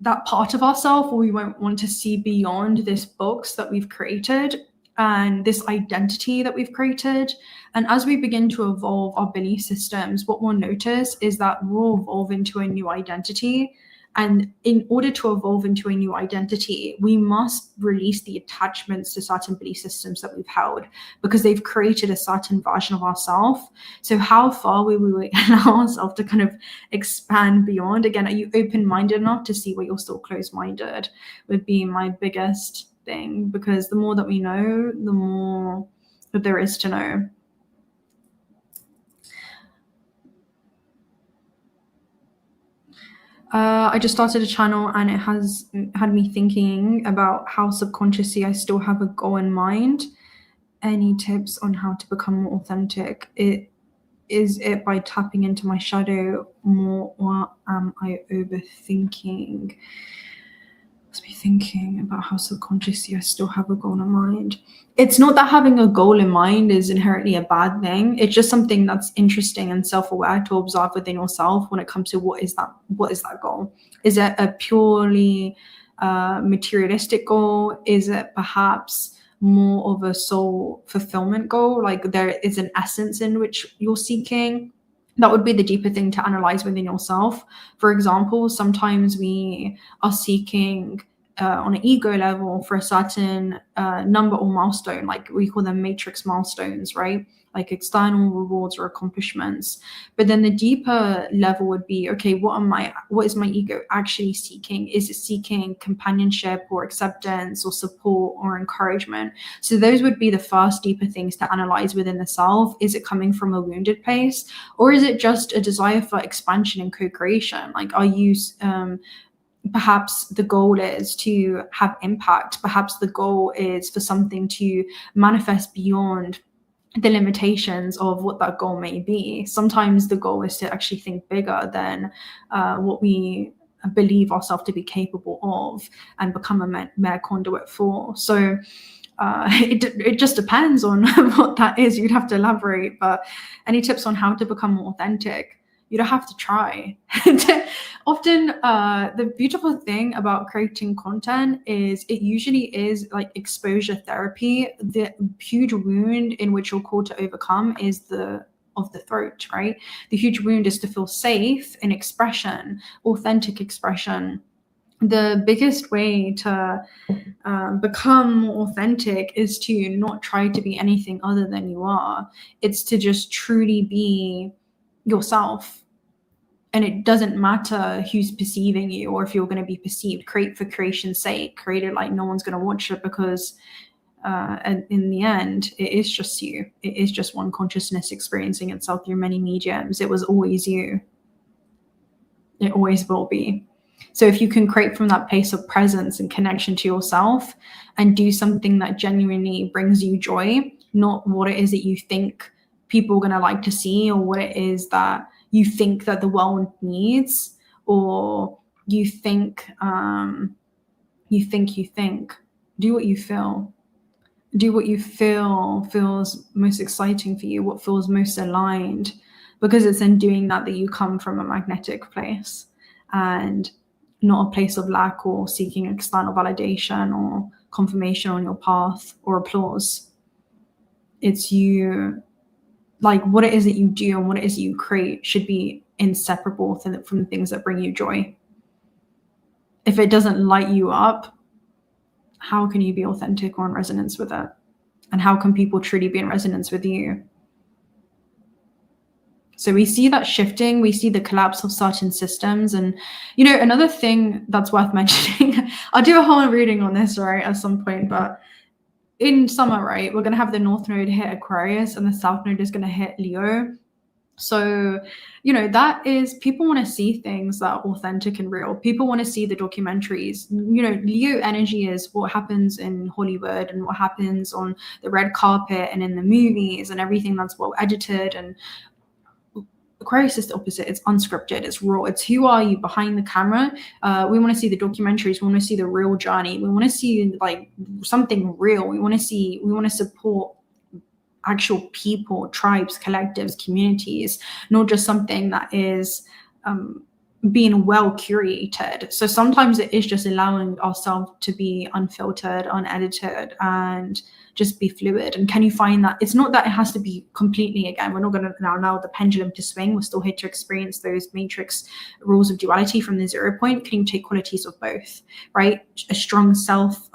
that part of ourselves, or we won't want to see beyond this box that we've created and this identity that we've created. And as we begin to evolve our belief systems, what we'll notice is that we'll evolve into a new identity. And in order to evolve into a new identity, we must release the attachments to certain belief systems that we've held, because they've created a certain version of ourselves. So how far will we allow ourselves to kind of expand beyond? Again, are you open-minded enough to see where you're still closed-minded would be my biggest thing, because the more that we know, the more that there is to know. I just started a channel, and it has had me thinking about how subconsciously I still have a goal in mind. Any tips on how to become more authentic? Is it by tapping into my shadow more, or am I overthinking? Must be thinking about how subconsciously I still have a goal in mind. It's not that having a goal in mind is inherently a bad thing. It's just something that's interesting and self-aware to observe within yourself when it comes to what is that goal. Is it a purely materialistic goal? Is it perhaps more of a soul fulfillment goal? Like there is an essence in which you're seeking. That would be the deeper thing to analyze within yourself. For example, sometimes we are seeking on an ego level for a certain number or milestone, like we call them matrix milestones, right? Like external rewards or accomplishments. But then the deeper level would be, okay, what is my ego actually seeking? Is it seeking companionship or acceptance or support or encouragement? So those would be the first deeper things to analyze within the self. Is it coming from a wounded place, or is it just a desire for expansion and co-creation? Like, are you perhaps the goal is to have impact. Perhaps the goal is for something to manifest beyond the limitations of what that goal may be. Sometimes the goal is to actually think bigger than what we believe ourselves to be capable of and become a mere conduit for. So it just depends on what that is. You'd have to elaborate, but any tips on how to become more authentic? You don't have to try. Often, the beautiful thing about creating content is it usually is like exposure therapy. The huge wound in which you're called to overcome is of the throat, right? The huge wound is to feel safe in expression, authentic expression. The biggest way to become more authentic is to not try to be anything other than you are. It's to just truly be yourself. And it doesn't matter who's perceiving you or if you're going to be perceived. Create for creation's sake. Create it like no one's going to watch it, because and in the end, it is just you. It is just one consciousness experiencing itself through many mediums. It was always you. It always will be. So if you can create from that place of presence and connection to yourself and do something that genuinely brings you joy, not what it is that you think people are going to like to see, or what it is that you think that the world needs, or you think, do what you feel. Do what you feel feels most exciting for you, what feels most aligned, because it's in doing that that you come from a magnetic place and not a place of lack or seeking external validation or confirmation on your path or applause. It's you, like what it is that you do and what it is that you create should be inseparable from the things that bring you joy. If it doesn't light you up, how can you be authentic or in resonance with it? And how can people truly be in resonance with you? So we see that shifting, we see the collapse of certain systems. And, you know, another thing that's worth mentioning, I'll do a whole reading on this, right, at some point, but in summer, right, we're going to have the North Node hit Aquarius and the South Node is going to hit Leo. So, you know, that is, people want to see things that are authentic and real. People want to see the documentaries. You know, Leo energy is what happens in Hollywood and what happens on the red carpet and in the movies and everything that's well edited. And Aquarius is the opposite. It's unscripted, it's raw, it's who are you behind the camera. We want to see the documentaries, we want to see the real journey, we want to see like something real, we want to support actual people, tribes, collectives, communities, not just something that is being well curated. So sometimes it is just allowing ourselves to be unfiltered, unedited, and just be fluid. And can you find that it's not that it has to be completely, again, we're not going to now allow the pendulum to swing, we're still here to experience those matrix rules of duality from the 0 point. Can you take qualities of both, right? A strong self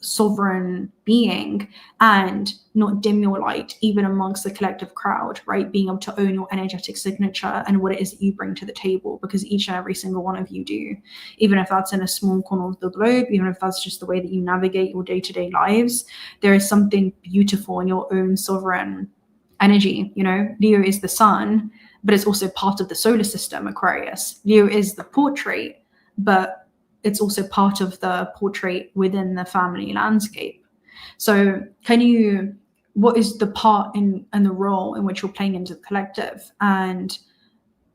sovereign being and not dim your light even amongst the collective crowd, right? Being able to own your energetic signature and what it is that you bring to the table, because each and every single one of you do, even if that's in a small corner of the globe, even if that's just the way that you navigate your day-to-day lives, there is something beautiful in your own sovereign energy. You know, Leo is the sun, but it's also part of the solar system, Aquarius. Leo is the portrait, but it's also part of the portrait within the family landscape. So what is the part and the role in which you're playing into the collective, and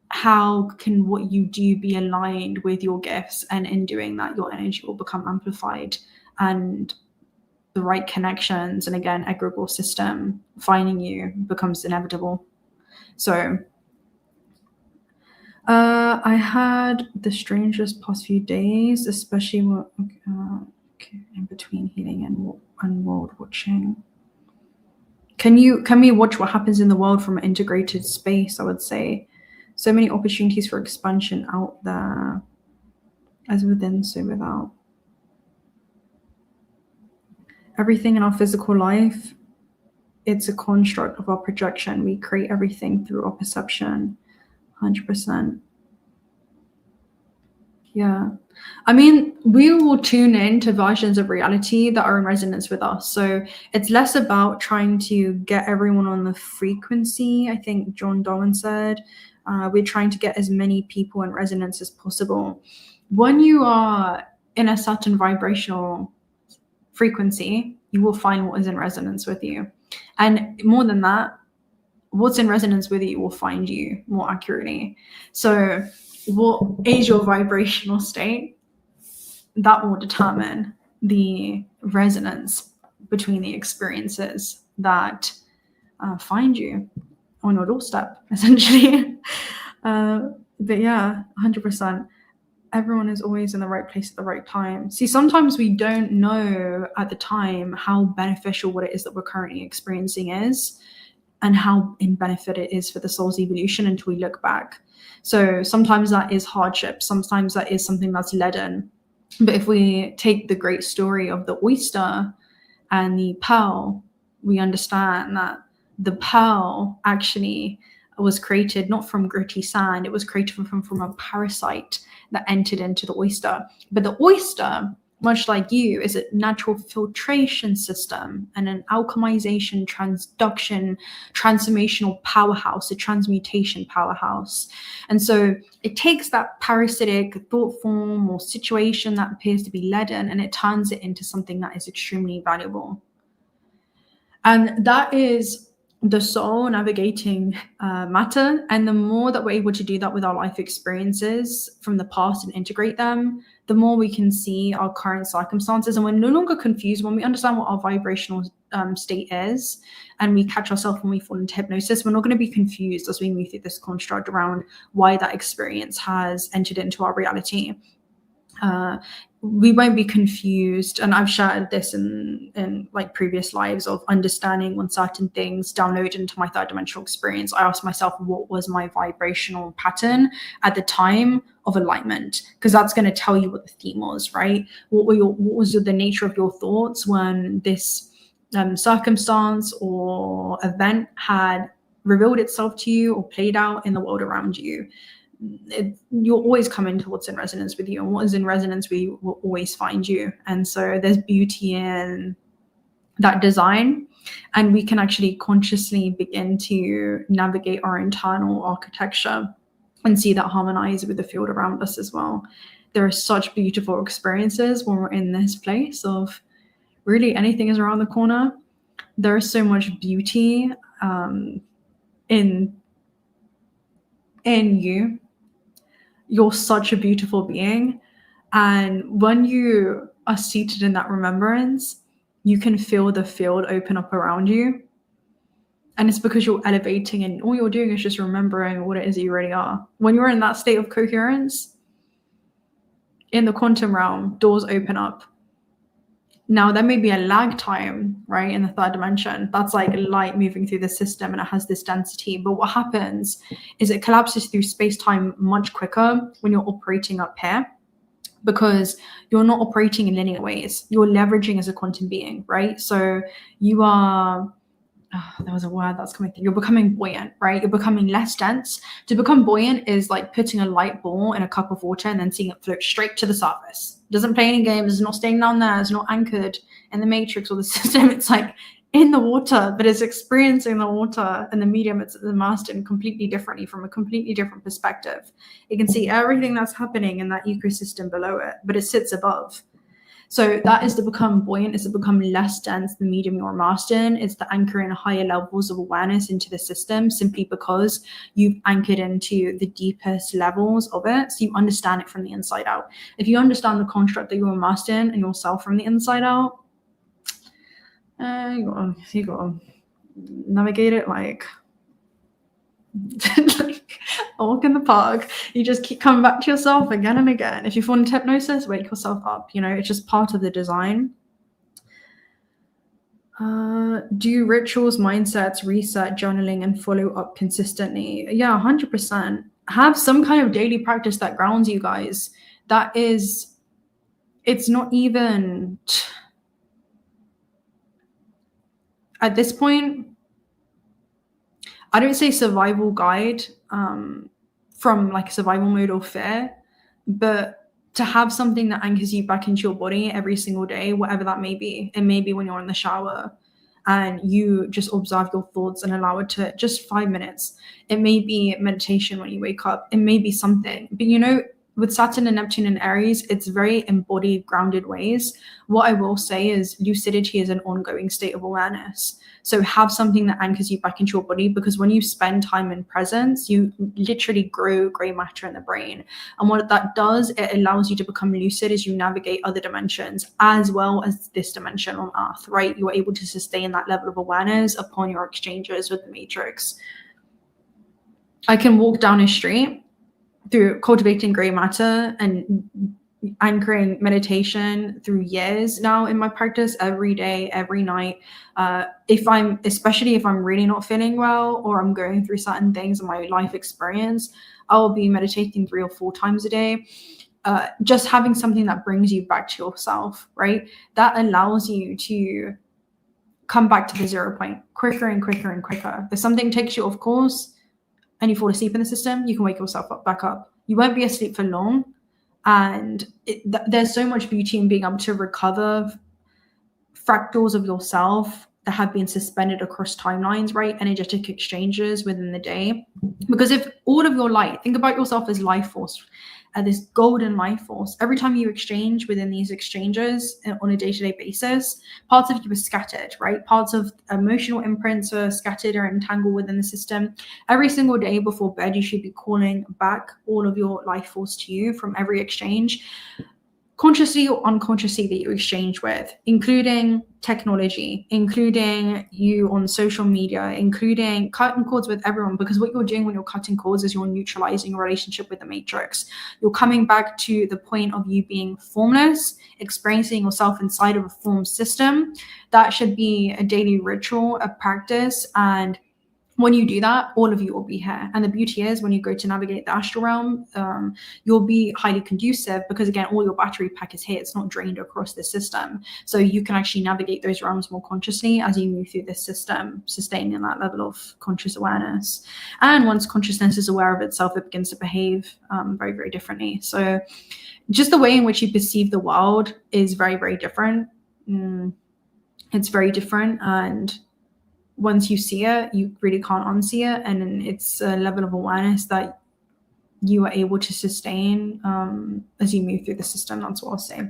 how can what you do be aligned with your gifts, and in doing that your energy will become amplified and the right connections, and again, egregore system finding you becomes inevitable. So I had the strangest past few days, especially in between healing and world watching. Can we watch what happens in the world from an integrated space? I would say so many opportunities for expansion out there, as within, so without. everything in our physical life, it's a construct of our projection. We create everything through our perception, 100%. Yeah. I mean, we will tune in to versions of reality that are in resonance with us. So it's less about trying to get everyone on the frequency. I think John Darwin said, we're trying to get as many people in resonance as possible. When you are in a certain vibrational frequency, you will find what is in resonance with you. And more than that, what's in resonance with you will find you more accurately. So what is your vibrational state? That will determine the resonance between the experiences that find you on your doorstep, essentially. But yeah, 100%. Everyone is always in the right place at the right time. See, sometimes we don't know at the time how beneficial what it is that we're currently experiencing is, and how in benefit it is for the soul's evolution until we look back. So sometimes that is hardship. Sometimes that is something that's leaden. But if we take the great story of the oyster and the pearl, we understand that the pearl actually was created not from gritty sand. It was created from a parasite that entered into the oyster. But the oyster, much like you, is a natural filtration system and an alchemization, transduction, transformational powerhouse, a transmutation powerhouse. And so it takes that parasitic thought form or situation that appears to be leaden, and it turns it into something that is extremely valuable. And that is the soul navigating matter. And the more that we're able to do that with our life experiences from the past and integrate them, the more we can see our current circumstances. And we're no longer confused when we understand what our vibrational state is, and we catch ourselves when we fall into hypnosis. We're not going to be confused as we move through this construct around why that experience has entered into our reality. We won't be confused, and I've shared this in like previous lives of understanding when certain things download into my third dimensional experience. I asked myself, what was my vibrational pattern at the time of alignment? Because that's going to tell you what the theme was, right? What was the nature of your thoughts when this circumstance or event had revealed itself to you or played out in the world around you? You'll always come into what's in resonance with you, and what is in resonance with you will always find you. And so there's beauty in that design, and we can actually consciously begin to navigate our internal architecture and see that harmonize with the field around us as well. There are such beautiful experiences when we're in this place of really anything is around the corner. There is so much beauty in you. You're such a beautiful being. And when you are seated in that remembrance, you can feel the field open up around you. And it's because you're elevating, and all you're doing is just remembering what it is that you already are. When you're in that state of coherence, in the quantum realm, doors open up. Now, there may be a lag time, right, in the third dimension. That's like light moving through the system, and it has this density. But what happens is it collapses through space-time much quicker when you're operating up here, because you're not operating in linear ways. You're leveraging as a quantum being, right? So you are... there was a word that's coming through. You're becoming buoyant, right? You're becoming less dense. To become buoyant is like putting a light ball in a cup of water and then seeing it float straight to the surface. It doesn't play any games. It's not staying down there. It's not anchored in the matrix or the system. It's like in the water, but it's experiencing the water and the medium it's immersed in completely differently, from a completely different perspective. It can see everything that's happening in that ecosystem below it, but it sits above. So that is to become buoyant, is to become less dense, the medium you're immersed in. It's to anchor in higher levels of awareness into the system, simply because you've anchored into the deepest levels of it. So you understand it from the inside out. If you understand the construct that you're immersed in and yourself from the inside out, you gotta navigate it like a walk in the park. You just keep coming back to yourself again and again. If you fall into hypnosis, wake yourself up. You know, it's just part of the design. Do rituals, mindsets, reset, journaling, and follow up consistently? Yeah, 100%. Have some kind of daily practice that grounds you guys. That is, it's not even... at this point, I don't say survival guide from like survival mode or fear, but to have something that anchors you back into your body every single day, whatever that may be. It may be when you're in the shower and you just observe your thoughts and allow it to just 5 minutes. It may be meditation when you wake up. It may be something. But you know, with Saturn and Neptune and Aries, it's very embodied, grounded ways. What I will say is lucidity is an ongoing state of awareness. So have something that anchors you back into your body, because when you spend time in presence, you literally grow gray matter in the brain. And what that does, it allows you to become lucid as you navigate other dimensions as well as this dimension on Earth, right? You're able to sustain that level of awareness upon your exchanges with the matrix. I can walk down a street through cultivating gray matter and anchoring meditation through years now in my practice, every day, every night. Especially if I'm really not feeling well or I'm going through certain things in my life experience, I'll be meditating 3 or 4 times a day. Just having something that brings you back to yourself, right? That allows you to come back to the 0 point quicker and quicker and quicker. If something takes you off course and you fall asleep in the system, you can wake yourself back up. You won't be asleep for long. And there's so much beauty in being able to recover fractals of yourself that have been suspended across timelines, right? Energetic exchanges within the day. Because if all of your light, think about yourself as life force, this golden life force. Every time you exchange within these exchanges on a day-to-day basis, parts of you are scattered, right? Parts of emotional imprints are scattered or entangled within the system. Every single day before bed, you should be calling back all of your life force to you from every exchange, consciously or unconsciously, that you exchange with, including technology, including you on social media, including cutting cords with everyone. Because what you're doing when you're cutting cords is you're neutralizing your relationship with the matrix. You're coming back to the point of you being formless, experiencing yourself inside of a formed system. That should be a daily ritual, a practice. And when you do that, all of you will be here. And the beauty is, when you go to navigate the astral realm, you'll be highly conducive, because again, all your battery pack is here. It's not drained across the system. So you can actually navigate those realms more consciously as you move through this system, sustaining that level of conscious awareness. And once consciousness is aware of itself, it begins to behave very, very differently. So just the way in which you perceive the world is very, very different. It's very different. And once you see it, you really can't unsee it. And it's a level of awareness that you are able to sustain as you move through the system. That's what I'll say.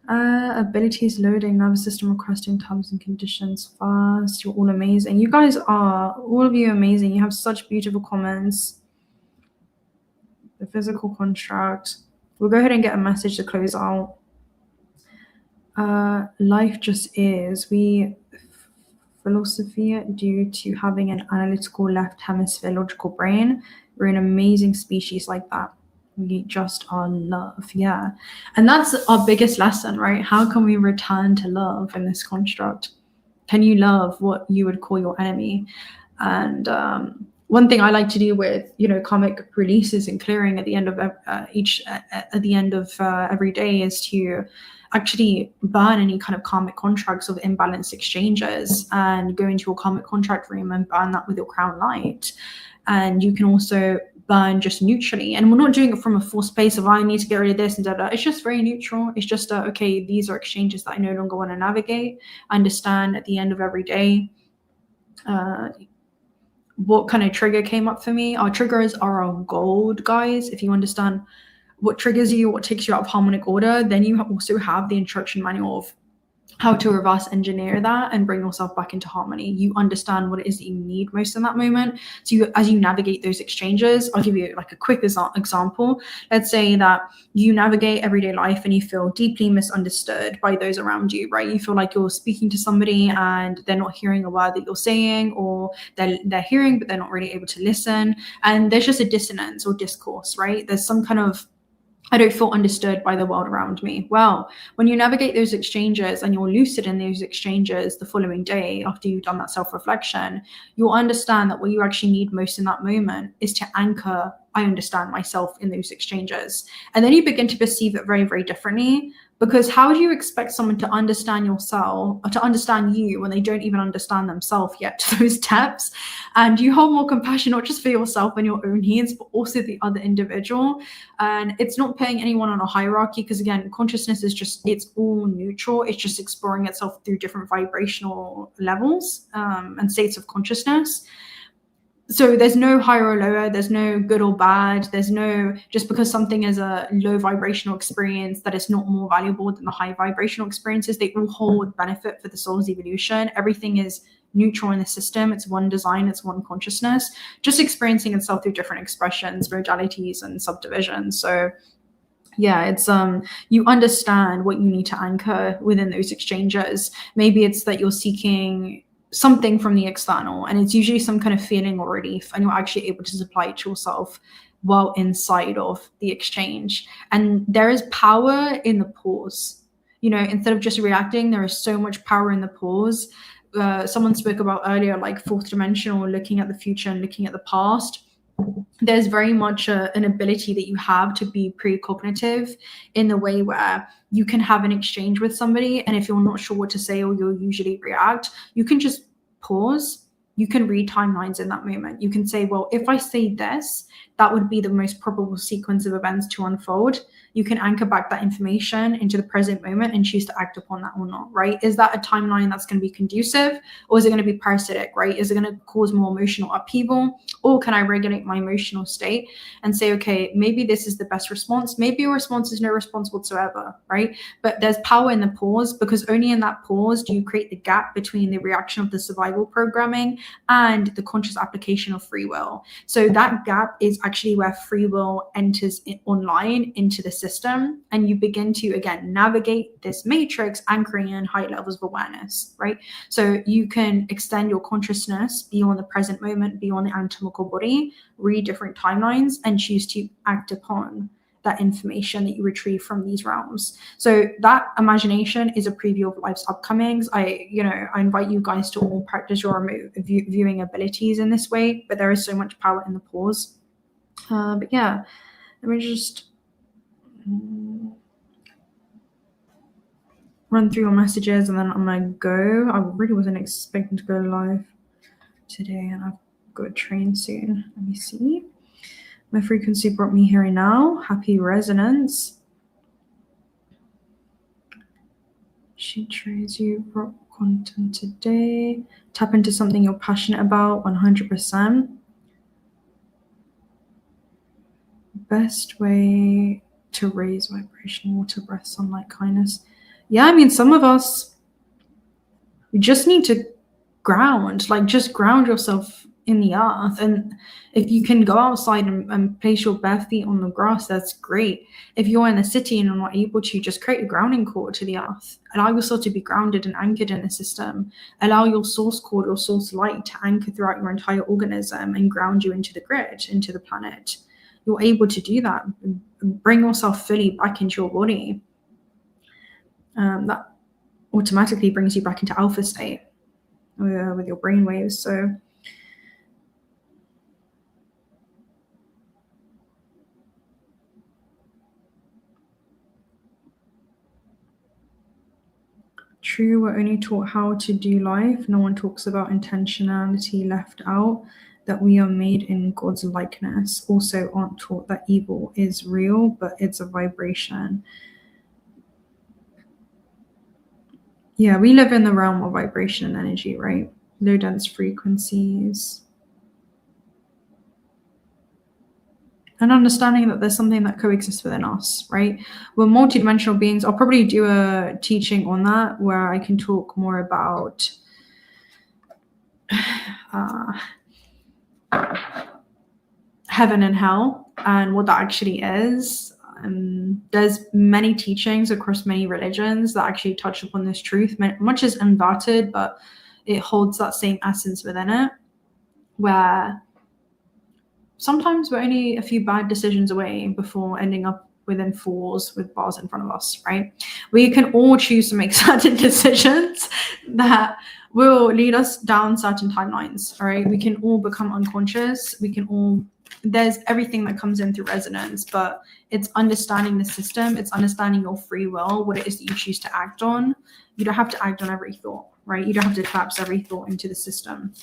Abilities loading, nervous system requesting terms and conditions fast. You're all amazing. You guys are, all of you, amazing. You have such beautiful comments. The physical construct. We'll go ahead and get a message to close out. Life just is. Philosophy, due to having an analytical left hemisphere logical brain, we're an amazing species like that. We just are love. Yeah. And that's our biggest lesson, right? How can we return to love in this construct? Can you love what you would call your enemy? And one thing I like to do with, karmic releases and clearing at the end of every day is to actually burn any kind of karmic contracts of imbalanced exchanges, and go into your karmic contract room and burn that with your crown light. And you can also burn just neutrally. And we're not doing it from a forced place of, I need to get rid of this and da. It's just very neutral. It's just, okay, these are exchanges that I no longer want to navigate. I understand at the end of every day what kind of trigger came up for me. Our triggers are our gold, guys. If you understand what triggers you, what takes you out of harmonic order, then you also have the instruction manual of how to reverse engineer that and bring yourself back into harmony. You understand what it is that you need most in that moment. So as you navigate those exchanges, I'll give you like a quick example. Let's say that you navigate everyday life and you feel deeply misunderstood by those around you, right? You feel like you're speaking to somebody and they're not hearing a word that you're saying, or they're hearing, but they're not really able to listen. And there's just a dissonance or discourse, right? There's some kind of, I don't feel understood by the world around me. Well, when you navigate those exchanges and you're lucid in those exchanges the following day after you've done that self-reflection, you'll understand that what you actually need most in that moment is to anchor, I understand myself in those exchanges. And then you begin to perceive it very, very differently, Because how do you expect someone to understand yourself or to understand you when they don't even understand themselves yet to those depths? And you hold more compassion, not just for yourself and your own needs, but also the other individual. And it's not putting anyone on a hierarchy, because again, consciousness is just, it's all neutral. It's just exploring itself through different vibrational levels and states of consciousness. So there's no higher or lower, there's no good or bad, there's no, just because something is a low vibrational experience, that it's not more valuable than the high vibrational experiences. They all hold benefit for the soul's evolution. Everything is neutral in the system. It's one design, it's one consciousness, just experiencing itself through different expressions, modalities, and subdivisions. So yeah, it's you understand what you need to anchor within those exchanges. Maybe it's that you're seeking something from the external, and it's usually some kind of feeling or relief, and you're actually able to supply it to yourself while inside of the exchange. And there is power in the pause. You know, instead of just reacting, there is so much power in the pause. Someone spoke about earlier, like fourth dimensional, looking at the future and looking at the past. There's very much an ability that you have to be precognitive in the way where you can have an exchange with somebody, and if you're not sure what to say or you'll usually react, you can just pause. You can read timelines in that moment. You can say, well, if I say this, that would be the most probable sequence of events to unfold. You can anchor back that information into the present moment and choose to act upon that or not, right? Is that a timeline that's going to be conducive, or is it going to be parasitic, right? Is it going to cause more emotional upheaval, or can I regulate my emotional state and say, okay, maybe this is the best response. Maybe your response is no response whatsoever, right? But there's power in the pause, because only in that pause do you create the gap between the reaction of the survival programming and the conscious application of free will. So that gap is actually where free will enters online into the system, and you begin to, again, navigate this matrix, anchoring in high levels of awareness, right? So you can extend your consciousness beyond the present moment, beyond the anatomical body, read different timelines, and choose to act upon that information that you retrieve from these realms. So that imagination is a preview of life's upcomings. I invite you guys to all practice your remote viewing abilities in this way, but there is so much power in the pause. But yeah, let me just run through your messages, and then I'm gonna go. I really wasn't expecting to go live today, and I've got a train soon. Let me see. My frequency brought me here and now. Happy resonance. She trades you rock quantum today. Tap into something you're passionate about, 100%. Best way to raise vibration: water, breath, sunlight, kindness. Yeah, I mean, some of us, you just need to ground, like just ground yourself in the earth. And if you can go outside and place your bare feet on the grass, that's great. If you're in the city and you're not able to, just create a grounding cord to the earth. Allow yourself to be grounded and anchored in the system. Allow your source cord, your source light, to anchor throughout your entire organism and ground you into the grid, into the planet. You're able to do that. Bring yourself fully back into your body. That automatically brings you back into alpha state with your brain waves. So true, we're only taught how to do life. No one talks about intentionality left out, that we are made in God's likeness. Also aren't taught that evil is real, but it's a vibration. Yeah, we live in the realm of vibration and energy, right? Low dense frequencies. And understanding that there's something that coexists within us, right? We're multidimensional beings. I'll probably do a teaching on that where I can talk more about heaven and hell and what that actually is. There's many teachings across many religions that actually touch upon this truth. Much is inverted, but it holds that same essence within it, where sometimes we're only a few bad decisions away before ending up within falls with bars in front of us, right? We can all choose to make certain decisions that will lead us down certain timelines, all right? We can all become unconscious. We can all there's everything that comes in through resonance, but it's understanding the system. It's understanding your free will, what it is that you choose to act on. You don't have to act on every thought, right? You don't have to collapse every thought into the system.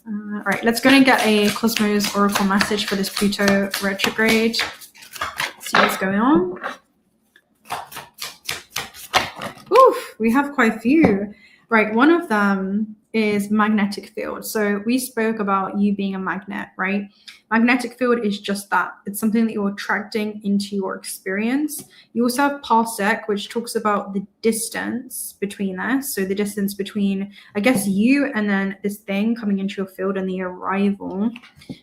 All right, let's go and get a Cosmos Oracle message for this Pluto retrograde. See what's going on. Oof, we have quite a few. Right, one of them is magnetic field. So we spoke about you being a magnet, right? Magnetic field is just that. It's something that you're attracting into your experience. You also have parsec, which talks about the distance between us. So the distance between, I guess, you and then this thing coming into your field and the arrival.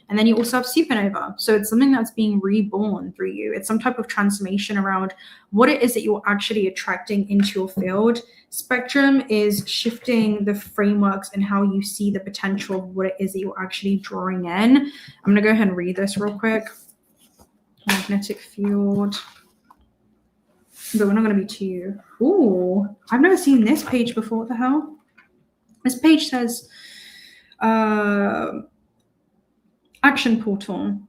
And then you also have supernova. So it's something that's being reborn through you. It's some type of transformation around what it is that you're actually attracting into your field. Spectrum is shifting the frameworks and how you see the potential of what it is that you're actually drawing in. I'm going to go ahead and read this real quick. Magnetic field. But we're not going to be too... Ooh, I've never seen this page before. What the hell? This page says... Action portal.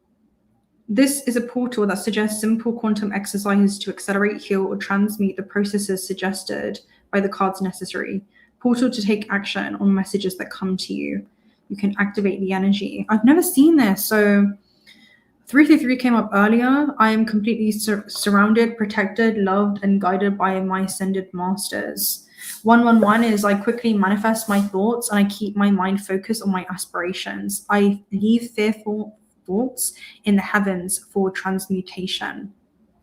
This is a portal that suggests simple quantum exercises to accelerate, heal, or transmute the processes suggested by the cards necessary. Portal to take action on messages that come to you. You can activate the energy. I've never seen this. So 333 came up earlier. I am completely surrounded, protected, loved, and guided by my ascended masters. 111 is I quickly manifest my thoughts and I keep my mind focused on my aspirations. I leave fearful thoughts in the heavens for transmutation.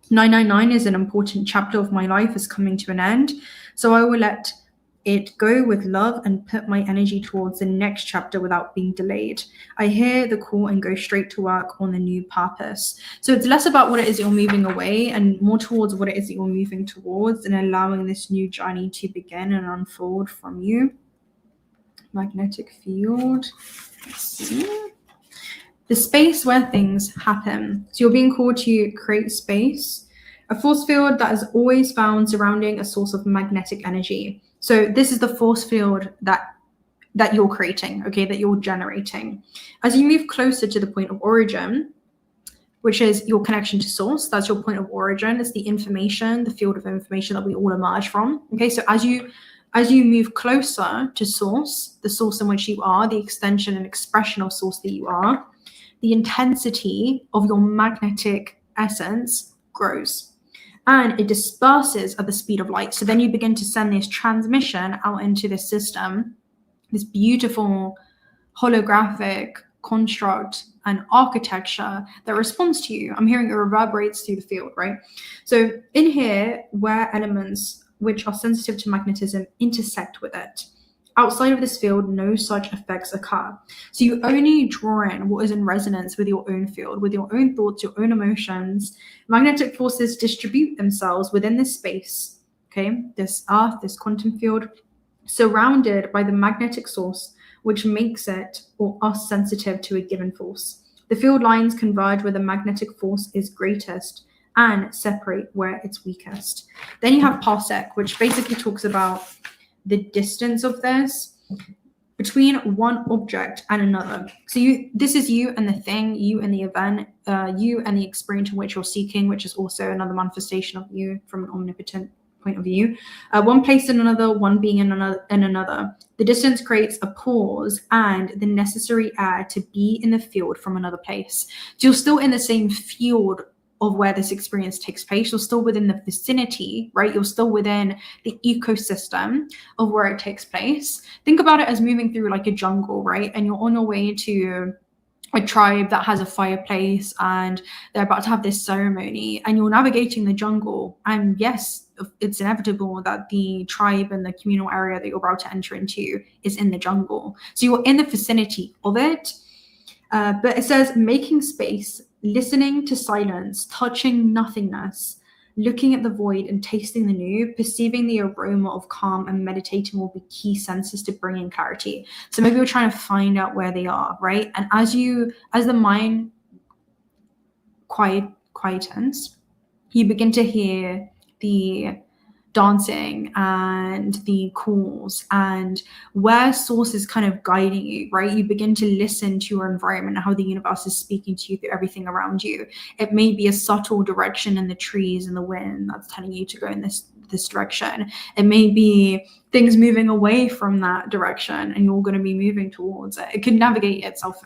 999 is an important chapter of my life is coming to an end. So I will let it go with love and put my energy towards the next chapter without being delayed. I hear the call and go straight to work on the new purpose. So it's less about what it is you're moving away and more towards what it is that you're moving towards and allowing this new journey to begin and unfold from you. Magnetic field. Let's see. The space where things happen. So you're being called to create space. A force field that is always found surrounding a source of magnetic energy. So this is the force field that you're creating, okay, that you're generating. As you move closer to the point of origin, which is your connection to source, that's your point of origin. It's the information, the field of information that we all emerge from. Okay, so as you move closer to source, the source in which you are, the extension and expression of source that you are, the intensity of your magnetic essence grows. And it disperses at the speed of light. So then you begin to send this transmission out into the system, this beautiful holographic construct and architecture that responds to you. I'm hearing it reverberates through the field, right? So in here, where elements which are sensitive to magnetism intersect with it, outside of this field, no such effects occur. So you only draw in what is in resonance with your own field, with your own thoughts, your own emotions. Magnetic forces distribute themselves within this space, okay? This earth, this quantum field, surrounded by the magnetic source, which makes it or us sensitive to a given force. The field lines converge where the magnetic force is greatest and separate where it's weakest. Then you have parsec, which basically talks about the distance of this between one object and another. So this is you and the thing, you and the event, you and the experience in which you're seeking, which is also another manifestation of you from an omnipotent point of view. One place in another, one being in another. The distance creates a pause and the necessary air to be in the field from another place. So you're still in the same field of where this experience takes place. You're still within the vicinity, right? You're still within the ecosystem of where it takes place. Think about it as moving through like a jungle, right? And you're on your way to a tribe that has a fireplace and they're about to have this ceremony and you're navigating the jungle. And yes, it's inevitable that the tribe and the communal area that you're about to enter into is in the jungle. So you're in the vicinity of it. But it says making space, listening to silence, touching nothingness, looking at the void and tasting the new, perceiving the aroma of calm and meditating will be key senses to bring in clarity. So maybe we're trying to find out where they are, right? And as the mind quietens, you begin to hear the dancing and the calls and where source is kind of guiding you, right? You begin to listen to your environment and how the universe is speaking to you through everything around you. It may be a subtle direction in the trees and the wind that's telling you to go in this direction. It may be things moving away from that direction and you're going to be moving towards it. It can navigate itself,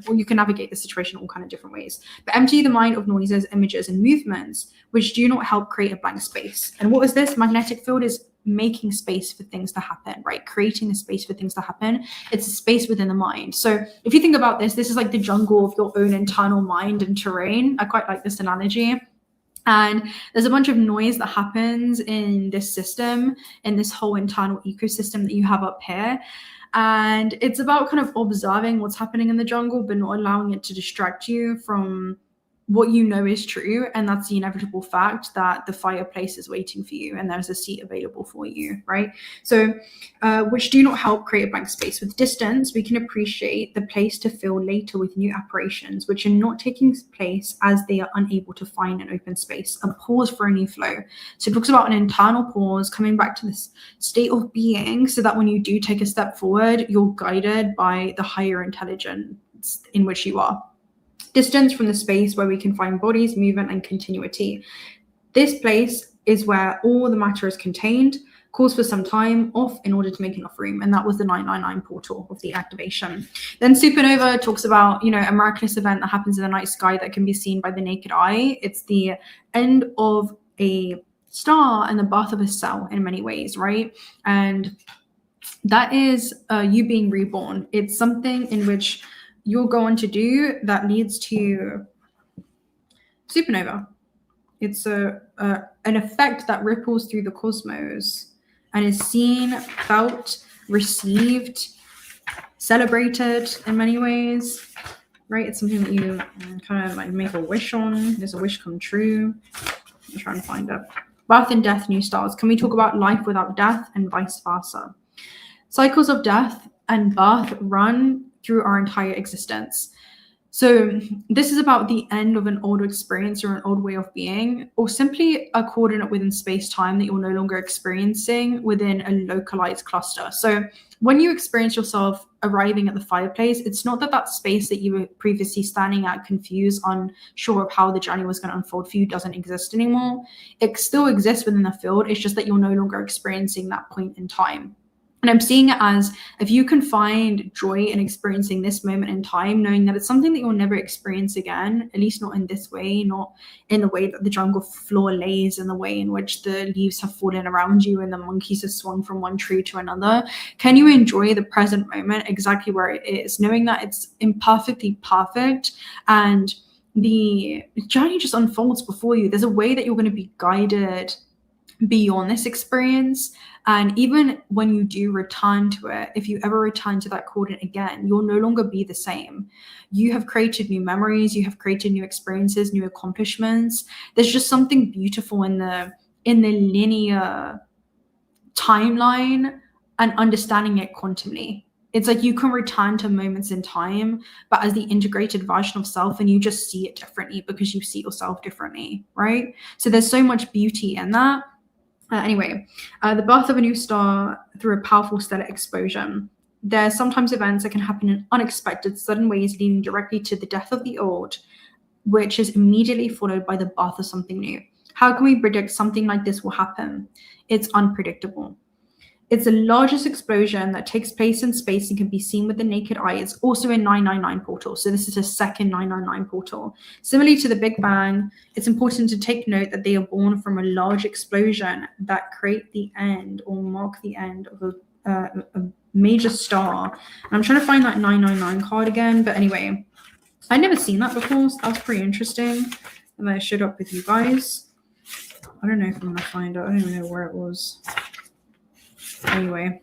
or you can navigate the situation all kind of different ways. But empty the mind of noises, images, and movements which do not help create a blank space. And what is this? Magnetic field is making space for things to happen, right? Creating a space for things to happen. It's a space within the mind. So if you think about this is like the jungle of your own internal mind and terrain. I quite like this analogy. And there's a bunch of noise that happens in this system, in this whole internal ecosystem that you have up here. And it's about kind of observing what's happening in the jungle, but not allowing it to distract you from what you know is true. And that's the inevitable fact that the fireplace is waiting for you and there's a seat available for you, right? So, which do not help create a blank space. With distance, we can appreciate the place to fill later with new apparitions, which are not taking place as they are unable to find an open space, a pause for a new flow. So it talks about an internal pause, coming back to this state of being so that when you do take a step forward, you're guided by the higher intelligence in which you are. Distance from the space where we can find bodies, movement, and continuity. This place is where all the matter is contained, calls for some time off in order to make enough room. And that was the 999 portal of the activation. Then supernova talks about, a miraculous event that happens in the night sky that can be seen by the naked eye. It's the end of a star and the birth of a cell in many ways, right? And that is you being reborn. It's something in which you'll go on to do that leads to supernova. It's an effect that ripples through the cosmos and is seen, felt, received, celebrated in many ways, right? It's something that you kind of like make a wish on. There's a wish come true. I'm trying to find it. Birth and death, new stars. Can we talk about life without death and vice versa? Cycles of death and birth run through our entire existence. So this is about the end of an old experience or an old way of being, or simply a coordinate within space-time that you're no longer experiencing within a localized cluster. So when you experience yourself arriving at the fireplace, it's not that space that you were previously standing at, confused, unsure of how the journey was going to unfold for you, doesn't exist anymore. It still exists within the field. It's just that you're no longer experiencing that point in time. And I'm seeing it as if you can find joy in experiencing this moment in time, knowing that it's something that you'll never experience again, at least not in this way, not in the way that the jungle floor lays, in the way in which the leaves have fallen around you and the monkeys have swung from one tree to another. Can you enjoy the present moment exactly where it is, knowing that it's imperfectly perfect and the journey just unfolds before you? There's a way that you're going to be guided beyond this experience. And even when you do return to it, if you ever return to that coordinate again, you'll no longer be the same. You have created new memories, you have created new experiences, new accomplishments. There's just something beautiful in the linear timeline and understanding it quantumly. It's like you can return to moments in time, but as the integrated version of self, and you just see it differently because you see yourself differently, right? So there's so much beauty in that. Anyway, the birth of a new star through a powerful stellar explosion. There are sometimes events that can happen in unexpected, sudden ways, leading directly to the death of the old, which is immediately followed by the birth of something new. How can we predict something like this will happen? It's unpredictable. It's the largest explosion that takes place in space and can be seen with the naked eye. It's also a 999 portal. So this is a second 999 portal. Similarly to the Big Bang, it's important to take note that they are born from a large explosion that create the end or mark the end of a major star. And I'm trying to find that 999 card again. But anyway, I'd never seen that before. So that's pretty interesting. And then I showed up with you guys. I don't know if I'm going to find it. I don't even know where it was. Anyway,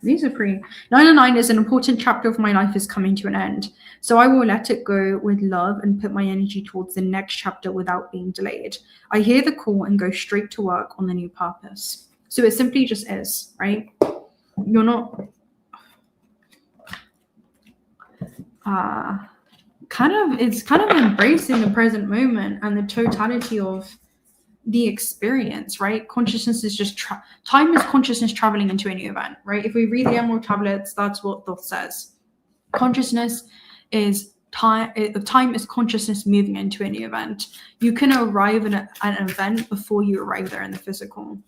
these are pretty. 909 is an important chapter of my life is coming to an end. So I will let it go with love and put my energy towards the next chapter without being delayed. I hear the call and go straight to work on the new purpose. So it simply just is, right? You're not it's kind of embracing the present moment and the totality of the experience, right? Consciousness is just time is consciousness traveling into a new event, right? If we read the Emerald Tablets, that's what Thoth says. Consciousness is time is consciousness moving into a new event. You can arrive at an event before you arrive there in the physical.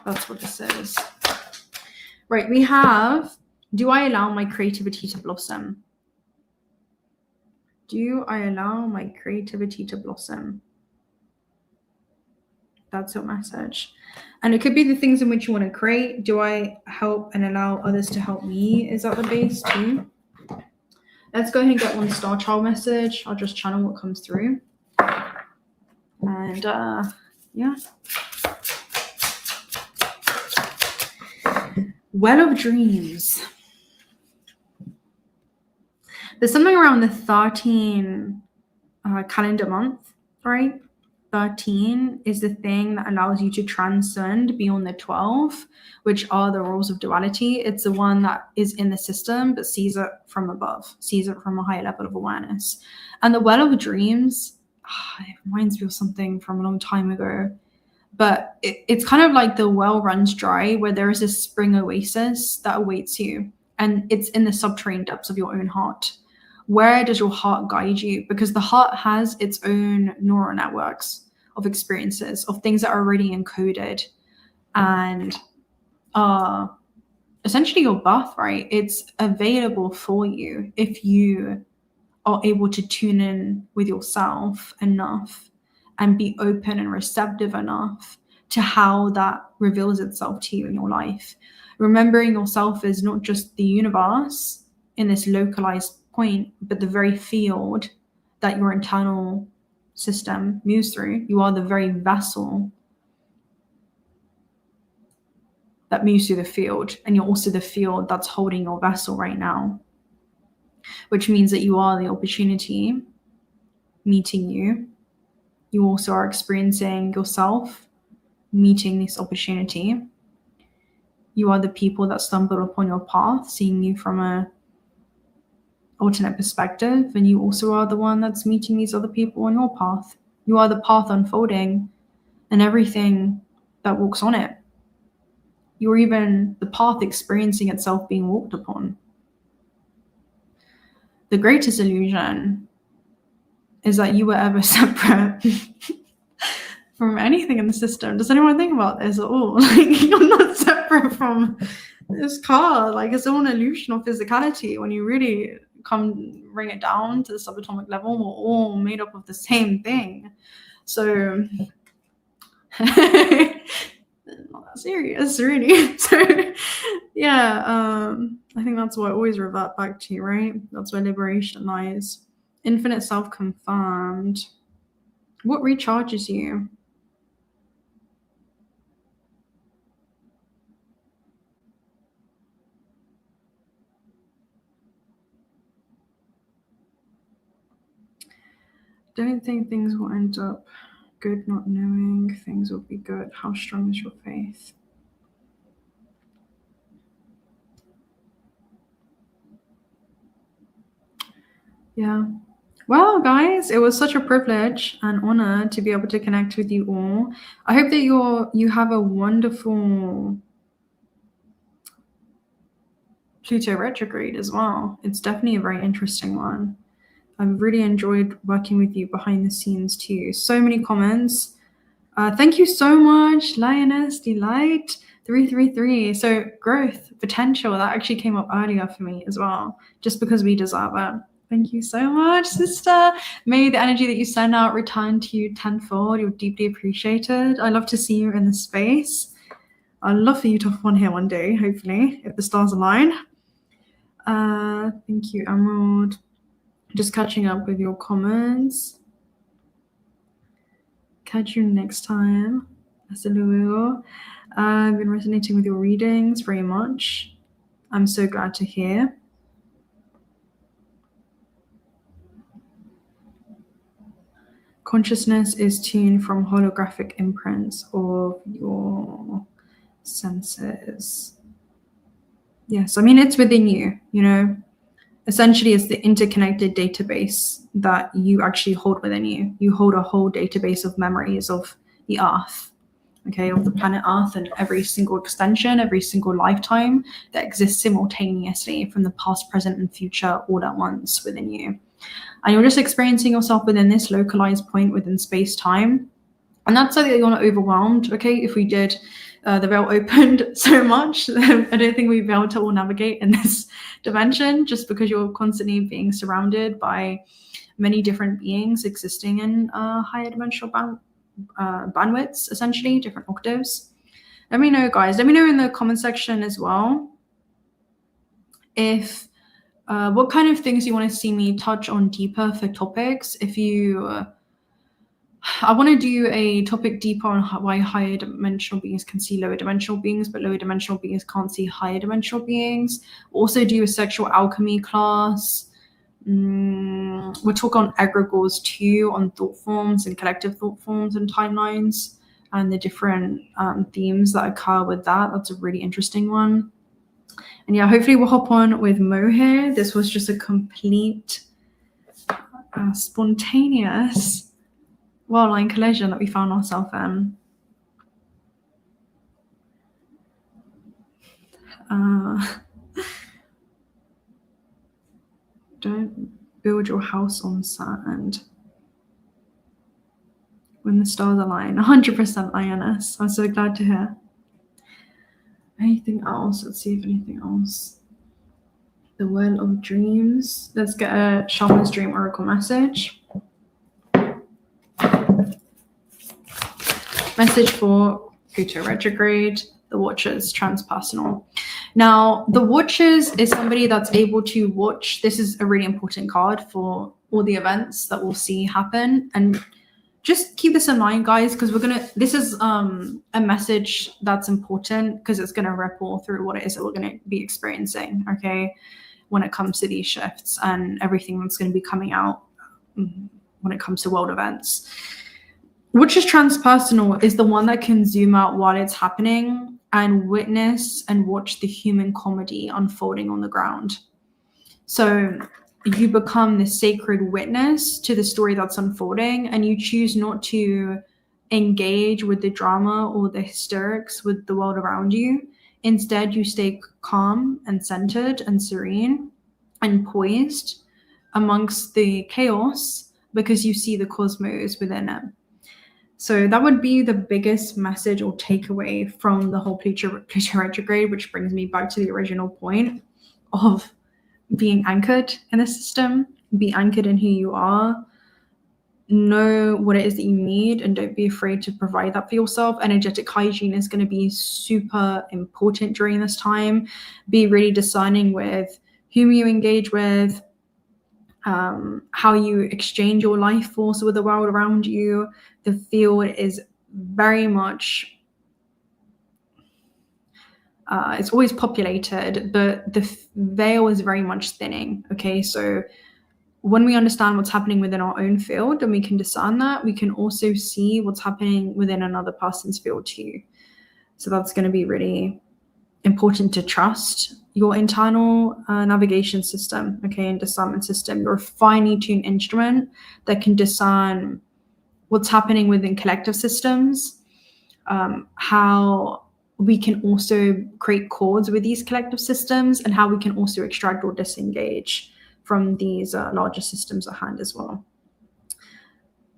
That's what this is. Right, we have, do I allow my creativity to blossom? Do I allow my creativity to blossom? That's your message. And it could be the things in which you want to create. Do I help and allow others to help me? Is that the base too? Let's go ahead and get one star child message. I'll just channel what comes through. And yeah. Well of Dreams. There's something around the 13 calendar month, right? 13 is the thing that allows you to transcend beyond the 12, which are the rules of duality. It's the one that is in the system, but sees it from above, sees it from a higher level of awareness. And the Well of Dreams, it reminds me of something from a long time ago, but it's kind of like the well runs dry, where there is a spring oasis that awaits you. And it's in the subterranean depths of your own heart. Where does your heart guide you? Because the heart has its own neural networks of experiences, of things that are already encoded and are essentially your birthright. It's available for you if you are able to tune in with yourself enough and be open and receptive enough to how that reveals itself to you in your life. Remembering yourself is not just the universe in this localized point, but the very field that your internal system moves through. You are the very vessel that moves through the field, and you're also the field that's holding your vessel right now, which means that you are the opportunity meeting you. You also are experiencing yourself meeting this opportunity. You are the people that stumbled upon your path, seeing you from a alternate perspective, and you also are the one that's meeting these other people on your path. You are the path unfolding and everything that walks on it. You're even the path experiencing itself being walked upon. The greatest illusion is that you were ever separate from anything in the system. Does anyone think about this at all? Like, you're not separate from this card. Like, it's all an illusion of physicality. When you really bring it down to the subatomic level, we're all made up of the same thing. So not that serious, really. So yeah, I think that's what I always revert back to, right? That's where liberation lies. Infinite self confirmed. What recharges you? Don't think things will end up good, not knowing things will be good. How strong is your faith? Yeah. Well, guys, it was such a privilege and honor to be able to connect with you all. I hope that you have a wonderful Pluto retrograde as well. It's definitely a very interesting one. I've really enjoyed working with you behind the scenes too. So many comments. Thank you so much, Lioness Delight 333. So growth, potential, that actually came up earlier for me as well, just because we deserve it. Thank you so much, sister. May the energy that you send out return to you tenfold. You're deeply appreciated. I love to see you in the space. I'd love for you to hop on here one day, hopefully, if the stars align. Thank you, Emerald. Just catching up with your comments. Catch you next time. Hasta I've been resonating with your readings very much. I'm so glad to hear. Consciousness is tuned from holographic imprints of your senses. Yes, I mean, it's within you, you know. Essentially, it's the interconnected database that you actually hold within you. You hold a whole database of memories, of the Earth, okay, of the planet Earth, and every single extension, every single lifetime that exists simultaneously from the past, present, and future all at once within you. And you're just experiencing yourself within this localized point within space-time. And that's so that you're not overwhelmed, okay? If we did the veil opened so much, I don't think we'd be able to all navigate in this dimension, just because you're constantly being surrounded by many different beings existing in higher dimensional bandwidths, essentially, different octaves. Let me know, guys. Let me know in the comment section as well if what kind of things you want to see me touch on deeper for topics. If you I want to do a topic deeper on why higher dimensional beings can see lower dimensional beings, but lower dimensional beings can't see higher dimensional beings. Also do a sexual alchemy class. We'll talk on egregores too, on thought forms and collective thought forms and timelines, and the different themes that occur with that. That's a really interesting one. And yeah, hopefully we'll hop on with Mo here. This was just a complete spontaneous world-line collision that we found ourselves in. Don't build your house on sand. When the stars align, 100% INS. I'm so glad to hear. Anything else? Let's see if anything else. The Well of Dreams. Let's get a Shaman's Dream Oracle message. Message for Pluto retrograde, the Watchers, transpersonal. Now, the Watchers is somebody that's able to watch. This is a really important card for all the events that we'll see happen. And just keep this in mind, guys, because this is a message that's important because it's going to ripple through what it is that we're going to be experiencing, okay, when it comes to these shifts and everything that's going to be coming out when it comes to world events. Which is transpersonal is the one that can zoom out while it's happening and witness and watch the human comedy unfolding on the ground. So you become the sacred witness to the story that's unfolding, and you choose not to engage with the drama or the hysterics with the world around you. Instead, you stay calm and centered and serene and poised amongst the chaos because you see the cosmos within it. So that would be the biggest message or takeaway from the whole Pluto retrograde, which brings me back to the original point of being anchored in the system, be anchored in who you are, know what it is that you need, and don't be afraid to provide that for yourself. Energetic hygiene is going to be super important during this time. Be really discerning with whom you engage with, how you exchange your life force with the world around you. The field is very much, it's always populated, but the veil is very much thinning, okay? So when we understand what's happening within our own field and we can discern that, we can also see what's happening within another person's field too. So that's going to be really important to trust your internal navigation system, okay, and discernment system. You're a finely tuned instrument that can discern what's happening within collective systems, how we can also create chords with these collective systems, and how we can also extract or disengage from these larger systems at hand as well.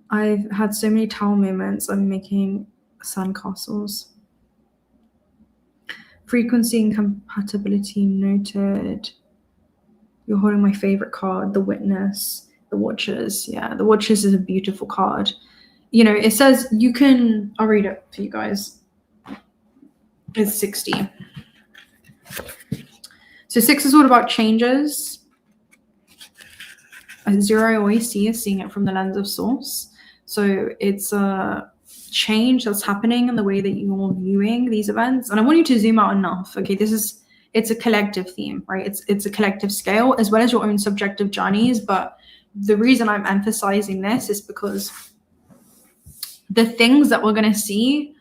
I've had so many tower moments. I'm making sandcastles. Frequency and compatibility noted. You're holding my favorite card, the Witness, the Watchers. Yeah, the Watchers is a beautiful card. You know, it says you can, I'll read it for you guys. It's 60. So 6 is all about changes. 0, I always see is seeing it from the lens of source. So it's a change that's happening in the way that you're viewing these events. And I want you to zoom out enough. Okay, it's a collective theme, right? It's a collective scale as well as your own subjective journeys. But the reason I'm emphasizing this is because the things that we're going to see,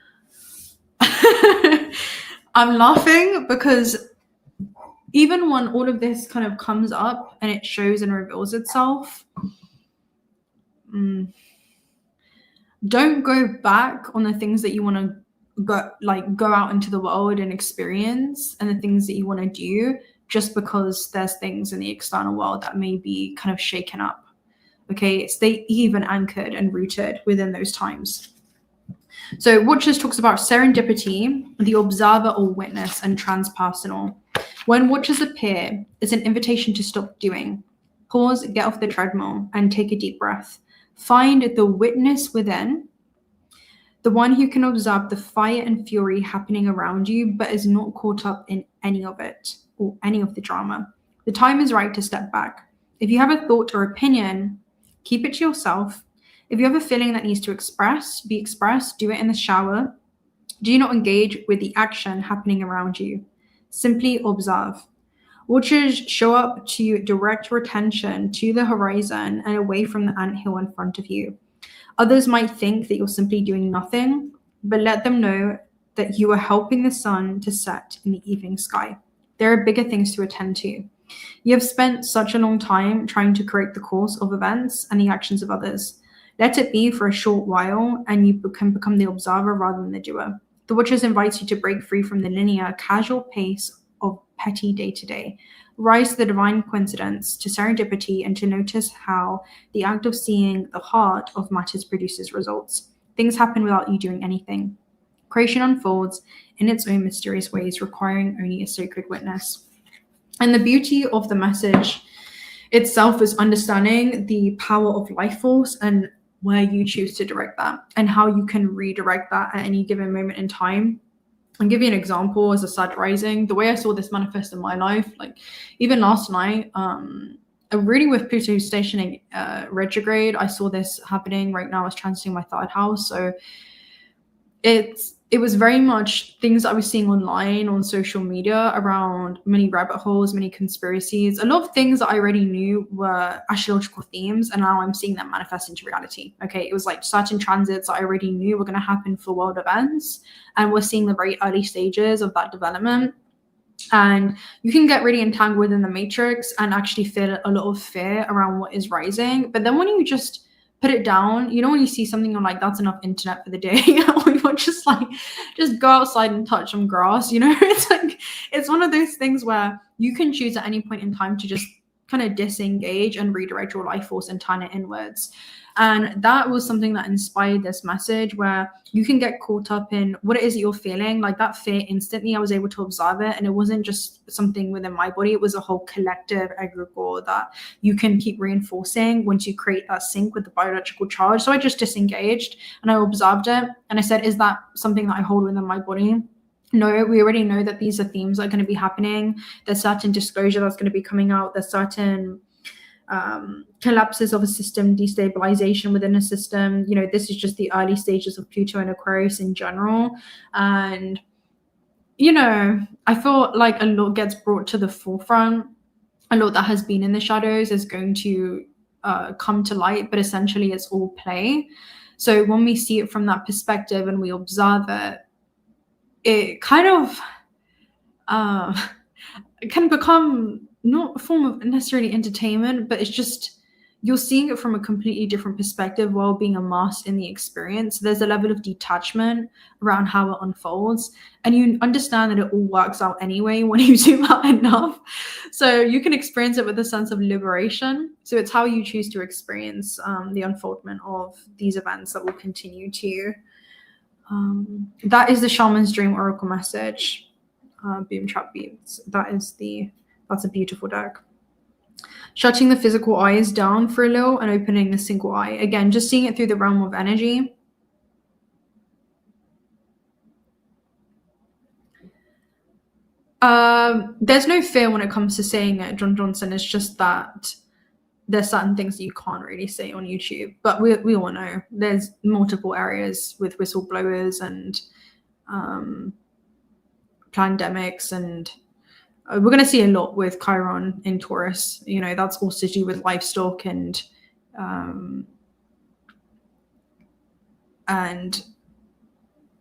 I'm laughing because even when all of this kind of comes up and it shows and reveals itself, don't go back on the things that you want to go out into the world and experience, and the things that you want to do, just because there's things in the external world that may be kind of shaken up. Okay, stay even anchored and rooted within those times. So Watchers talks about serendipity, the observer or witness, and transpersonal. When Watchers appear, it's an invitation to stop doing. Pause, get off the treadmill, and take a deep breath. Find the witness within, the one who can observe the fire and fury happening around you, but is not caught up in any of it or any of the drama. The time is right to step back. If you have a thought or opinion, keep it to yourself. If you have a feeling that needs to be expressed, do it in the shower. Do not engage with the action happening around you. Simply observe. Watchers show up to direct your attention to the horizon and away from the anthill in front of you. Others might think that you're simply doing nothing, but let them know that you are helping the sun to set in the evening sky. There are bigger things to attend to. You have spent such a long time trying to correct the course of events and the actions of others. Let it be for a short while, and you can become the observer rather than the doer. The Watchers invites you to break free from the linear, casual pace of petty day-to-day. Rise to the divine coincidence, to serendipity, and to notice how the act of seeing the heart of matters produces results. Things happen without you doing anything. Creation unfolds in its own mysterious ways, requiring only a sacred witness. And the beauty of the message itself is understanding the power of life force and where you choose to direct that, and how you can redirect that at any given moment in time. I'll give you an example as a Sag rising. The way I saw this manifest in my life, like even last night, really with Pluto stationing retrograde, I saw this happening right now. I was transiting my third house. So it was very much things I was seeing online on social media around many rabbit holes, many conspiracies. A lot of things that I already knew were astrological themes, and now I'm seeing them manifest into reality. Okay, it was like certain transits that I already knew were going to happen for world events, and we're seeing the very early stages of that development. And you can get really entangled within the matrix and actually feel a lot of fear around what is rising. But then when you just put it down, you know, when you see something, you're like, that's enough internet for the day. Or you're just like, just go outside and touch some grass, you know. It's like, it's one of those things where you can choose at any point in time to just kind of disengage and redirect your life force and turn it inwards. And that was something that inspired this message, where you can get caught up in what it is that you're feeling, like that fear instantly. I was able to observe it, and it wasn't just something within my body, it was a whole collective egregore that you can keep reinforcing once you create that sync with the biological charge. So I just disengaged and I observed it, and I said, is that something that I hold within my body? No, we already know that these are themes that are going to be happening. There's certain disclosure that's going to be coming out. There's certain collapses of a system, destabilization within a system. You know, this is just the early stages of Pluto and Aquarius in general. And, you know, I feel like a lot gets brought to the forefront. A lot that has been in the shadows is going to come to light, but essentially it's all play. So when we see it from that perspective and we observe it, it kind of can become not a form of necessarily entertainment, but it's just, you're seeing it from a completely different perspective while being immersed in the experience. There's a level of detachment around how it unfolds, and you understand that it all works out anyway when you zoom out enough. So you can experience it with a sense of liberation. So it's how you choose to experience the unfoldment of these events that will continue to. That is the Shaman's Dream Oracle message. Boom Trap Beats. That's a beautiful deck. Shutting the physical eyes down for a little and opening the single eye. Again, just seeing it through the realm of energy. There's no fear when it comes to saying it, John Johnson. It's just that there's certain things that you can't really say on YouTube. But we all know there's multiple areas with whistleblowers and pandemics, and we're going to see a lot with Chiron in Taurus. You know, that's also to do with livestock and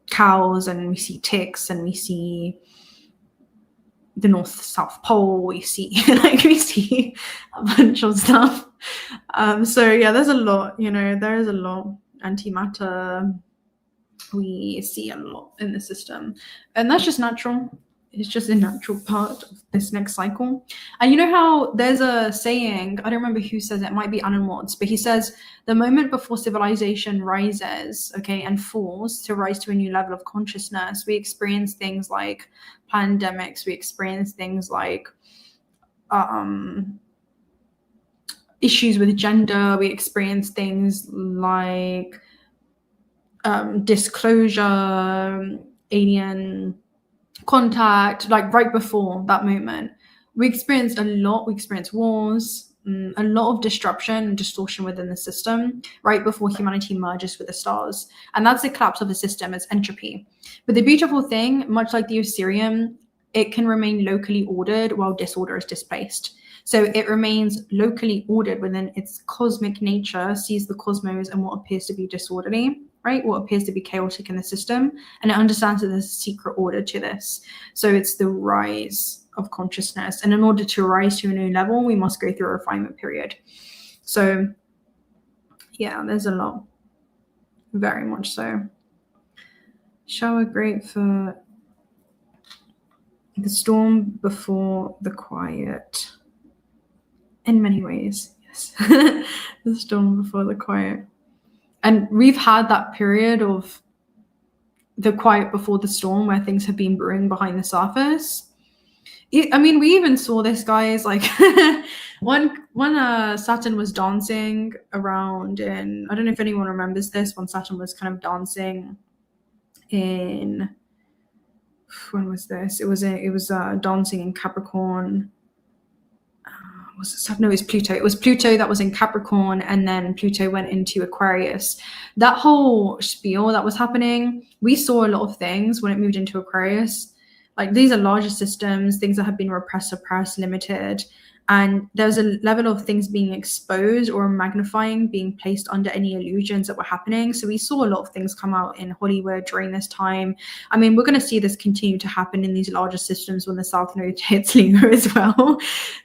cows, and we see ticks, and we see the North-South Pole. We see a bunch of stuff. So yeah, there's a lot. You know, there is a lot. antimatter, we see a lot in the system. And that's just natural. It's just a natural part of this next cycle. And you know how there's a saying, I don't remember who says it might be Alan Watts, but he says the moment before civilization rises, okay, and falls to rise to a new level of consciousness, we experience things like pandemics, we experience things like issues with gender, we experience things like disclosure, alien contact, like right before that moment. We experienced a lot. We experienced wars, a lot of disruption and distortion within the system right before humanity merges with the stars. And that's the collapse of a system, it's entropy. But the beautiful thing, much like the 𝓬𝓪𝓬𝓮, it can remain locally ordered while disorder is displaced. So it remains locally ordered within its cosmic nature, sees the cosmos and what appears to be disorderly, right? What appears to be chaotic in the system. And it understands that there's a secret order to this. So it's the rise of consciousness. And in order to rise to a new level, we must go through a refinement period. So yeah, there's a lot. Very much so. Shower great for the storm before the quiet. In many ways, yes. The storm before the quiet. And we've had that period of the quiet before the storm where things have been brewing behind the surface. I mean, we even saw this, guys, like when Saturn was dancing around in, I don't know if anyone remembers this, when Saturn was kind of dancing in, when was this? It was dancing in Capricorn. No, it was Pluto. It was Pluto that was in Capricorn, and then Pluto went into Aquarius. That whole spiel that was happening, we saw a lot of things when it moved into Aquarius. Like, these are larger systems, things that have been repressed, suppressed, limited. And there's a level of things being exposed or magnifying, being placed under any illusions that were happening. So we saw a lot of things come out in Hollywood during this time. I mean, we're going to see this continue to happen in these larger systems when the South Node hits Leo as well.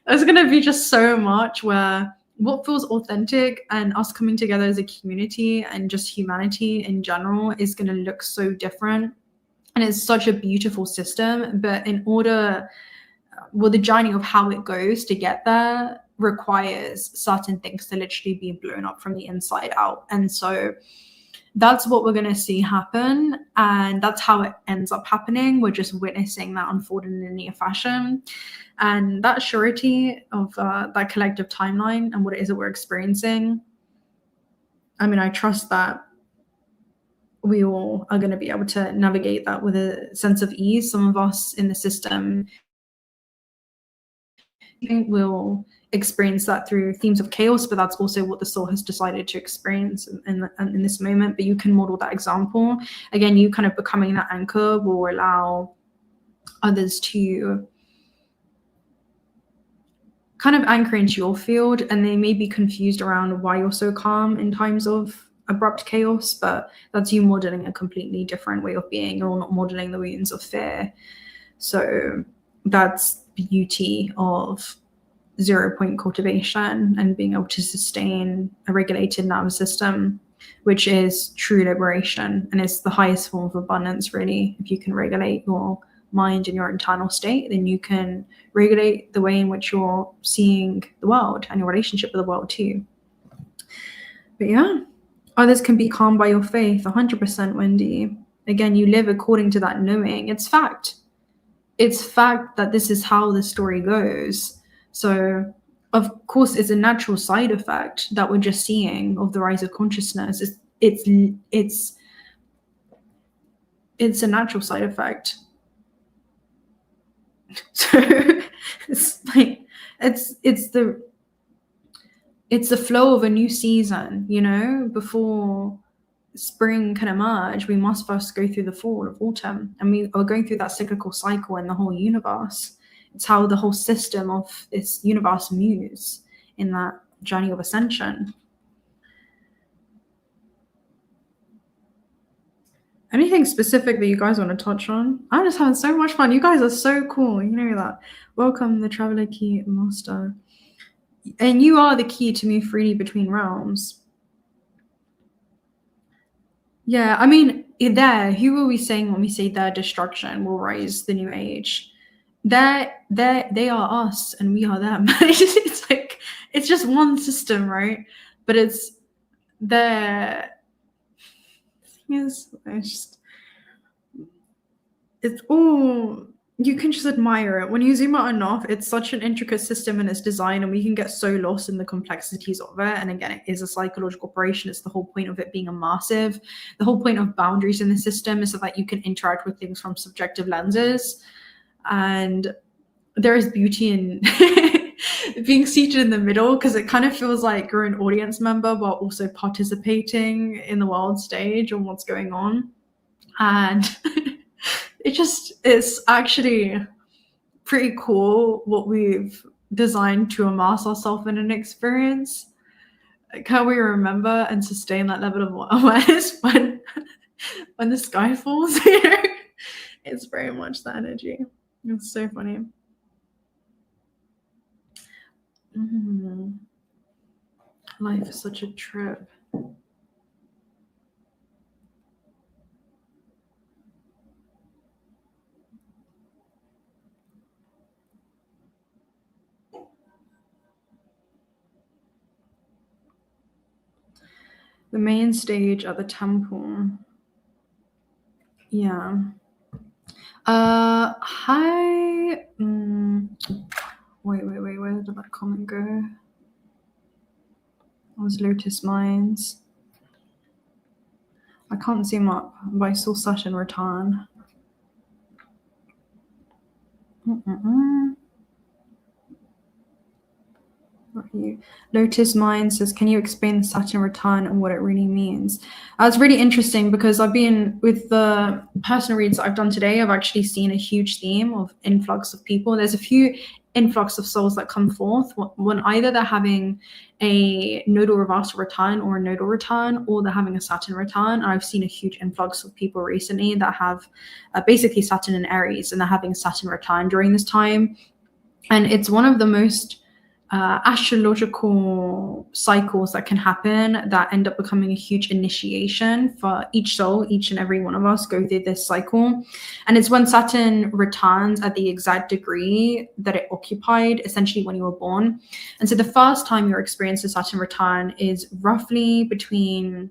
There's going to be just so much where what feels authentic and us coming together as a community and just humanity in general is going to look so different. And it's such a beautiful system. But in order, well, the journey of how it goes to get there requires certain things to literally be blown up from the inside out. And so that's what we're going to see happen. And that's how it ends up happening. We're just witnessing that unfold in linear fashion. And that surety of that collective timeline and what it is that we're experiencing, I mean, I trust that we all are going to be able to navigate that with a sense of ease. Some of us in the system will experience that through themes of chaos, but that's also what the soul has decided to experience in this moment. But you can model that example. Again, you kind of becoming that anchor will allow others to kind of anchor into your field, and they may be confused around why you're so calm in times of abrupt chaos, but that's you modeling a completely different way of being. You're not modeling the wounds of fear. So that's beauty of 0-point cultivation and being able to sustain a regulated nervous system, which is true liberation. And it's the highest form of abundance, really. If you can regulate your mind and your internal state, then you can regulate the way in which you're seeing the world and your relationship with the world too. But yeah, others can be calmed by your faith. 100%, Wendy. Again, you live according to that knowing. It's fact. It's fact that this is how the story goes. So of course it's a natural side effect that we're just seeing of the rise of consciousness. It's a natural side effect. So it's like it's the flow of a new season, you know. Before spring can emerge, we must first go through the fall of autumn, and we are going through that cyclical cycle in the whole universe. It's how the whole system of this universe moves in that journey of ascension. Anything specific that you guys want to touch on? I'm just having so much fun. You guys are so cool. You know that. Welcome, the Traveler Key Master. And you are the key to move freely between realms. Yeah, I mean, who are we saying when we say their destruction will rise the new age? They are us and we are them. It's like, it's just one system, right? But it's their, it's all, you can just admire it. When you zoom out enough, it's such an intricate system in its design, and we can get so lost in the complexities of it. And again, it is a psychological operation. It's the whole point of it being immersive. The whole point of boundaries in the system is so that you can interact with things from subjective lenses. And there is beauty in being seated in the middle, because it kind of feels like you're an audience member, but also participating in the world stage and what's going on. And it's actually pretty cool what we've designed to immerse ourselves in an experience. Like how we remember and sustain that level of awareness when the sky falls. It's very much that energy. It's so funny. Life is such a trip. The main stage at the temple. Yeah. Hi. Wait, where did that comment go? It was Lotus Mines. I can't zoom up, but I saw 𝓤𝓪𝓻𝓵𝓭. Lotus Mind says, can you explain the 𝓤𝓪𝓻𝓵 and what it really means? It's really interesting because I've been with the personal reads that I've done today. I've actually seen a huge theme of influx of people. There's a few influx of souls that come forth when either they're having a nodal reversal return or a nodal return, or they're having a Saturn return. And I've seen a huge influx of people recently that have basically Saturn in Aries, and they're having Saturn return during this time. And it's one of the most astrological cycles that can happen that end up becoming a huge initiation for each soul. Each and every one of us go through this cycle, and it's when Saturn returns at the exact degree that it occupied essentially when you were born. And so the first time you experience a Saturn return is roughly between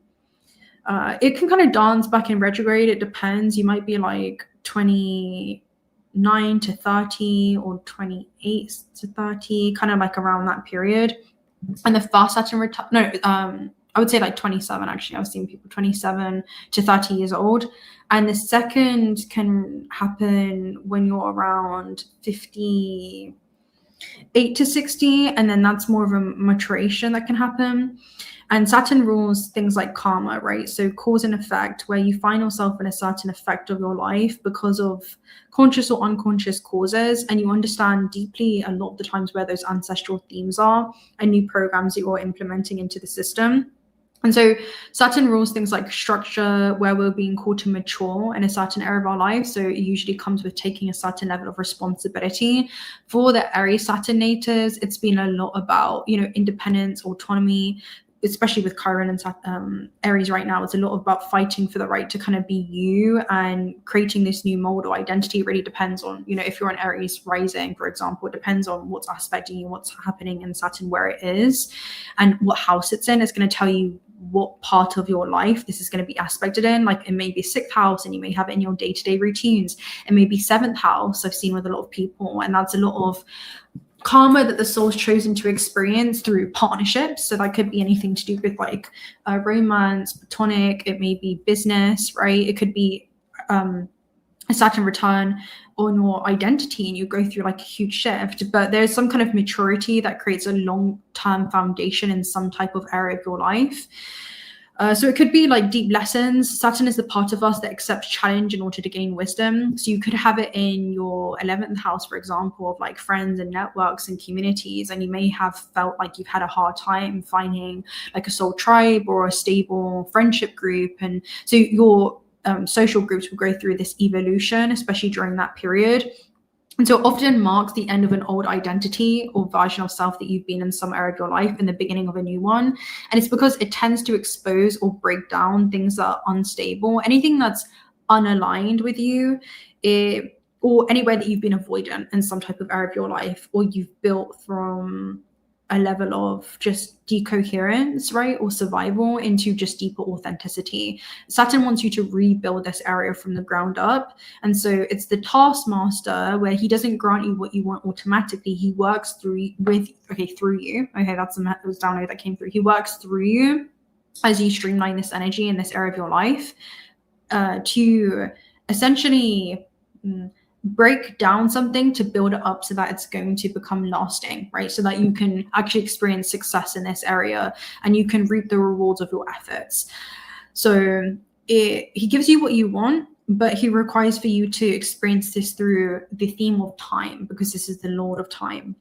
it can kind of dance back in retrograde. It depends. You might be like 29 to 30 or 28 to 30, kind of like around that period. And the first Saturn return, I would say like 27 actually. I was seeing people 27 to 30 years old. And the second can happen when you're around 58 to 60, and then that's more of a maturation that can happen. And Saturn rules things like karma, right? So cause and effect, where you find yourself in a certain effect of your life because of conscious or unconscious causes, and you understand deeply a lot of the times where those ancestral themes are and new programs that you're implementing into the system. And so Saturn rules things like structure, where we're being called to mature in a certain area of our life. So it usually comes with taking a certain level of responsibility. For the Aries Saturn nators, it's been a lot about, independence, autonomy, especially with Chiron and Aries right now. It's a lot about fighting for the right to kind of be you and creating this new mold or identity. It really depends on, if you're an Aries rising, for example, it depends on what's aspecting you, what's happening in Saturn, where it is, and what house it's in. It's going to tell you what part of your life this is going to be aspected in. Like it may be 6th house and you may have it in your day-to-day routines. It may be 7th house, I've seen with a lot of people, and that's a lot of karma that the soul's chosen to experience through partnerships. So that could be anything to do with like romance, platonic, it may be business, right? It could be a Saturn return on your identity and you go through like a huge shift, but there's some kind of maturity that creates a long-term foundation in some type of area of your life. So it could be like deep lessons. Saturn is the part of us that accepts challenge in order to gain wisdom. So you could have it in your 11th house, for example, of like friends and networks and communities. And you may have felt like you've had a hard time finding like a soul tribe or a stable friendship group. And so your social groups will go through this evolution, especially during that period. And so it often marks the end of an old identity or version of self that you've been in some area of your life and the beginning of a new one. And it's because it tends to expose or break down things that are unstable, anything that's unaligned with you, or anywhere that you've been avoidant in some type of area of your life, or you've built from a level of just decoherence, right, or survival into just deeper authenticity. Saturn wants you to rebuild this area from the ground up. And so it's the taskmaster where he doesn't grant you what you want automatically. He works through you. Okay, that was download that came through. He works through you as you streamline this energy in this area of your life to essentially break down something to build it up so that it's going to become lasting, right? So that you can actually experience success in this area and you can reap the rewards of your efforts. So he gives you what you want, but he requires for you to experience this through the theme of time, because this is the Lord of time.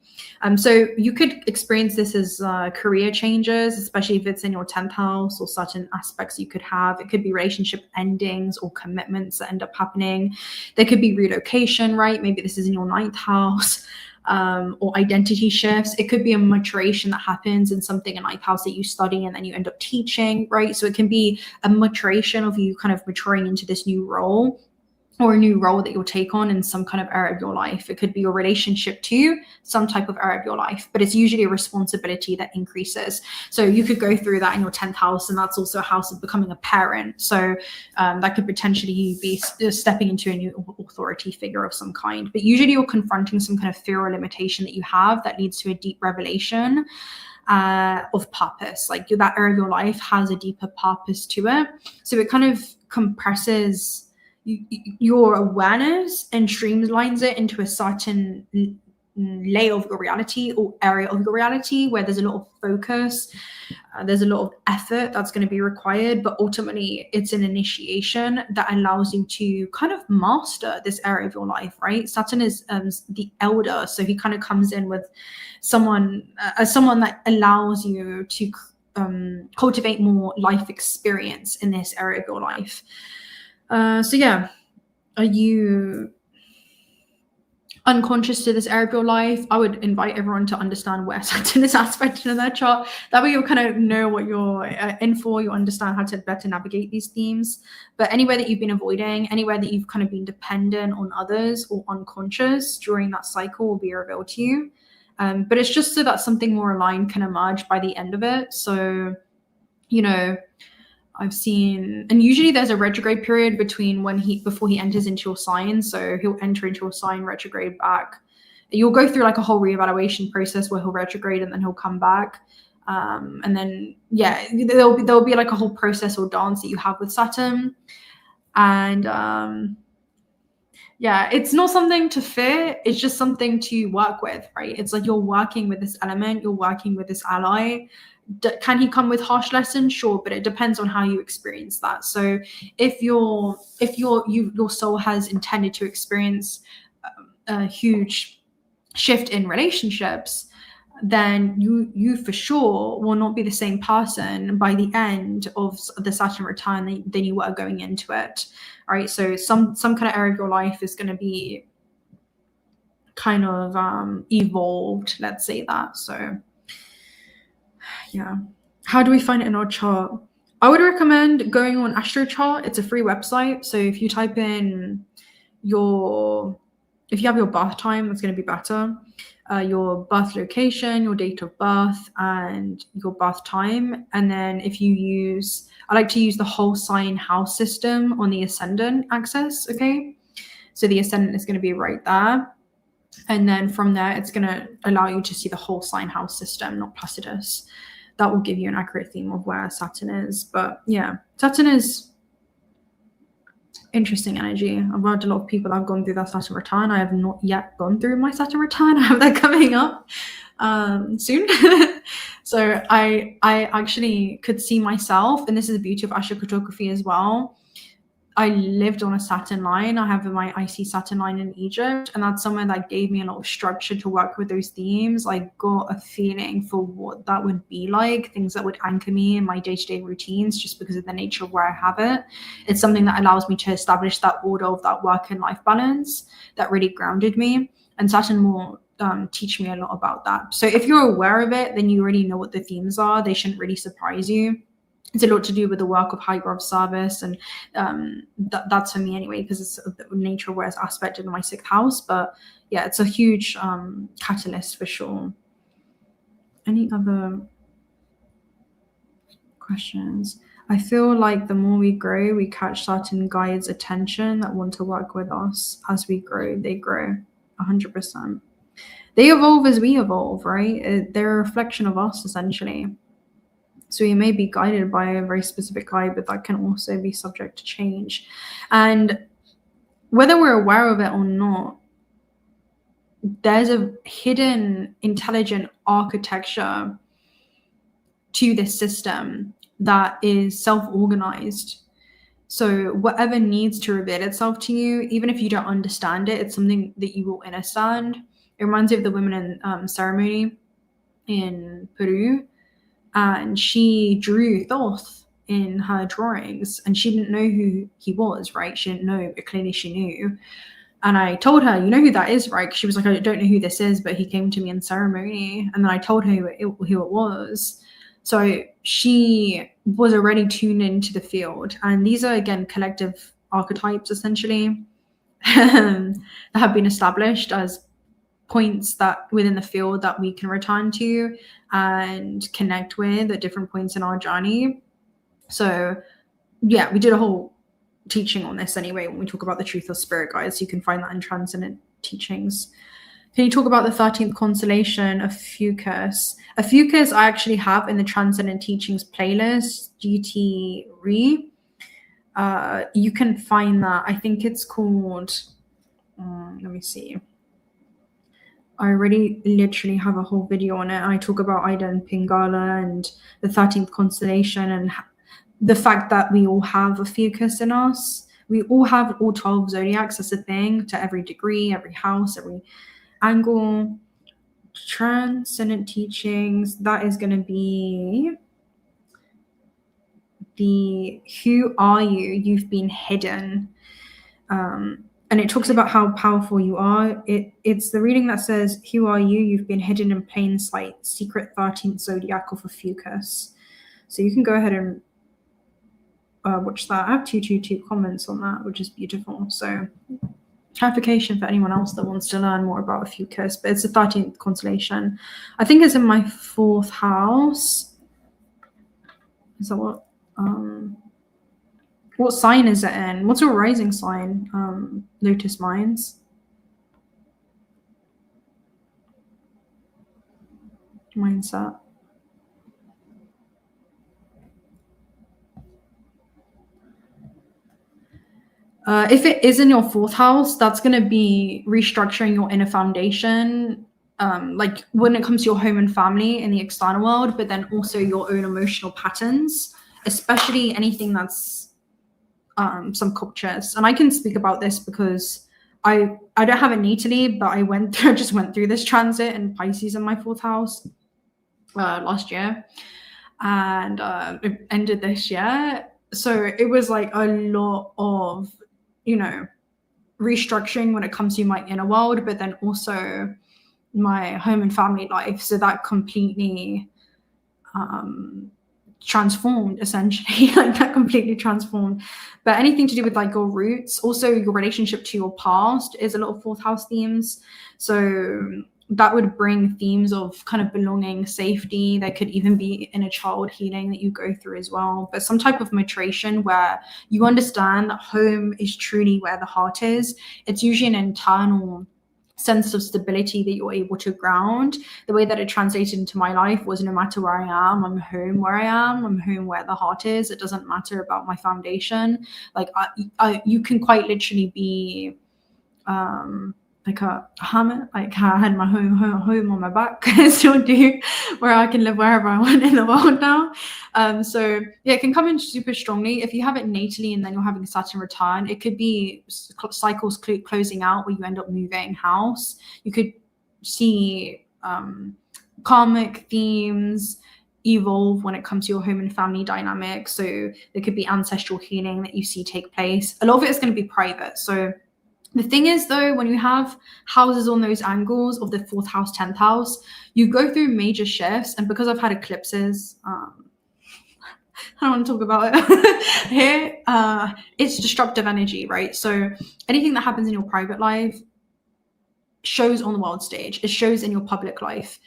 So you could experience this as career changes, especially if it's in your 10th house, or certain aspects you could have. It could be relationship endings or commitments that end up happening. There could be relocation, right? Maybe this is in your 9th house. Or identity shifts. It could be a maturation that happens in something in 9th house that you study and then you end up teaching, right? So it can be a maturation of you kind of maturing into this new role, or a new role that you'll take on in some kind of area of your life. It could be your relationship to some type of area of your life, but it's usually a responsibility that increases. So you could go through that in your 10th house, and that's also a house of becoming a parent. So that could potentially be stepping into a new authority figure of some kind. But usually you're confronting some kind of fear or limitation that you have that leads to a deep revelation of purpose. Like that area of your life has a deeper purpose to it. So it kind of compresses your awareness and streamlines it into a certain layer of your reality or area of your reality where there's a lot of focus, there's a lot of effort that's going to be required, but ultimately it's an initiation that allows you to kind of master this area of your life, right? Saturn is the elder, so he kind of comes in with someone that allows you to cultivate more life experience in this area of your life. So yeah, are you unconscious to this area of your life? I would invite everyone to understand where Saturn is aspected in their chart. That way you'll kind of know what you're in for. You'll understand how to better navigate these themes. But anywhere that you've been avoiding, anywhere that you've kind of been dependent on others or unconscious during that cycle will be revealed to you. But it's just so that something more aligned can emerge by the end of it. So, you know, I've seen, and usually there's a retrograde period before he enters into your sign. So he'll enter into your sign, retrograde back. You'll go through like a whole reevaluation process where he'll retrograde and then he'll come back. And then, yeah, there'll be like a whole process or dance that you have with Saturn. And yeah, it's not something to fear. It's just something to work with, right? It's like you're working with this element, you're working with this ally. Can he come with harsh lessons? Sure, but it depends on how you experience that. So if your soul has intended to experience a huge shift in relationships, then you for sure will not be the same person by the end of the Saturn return than you were going into it, right? So some kind of area of your life is going to be kind of evolved, let's say that. So yeah, how do we find it in our chart? I would recommend going on AstroChart. It's a free website. So if you type in if you have your birth time, that's going to be better. Your birth location, your date of birth, and your birth time. And then I like to use the whole sign house system on the ascendant axis. Okay. So the ascendant is going to be right there. And then from there, it's going to allow you to see the whole sign house system, not Placidus. That will give you an accurate theme of where Saturn is. But yeah, Saturn is interesting energy. I've worked a lot of people that have gone through that Saturn return. I have not yet gone through my Saturn return. I have that coming up soon. So I actually could see myself, and this is the beauty of astrocartography as well. I lived on a Saturn line. I have my IC Saturn line in Egypt, and that's somewhere that gave me a lot of structure to work with those themes. I got a feeling for what that would be like, things that would anchor me in my day-to-day routines just because of the nature of where I have it. It's something that allows me to establish that order of that work and life balance that really grounded me. and Saturn will teach me a lot about that. So if you're aware of it, then you already know what the themes are. They shouldn't really surprise you. It's a lot to do with the work of high growth service, and that's for me anyway, because it's the nature of where it's aspected in my 6th house. But yeah, it's a huge catalyst for sure. Any other questions? I feel like the more we grow, we catch certain guides' attention that want to work with us. As we grow, they grow 100%. They evolve as we evolve, right? They're a reflection of us, essentially. So you may be guided by a very specific guide, but that can also be subject to change. And whether we're aware of it or not, there's a hidden intelligent architecture to this system that is self-organized. So whatever needs to reveal itself to you, even if you don't understand it, it's something that you will understand. It reminds me of the women in ceremony in Peru. And she drew Thoth in her drawings, and she didn't know who he was, right? She didn't know, but clearly she knew. And I told her, you know who that is, right? She was like, I don't know who this is, but he came to me in ceremony. And then I told her who it was. So she was already tuned into the field. And these are, again, collective archetypes, essentially, that have been established as points that within the field that we can return to and connect with at different points in our journey. So yeah, we did a whole teaching on this anyway when we talk about the truth of spirit guides. You can find that in Transcendent Teachings. Can you talk about the 13th constellation of Ophiuchus? Ophiuchus I actually have in the Transcendent Teachings playlist, GT you can find that. I think it's called let me see. I already literally have a whole video on it. I talk about Ida and Pingala and the 13th constellation and the fact that we all have Ophiuchus in us. We all have all 12 zodiacs. That's a thing, to every degree, every house, every angle. Transcendent Teachings, that is going to be the Who Are You? You've Been Hidden. And it talks about how powerful you are. It's the reading that says, who are you? You've been hidden in plain sight. Secret 13th zodiac of Ophiuchus. So you can go ahead and watch that. I have 222 comments on that, which is beautiful. So clarification for anyone else that wants to learn more about Ophiuchus. But it's the 13th constellation. I think it's in my 4th house. Is that what sign is it in? What's your rising sign, Lotus Minds? Mindset. If it is in your 4th house, that's going to be restructuring your inner foundation, like when it comes to your home and family in the external world, but then also your own emotional patterns, especially anything that's some cultures. And I can speak about this because I don't have it natally, but I just went through this transit in Pisces in my 4th house last year, and it ended this year. So it was like a lot of, restructuring when it comes to my inner world, but then also my home and family life. So that completely transformed, essentially. Like that completely transformed. But anything to do with like your roots, also your relationship to your past is a lot of 4th house themes. So that would bring themes of kind of belonging, safety. There could even be inner child healing that you go through as well, but some type of maturation where you understand that home is truly where the heart is. It's usually an internal sense of stability that you're able to ground. The way that it translated into my life was, no matter where I am, I'm home where I am. I'm home where the heart is. It doesn't matter about my foundation. Like you can quite literally be like a hermit. Like I had my home on my back. I still do, where I can live wherever I want in the world now. So yeah, it can come in super strongly. If you have it natally and then you're having Saturn return, it could be cycles closing out where you end up moving house. You could see karmic themes evolve when it comes to your home and family dynamics. So there could be ancestral healing that you see take place. A lot of it is going to be private. So The thing is, though, when you have houses on those angles of the 4th house, 10th house, you go through major shifts. And because I've had eclipses, I don't want to talk about it here. It's destructive energy, right? So anything that happens in your private life shows on the world stage. It shows in your public life.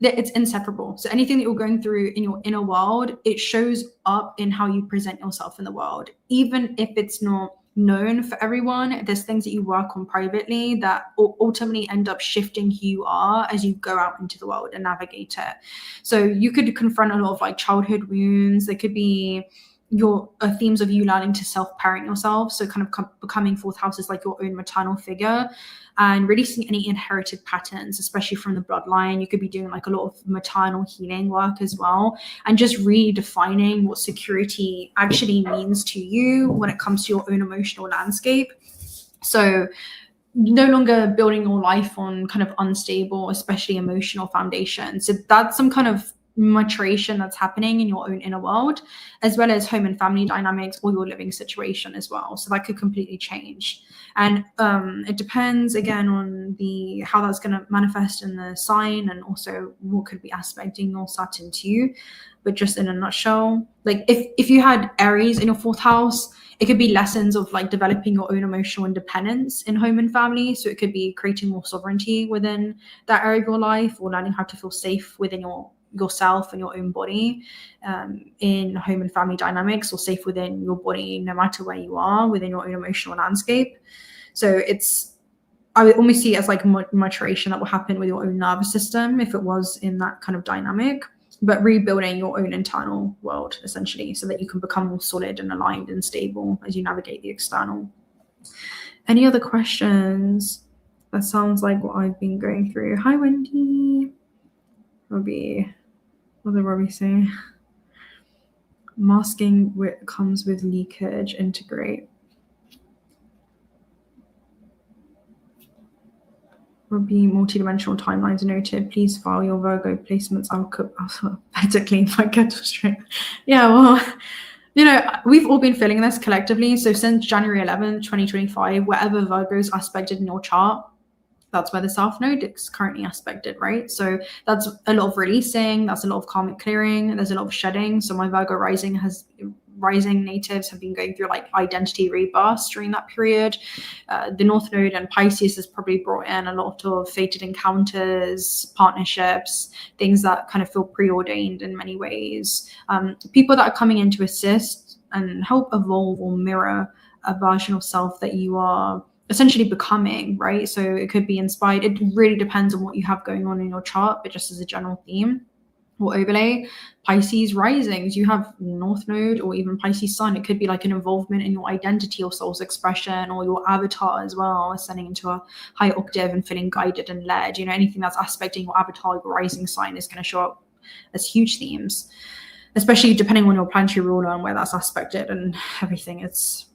It's inseparable. So anything that you're going through in your inner world, it shows up in how you present yourself in the world. Even if it's not known for everyone, there's things that you work on privately that ultimately end up shifting who you are as you go out into the world and navigate it. So you could confront a lot of like childhood wounds. There could be your themes of you learning to self-parent yourself. So kind of becoming 4th house is like your own maternal figure, and releasing any inherited patterns, especially from the bloodline. You could be doing like a lot of maternal healing work as well, and just redefining what security actually means to you when it comes to your own emotional landscape. So no longer building your life on kind of unstable, especially emotional foundation. So that's some kind of maturation that's happening in your own inner world, as well as home and family dynamics or your living situation as well. So that could completely change. And it depends again on how that's going to manifest in the sign, and also what could be aspecting your Saturn to you. But just in a nutshell, like if you had Aries in your 4th house, it could be lessons of like developing your own emotional independence in home and family. So it could be creating more sovereignty within that area of your life, or learning how to feel safe within yourself and your own body in home and family dynamics, or safe within your body no matter where you are within your own emotional landscape. So I would almost see it as like maturation that will happen with your own nervous system if it was in that kind of dynamic, but rebuilding your own internal world essentially, so that you can become more solid and aligned and stable as you navigate the external. Any other questions? That sounds like what I've been going through. Hi, Wendy. Robbie. What did Robbie say? Masking comes with leakage. Integrate. Robbie, multidimensional timelines noted. Please file your Virgo placements alphabetically if I get it straight. Yeah, well, we've all been feeling this collectively. So since January 11th, 2025, wherever Virgo's aspected in your chart, that's where the South Node is currently aspected, right? So that's a lot of releasing, that's a lot of karmic clearing, there's a lot of shedding. So my Virgo rising natives have been going through like identity rebirths during that period. The North Node and Pisces has probably brought in a lot of fated encounters, partnerships, things that kind of feel preordained in many ways. People that are coming in to assist and help evolve or mirror a version of self that you are essentially becoming, right? So it could be inspired. It really depends on what you have going on in your chart, but just as a general theme or overlay, Pisces risings, you have North Node or even Pisces Sun. It could be like an involvement in your identity or soul's expression, or your avatar as well, ascending into a high octave and feeling guided and led. Anything that's aspecting your avatar, your rising sign, is going to show up as huge themes, especially depending on your planetary ruler and where that's aspected and everything. It's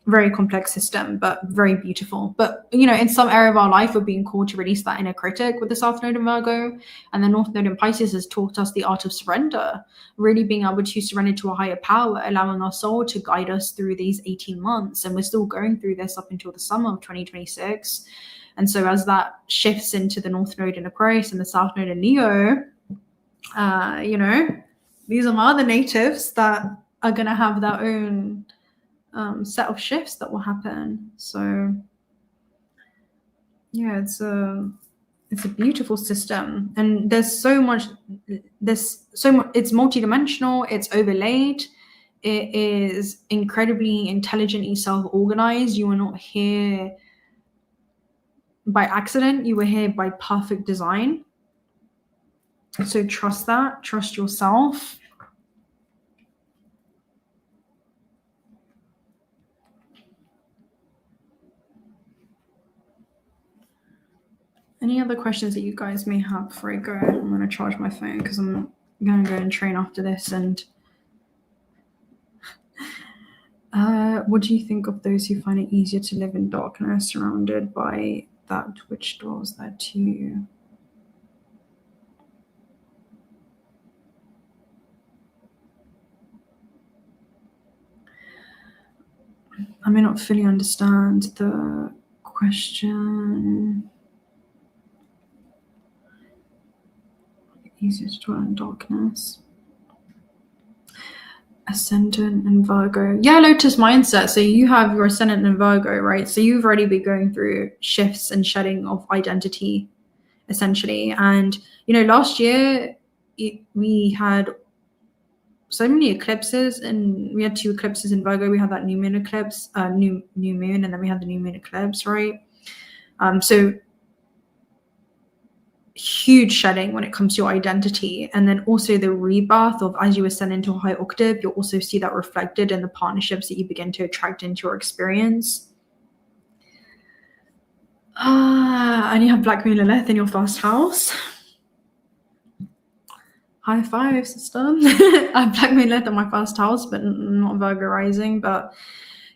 very complex system, but very beautiful. But in some area of our life, we're being called to release that inner critic with the South Node in Virgo, and the North Node in Pisces has taught us the art of surrender, really being able to surrender to a higher power, allowing our soul to guide us through these 18 months. And we're still going through this up until the summer of 2026. And so as that shifts into the North Node in Aquarius and the South Node in Leo, these are my other natives that are going to have their own set of shifts that will happen. So yeah, it's a beautiful system, and there's so much. It's multidimensional. It's overlaid. It is incredibly intelligently self-organized. You are not here by accident. You were here by perfect design. So trust that. Trust yourself. Any other questions that you guys may have before I go? I'm going to charge my phone because I'm going to go and train after this. And what do you think of those who find it easier to live in darkness, surrounded by that which dwells there too? I may not fully understand the question. Easier to dwell in darkness. Ascendant and Virgo. Yeah, Lotus mindset. So you have your ascendant in Virgo, right? So you've already been going through shifts and shedding of identity, essentially. And, last year we had so many eclipses, and we had 2 eclipses in Virgo. We had that new moon eclipse, new moon, and then we had the new moon eclipse, right? So huge shedding when it comes to your identity, and then also the rebirth of, as you ascend into a high octave, you'll also see that reflected in the partnerships that you begin to attract into your experience. And you have Black Moon Lilith in your first house. High five, sister. I have Black Moon Lilith in my first house, but not Virgo rising. But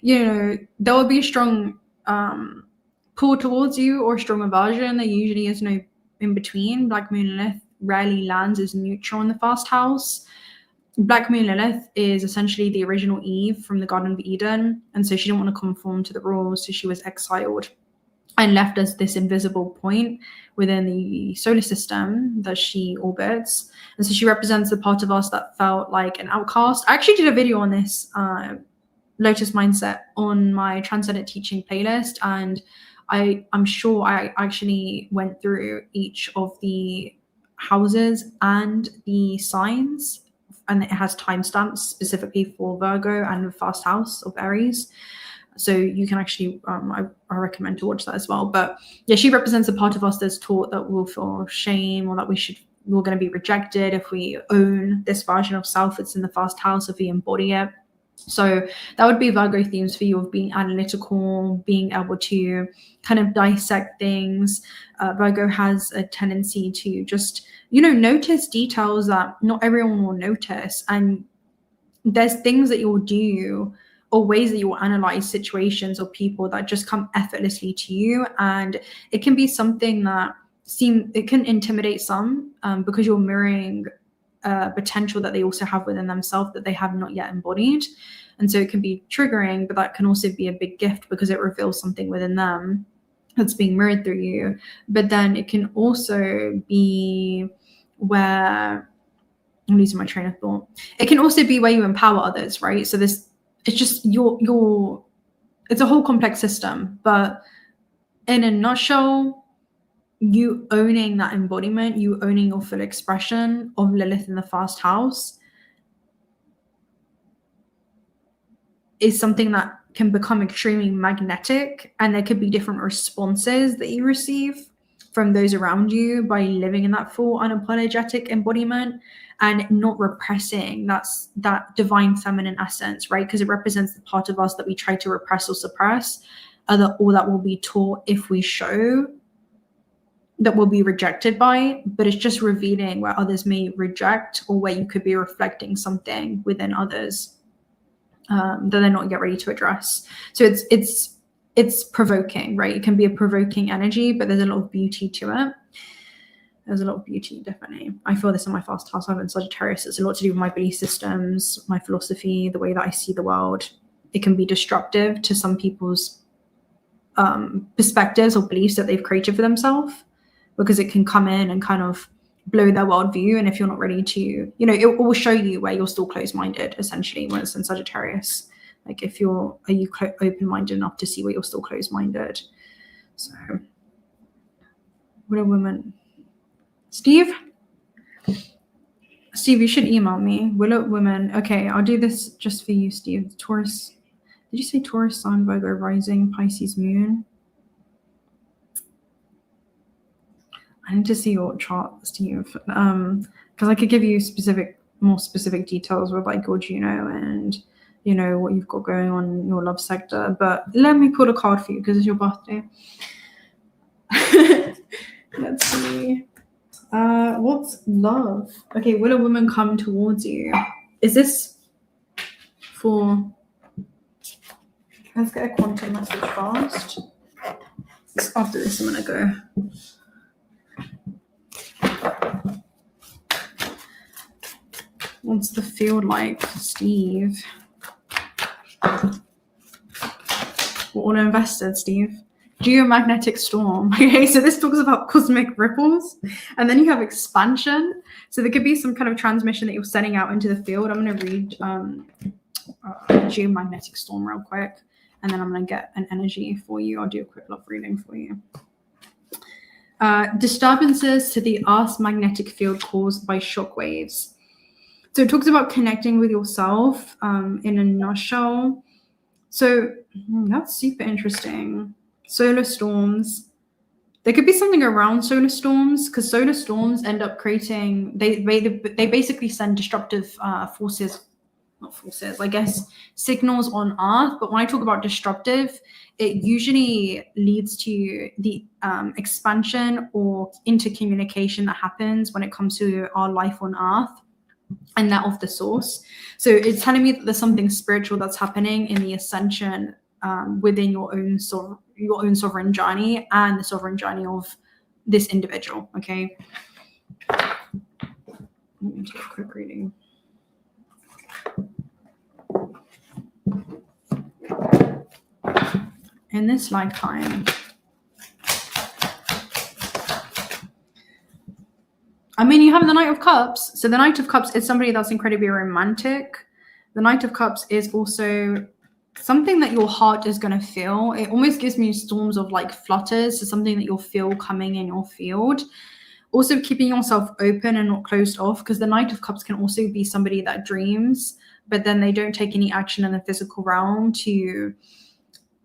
there will be a strong pull towards you, or strong aversion. There usually is no in between. Black Moon Lilith rarely lands as neutral in the first house. Black Moon Lilith is essentially the original Eve from the Garden of Eden, and so she didn't want to conform to the rules, so she was exiled and left as this invisible point within the solar system that she orbits. And so she represents the part of us that felt like an outcast. I actually did a video on this Lotus mindset on my Transcendent Teaching playlist, and I'm sure I actually went through each of the houses and the signs, and it has timestamps specifically for Virgo and the first house of Aries. So you can actually, I recommend to watch that as well. But yeah, she represents a part of us that's taught that we'll feel shame, or that we're going to be rejected if we own this version of self that's in the first house, if we embody it. So that would be Virgo themes for you, of being analytical, being able to kind of dissect things. Virgo has a tendency to just, notice details that not everyone will notice. And there's things that you'll do, or ways that you will analyze situations or people that just come effortlessly to you. And it can be something that it can intimidate some, because you're mirroring potential that they also have within themselves that they have not yet embodied. And so it can be triggering, but that can also be a big gift because it reveals something within them that's being mirrored through you. But then it can also be where, I'm losing my train of thought. It can also be where you empower others, right? So it's just it's a whole complex system, but in a nutshell, you owning that embodiment, you owning your full expression of Lilith in the first house, is something that can become extremely magnetic, and there could be different responses that you receive from those around you by living in that full unapologetic embodiment and not repressing that divine feminine essence, right? Because it represents the part of us that we try to repress or suppress, or that will be taught if we show, that will be rejected by. But it's just revealing where others may reject, or where you could be reflecting something within others that they're not yet ready to address. So it's provoking, right? It can be a provoking energy, but there's a lot of beauty to it. There's a lot of beauty, definitely. I feel this in my first house. I'm in Sagittarius. It's a lot to do with my belief systems, my philosophy, the way that I see the world. It can be destructive to some people's perspectives or beliefs that they've created for themselves, because it can come in and kind of blow their worldview. And if you're not ready to, it will show you where you're still closed-minded, essentially, when it's in Sagittarius. Like, are you open-minded enough to see where you're still closed-minded? So, what a woman. Steve, you should email me. Willow women. Okay, I'll do this just for you, Steve. Taurus. Did you say Taurus, Sun, Virgo, Rising, Pisces, Moon? I need to see your chart, Steve, because I could give you more specific details with like your Juno and what you've got going on in your love sector. But let me pull a card for you because it's your birthday. Let's see. What's love? Okay, will a woman come towards you? Is this for? Let's get a quantum message fast. After this, I'm gonna go. What's the field like, Steve? We're all invested, Steve. geomagnetic storm. Okay, so this talks about cosmic ripples, and then you have expansion. So there could be some kind of transmission that you're sending out into the field. I'm going to read geomagnetic storm real quick, and then I'm going to get an energy for you. I'll do a quick love reading for you. Disturbances to the Earth's magnetic field caused by shock waves. So it talks about connecting with yourself in a nutshell. So that's super interesting. Solar storms. There could be something around solar storms, because solar storms end up creating, they basically send destructive signals on Earth. But when I talk about destructive, it usually leads to the expansion or intercommunication that happens when it comes to our life on Earth and that of the source. So it's telling me that there's something spiritual that's happening in the ascension within your own sovereign journey and the sovereign journey of this individual. Okay, let me take a quick reading. In this lifetime, I mean, you have the Knight of Cups. So the Knight of Cups is somebody that's incredibly romantic. The Knight of Cups is also something that your heart is going to feel. It almost gives me storms of like flutters. So something that you'll feel coming in your field. Also keeping yourself open and not closed off, because the Knight of Cups can also be somebody that dreams, but then they don't take any action in the physical realm to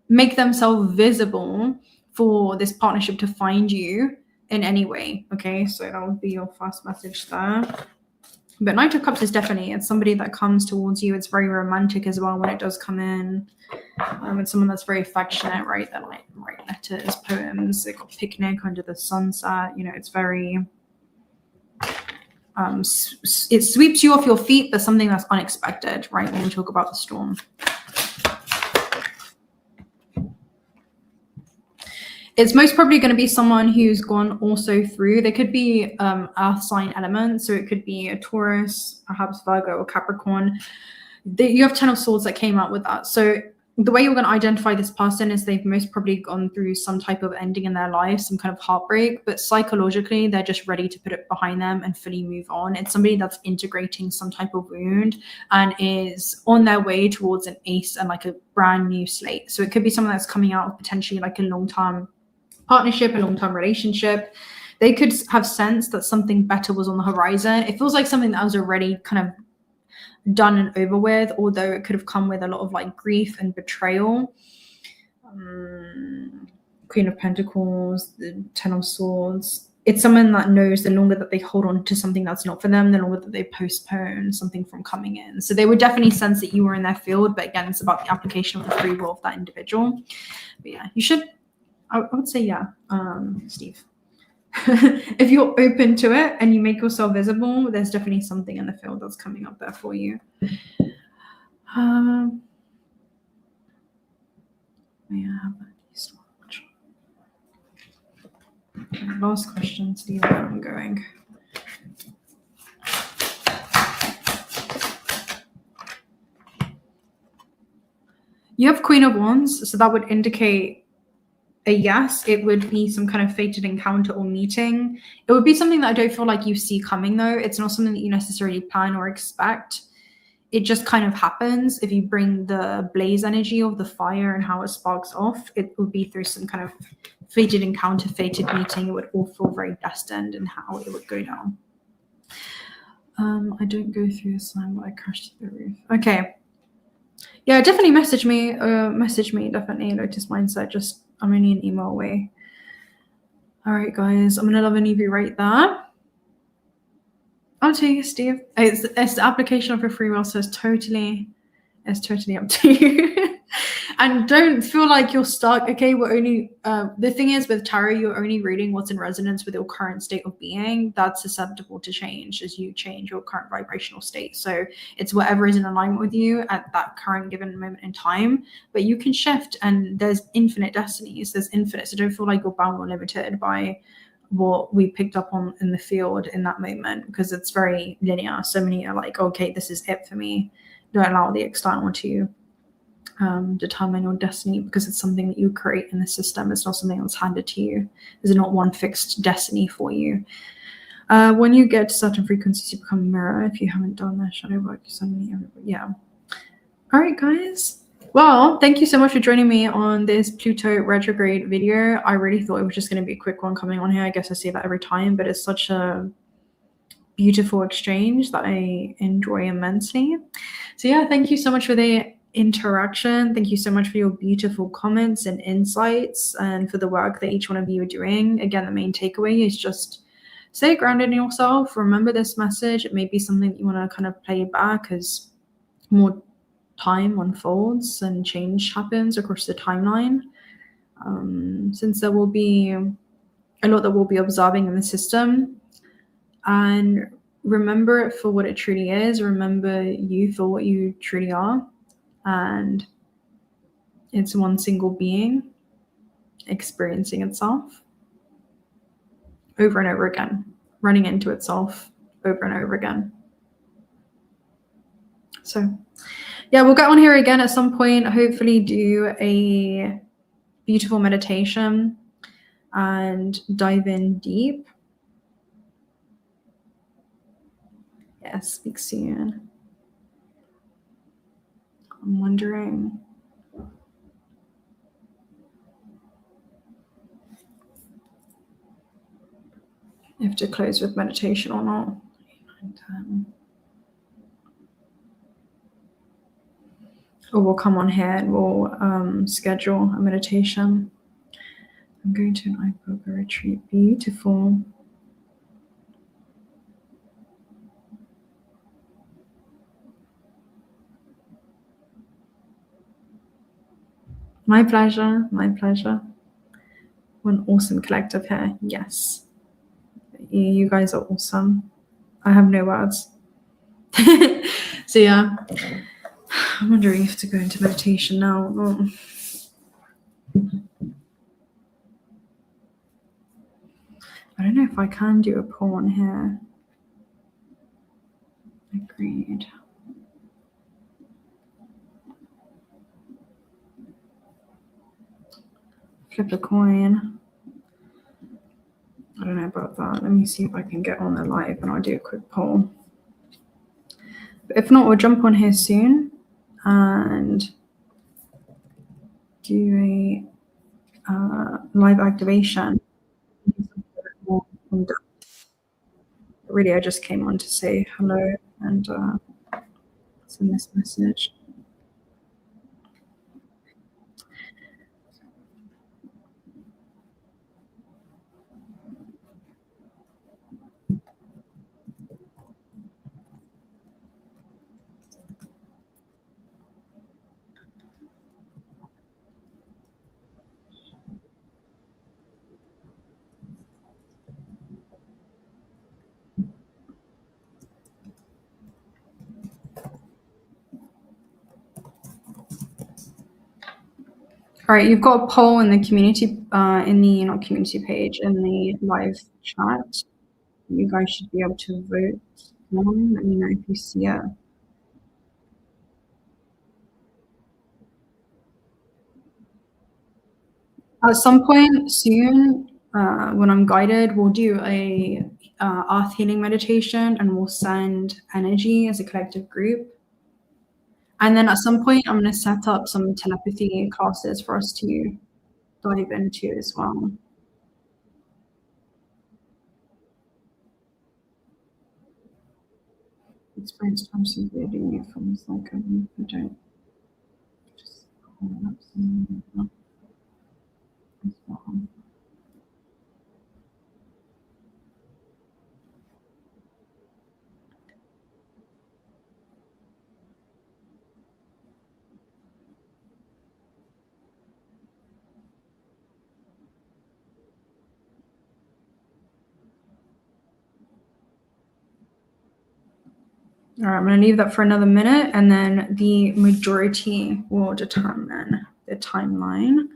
make themselves visible for this partnership to find you in any way. Okay, so that would be your first message there. But Knight of Cups is definitely, it's somebody that comes towards you. It's very romantic as well when it does come in. It's someone that's very affectionate, right? That like write letters, poems. They got picnic under the sunset. You know, it's very it sweeps you off your feet, but something that's unexpected, right? When we talk about the storm. It's most probably going to be someone who's gone also through, they could be earth sign elements. So it could be a Taurus, perhaps Virgo or Capricorn. You have 10 of Swords that came out with that. So the way you're going to identify this person is they've most probably gone through some type of ending in their life, some kind of heartbreak, but psychologically, they're just ready to put it behind them and fully move on. It's somebody that's integrating some type of wound and is on their way towards an ace and like a brand new slate. So it could be someone that's coming out of potentially like a long-term partnership, a long-term relationship. They could have sensed that something better was on the horizon. It feels like something that was already kind of done and over with, although it could have come with a lot of like grief and betrayal. Queen of Pentacles, the 10 of Swords. It's someone that knows the longer that they hold on to something that's not for them, the longer that they postpone something from coming in. So they would definitely sense that you were in their field, but again, it's about the application of the free will of that individual. But yeah, you should, I would say, yeah, Steve. If you're open to it and you make yourself visible, there's definitely something in the field that's coming up there for you. Yeah, last question, Steve, where I'm going. You have Queen of Wands, so that would indicate a yes. It would be some kind of fated encounter or meeting. It would be something that I don't feel like you see coming, though. It's not something that you necessarily plan or expect. It just kind of happens. If you bring the blaze energy of the fire and how it sparks off, it would be through some kind of fated encounter, fated meeting. It would all feel very destined in how it would go down. I don't go through the sign, but I crashed through the roof. Okay. Yeah, definitely message me. Definitely. Lotus Mindset. Just, I'm only an email away. All right, guys. I'm gonna love and leave you right there. I'll take it, Steve. It's the application of your free will, so it's totally up to you. And don't feel like you're stuck. Okay, we're only the thing is with tarot, you're only reading what's in resonance with your current state of being. That's susceptible to change as you change your current vibrational state. So it's whatever is in alignment with you at that current given moment in time. But you can shift, and there's infinite destinies. There's infinite. So don't feel like you're bound or limited by what we picked up on in the field in that moment, because it's very linear. So many are like, okay, this is it for me. Don't allow the external to determine your destiny, because it's something that you create in the system. It's not something that's handed to you. There's not one fixed destiny for you. When you get to certain frequencies, you become a mirror. If you haven't done that shadow work, you suddenly, yeah. All right, guys. Well, thank you so much for joining me on this Pluto retrograde video. I really thought it was just going to be a quick one coming on here. I guess I say that every time, but it's such a beautiful exchange that I enjoy immensely. So yeah, thank you so much for the interaction. Thank you so much for your beautiful comments and insights, and for the work that each one of you are doing. Again, the main takeaway is just stay grounded in yourself. Remember this message. It may be something that you want to kind of play back as more time unfolds and change happens across the timeline. Since there will be a lot that we'll be observing in the system. And remember it for what it truly is. Remember you for what you truly are. And it's one single being experiencing itself over and over again, running into itself over and over again. So yeah, we'll get on here again at some point, hopefully do a beautiful meditation and dive in deep. Yes, speak soon. I'm wondering if to close with meditation or not. Or we'll come on here and we'll schedule a meditation. I'm going to an iboga retreat. Beautiful. My pleasure. My pleasure. One awesome collective here. Yes. You guys are awesome. I have no words. So yeah, I'm wondering if to go into meditation now. Oh. I don't know if I can do a pull on here. Agreed. Flip a coin. I don't know about that. Let me see if I can get on the live and I'll do a quick poll. But if not, we'll jump on here soon and do a live activation. Really, I just came on to say hello and send this message. All right, you've got a poll in the community, in the not community page, in the live chat. You guys should be able to vote. Let me know if you see it. At some point soon, when I'm guided, we'll do a earth healing meditation and we'll send energy as a collective group. And then at some point, I'm going to set up some telepathy classes for us to dive into as well. Experience time simply doing it from like I don't just All right, I'm going to leave that for another minute, and then the majority will determine the timeline.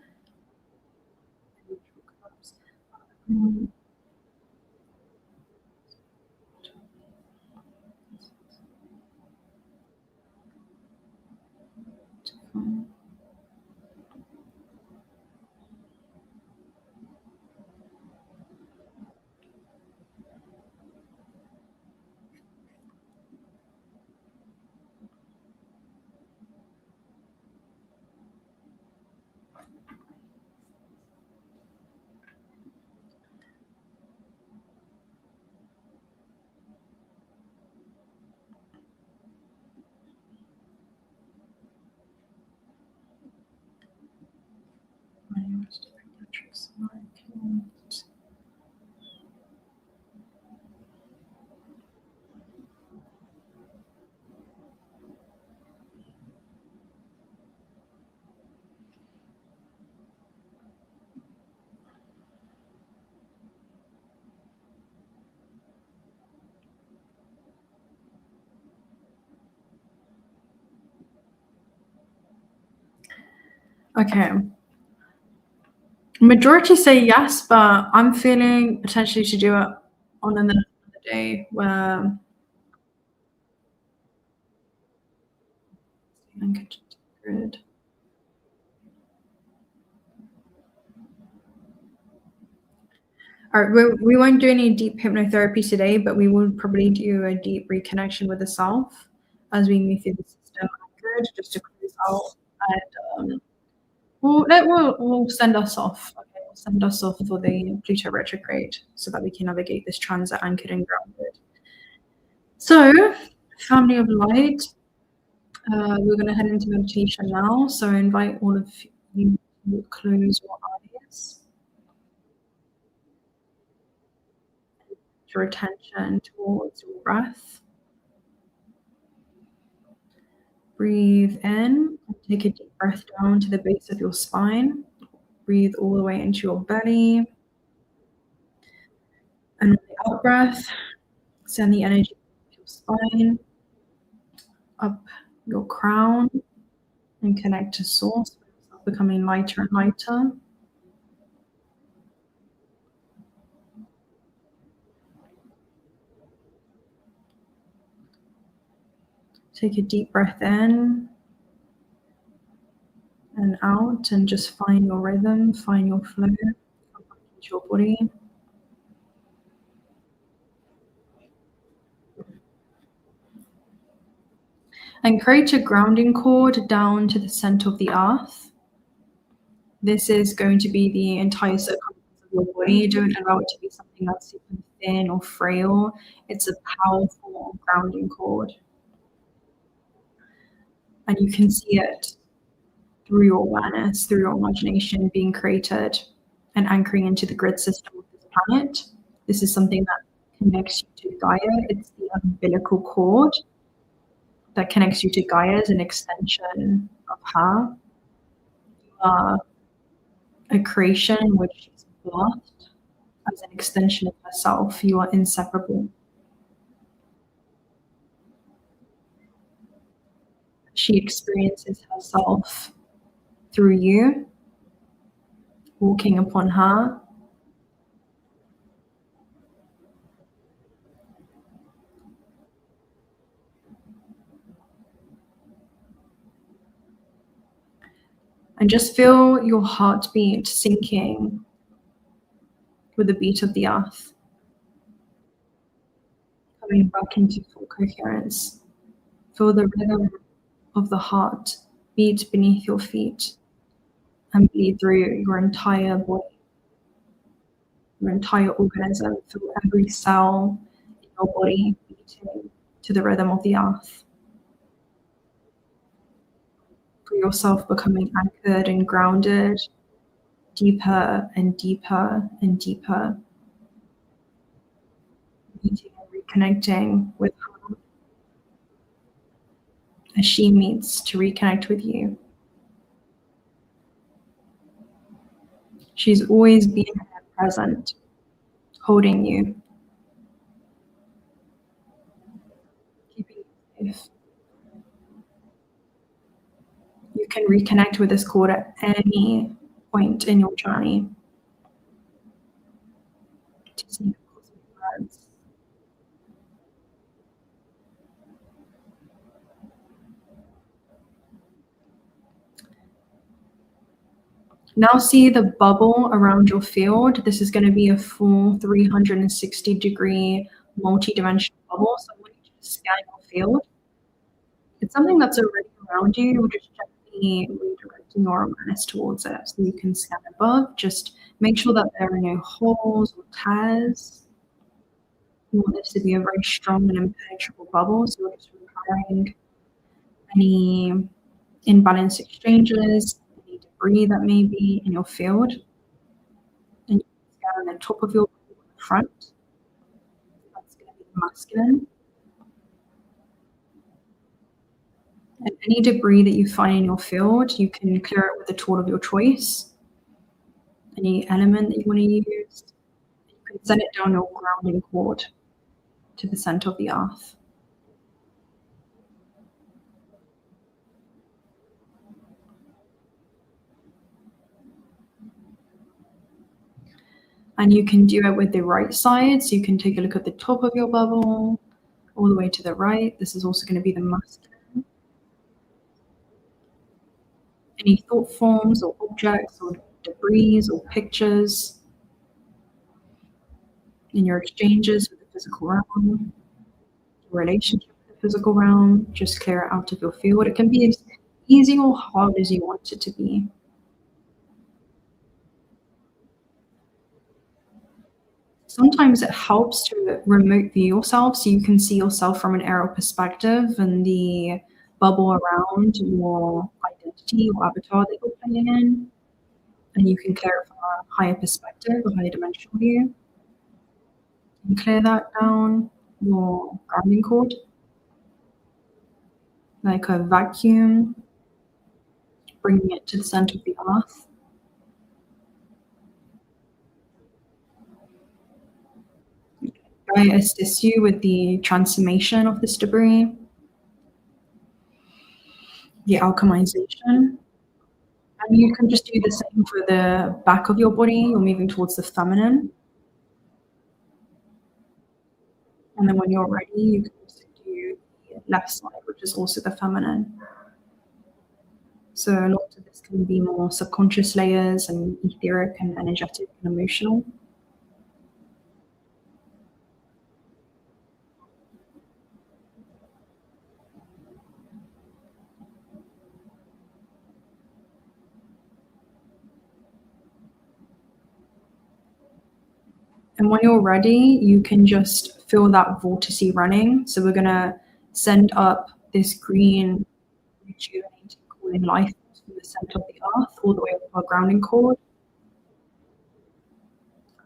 Okay. Majority say yes, but I'm feeling potentially to do it on another day where good. All right, we won't do any deep hypnotherapy today, but we will probably do a deep reconnection with the self as we move through the system. Good, just to close out, and we'll send us off. Okay, we'll send us off for the Pluto retrograde so that we can navigate this transit anchored and grounded. So, family of light, we're going to head into meditation now. So, I invite all of you to close your eyes. Your attention towards your breath. Breathe in and take a deep breath down to the base of your spine. Breathe all the way into your belly. And with the out breath, send the energy to your spine, up your crown, and connect to source, becoming lighter and lighter. Take a deep breath in and out, and just find your rhythm, find your flow, come back into your body. And create a grounding cord down to the center of the earth. This is going to be the entire circumference of your body. Don't allow it to be something that's super thin or frail. It's a powerful grounding cord. And you can see it through your awareness, through your imagination being created and anchoring into the grid system of this planet. This is something that connects you to Gaia. It's the umbilical cord that connects you to Gaia as an extension of her. You are a creation in which she's birthed as an extension of herself. You are inseparable. She experiences herself through you, walking upon her. And just feel your heartbeat syncing with the beat of the earth, coming back into full coherence. Feel the rhythm of the heart beat beneath your feet and bleed through your entire body, your entire organism. Feel every cell in your body beating to the rhythm of the earth. Feel yourself becoming anchored and grounded, deeper and deeper and deeper, meeting and reconnecting with her as she meets to reconnect with you. She's always been there, present, holding you, keeping you safe. You can reconnect with this cord at any point in your journey to see the cosmic threads. Now see the bubble around your field. This is going to be a full 360-degree multi-dimensional bubble. So I want you to scan your field. It's something that's already around you. You're just gently redirecting your awareness towards it. So you can scan above. Just make sure that there are no holes or tears. You want this to be a very strong and impenetrable bubble. So we're just repairing any imbalanced exchanges, any debris that may be in your field. And you can scan on the top of your body, on the front. That's going to be masculine. And any debris that you find in your field, you can clear it with a tool of your choice. Any element that you want to use, you can send it down your grounding cord to the center of the earth. And you can do it with the right side. So you can take a look at the top of your bubble, all the way to the right. This is also going to be the masculine. Any thought forms or objects or debris or pictures in your exchanges with the physical realm, your relationship with the physical realm, just clear it out of your field. It can be as easy or hard as you want it to be. Sometimes it helps to remote view yourself so you can see yourself from an aerial perspective and the bubble around your identity or avatar that you're playing in. And you can clear it from a higher perspective, a higher dimensional view. And clear that down your grounding cord, like a vacuum, bringing it to the center of the earth. I assist you with the transformation of this debris, the alchemization. And you can just do the same for the back of your body. You're moving towards the feminine. And then when you're ready, you can also do the left side, which is also the feminine. So a lot of this can be more subconscious layers and etheric and energetic and emotional. And when you're ready, you can just feel that vortice running. So we're going to send up this green, rejuvenating, cooling life from the center of the earth all the way up our grounding cord.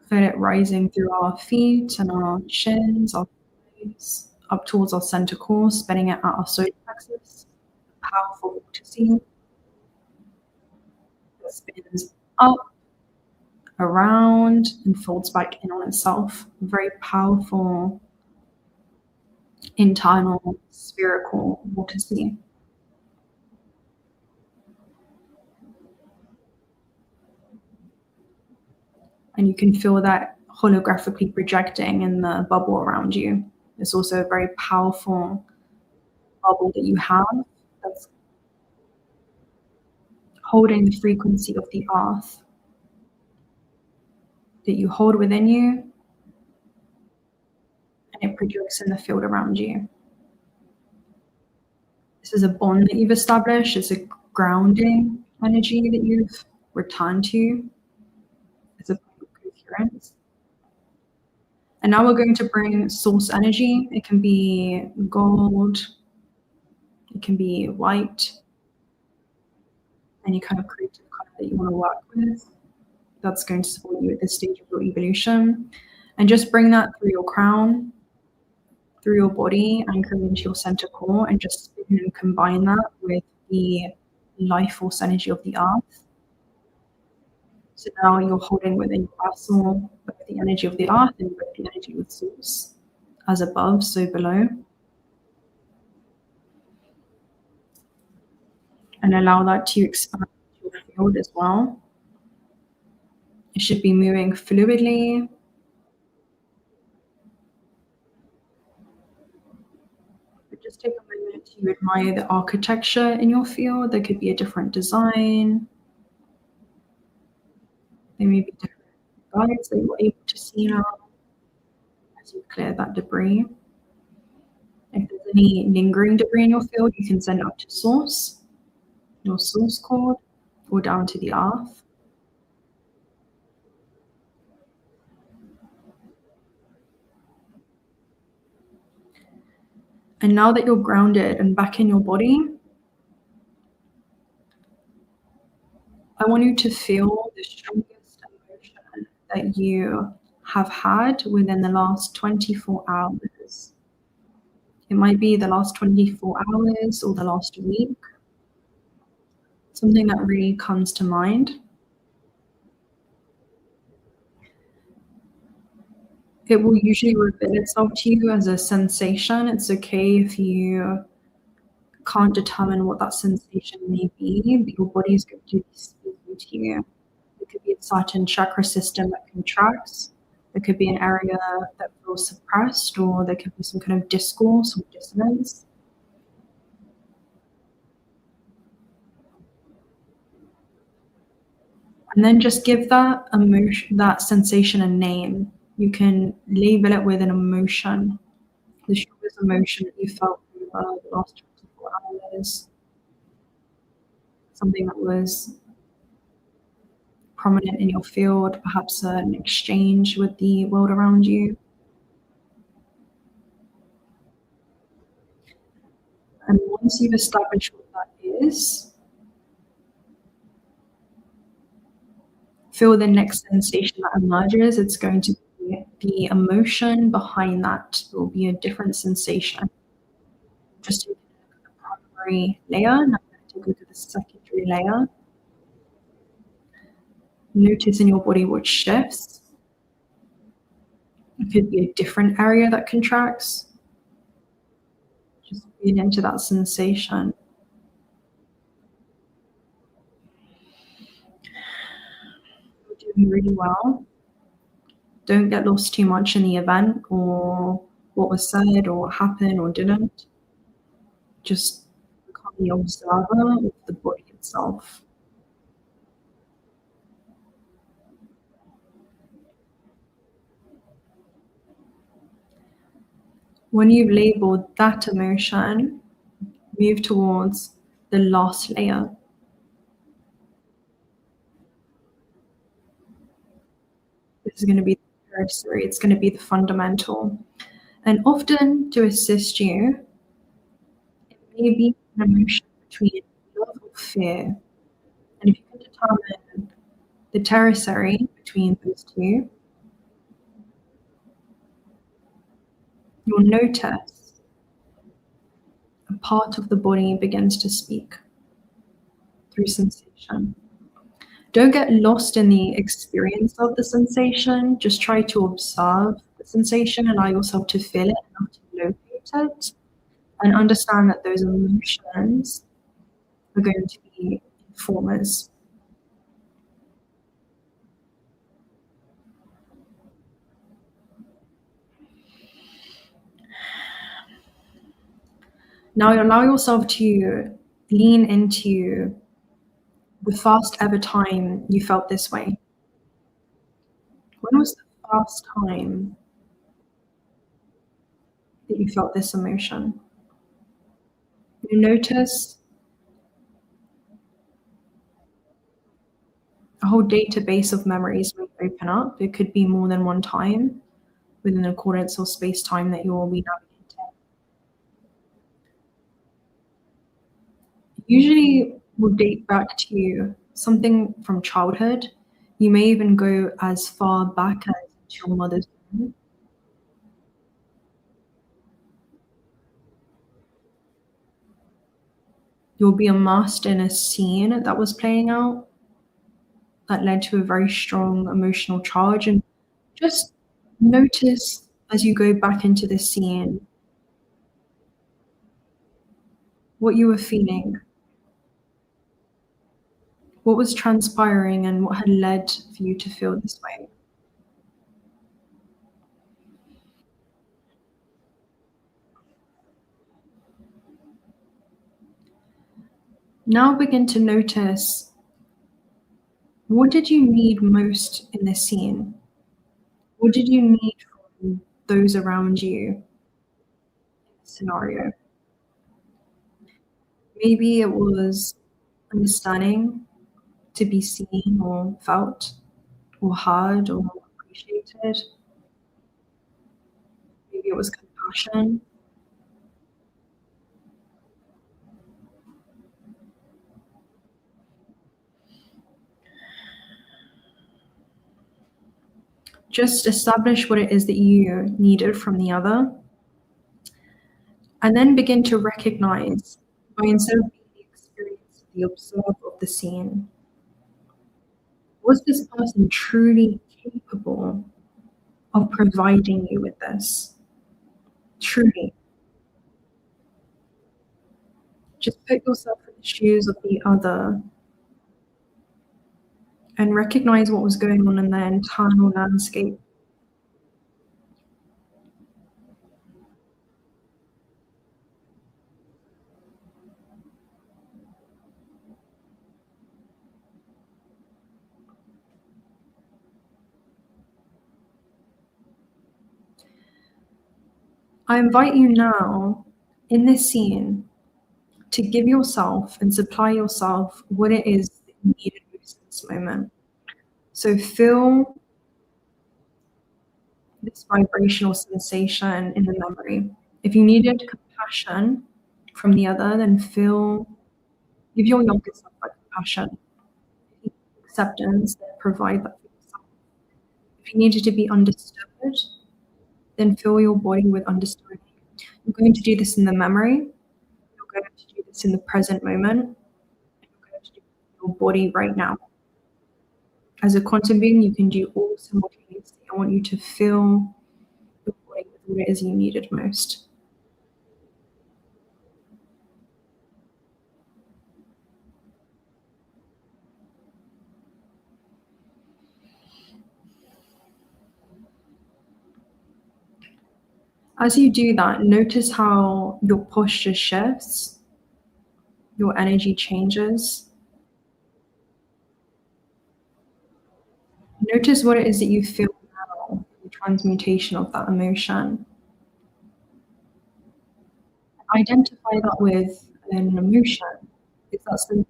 Feel it rising through our feet and our shins, our face, up towards our center core, spinning it at our solar plexus. Powerful vortice that spins up, around, and folds back in on itself. Very powerful internal spherical vortice. And you can feel that holographically projecting in the bubble around you. It's also a very powerful bubble that you have that's holding the frequency of the earth that you hold within you, and it projects in the field around you. This is a bond that you've established. It's a grounding energy that you've returned to. It's a point of coherence. And now we're going to bring source energy. It can be gold, it can be white, any kind of creative color that you want to work with. That's going to support you at this stage of your evolution. And just bring that through your crown, through your body, anchoring into your center core, and just spin and combine that with the life force energy of the earth. So now you're holding within your vessel both the energy of the earth and both the energy with source. As above, so below. And allow that to expand your field as well. It should be moving fluidly. But just take a moment to admire the architecture in your field. There could be a different design. There may be different guides that you're able to see now as you clear that debris. If there's any lingering debris in your field, you can send up to source, your source cord, or down to the earth. And now that you're grounded and back in your body, I want you to feel the strongest emotion that you have had within the last 24 hours. It might be the last 24 hours or the last week. Something that really comes to mind. It will usually reveal itself to you as a sensation. It's okay if you can't determine what that sensation may be, but your body is going to be speaking to you. could be a certain chakra system that contracts. There could be an area that feels suppressed, or there could be some kind of discourse or dissonance. And then just give that emotion, that sensation, a name. You can label it with an emotion, the strongest emotion that you felt over the last 24 hours, something that was prominent in your field, perhaps an exchange with the world around you. And once you've established what that is, feel the next sensation that emerges. It's going to be the emotion behind that. It will be a different sensation. Just take a look at the primary layer. Now take a look at the secondary layer. Notice in your body what shifts. It could be a different area that contracts. Just feel into that sensation. You're doing really well. Don't get lost too much in the event or what was said or what happened or didn't. Just become the observer of the body itself. When you've labeled that emotion, move towards the last layer. This is going to be the tertiary, it's going to be the fundamental. And often to assist you, it may be an emotion between love or fear. And if you can determine the tertiary between those two, you'll notice a part of the body begins to speak through sensation. Don't get lost in the experience of the sensation. Just try to observe the sensation, allow yourself to feel it, enough to locate it, and understand that those emotions are going to be informers. Now allow yourself to lean into the first ever time you felt this way. When was the first time that you felt this emotion? You notice a whole database of memories will open up. It could be more than one time within the coordinates or space-time that you will be navigating. Usually will date back to something from childhood. You may even go as far back as your mother's womb. You'll be immersed in a scene that was playing out that led to a very strong emotional charge. And just notice as you go back into the scene what you were feeling, what was transpiring, and what had led for you to feel this way. Now begin to notice, what did you need most in this scene? What did you need from those around you in this scenario? Maybe it was understanding, to be seen or felt or heard or appreciated. Maybe it was compassion. Just establish what it is that you needed from the other. And then begin to recognize, by instead of being the experience, the observer of the scene, was this person truly capable of providing you with this? Truly. Just put yourself in the shoes of the other and recognize what was going on in their internal landscape. I invite you now, in this scene, to give yourself and supply yourself what it is that you needed most in this moment. So feel this vibrational sensation in the memory. If you needed compassion from the other, then give your younger self that compassion. If you need acceptance, then provide that for yourself. If you needed to be understood, then fill your body with understanding. You're going to do this in the memory. You're going to do this in the present moment. And you're going to do it in your body right now. As a quantum being, you can do all simultaneously. I want you to fill your body with what it is you needed most. As you do that, notice how your posture shifts, your energy changes. Notice what it is that you feel now, the transmutation of that emotion. Identify that with an emotion. Is that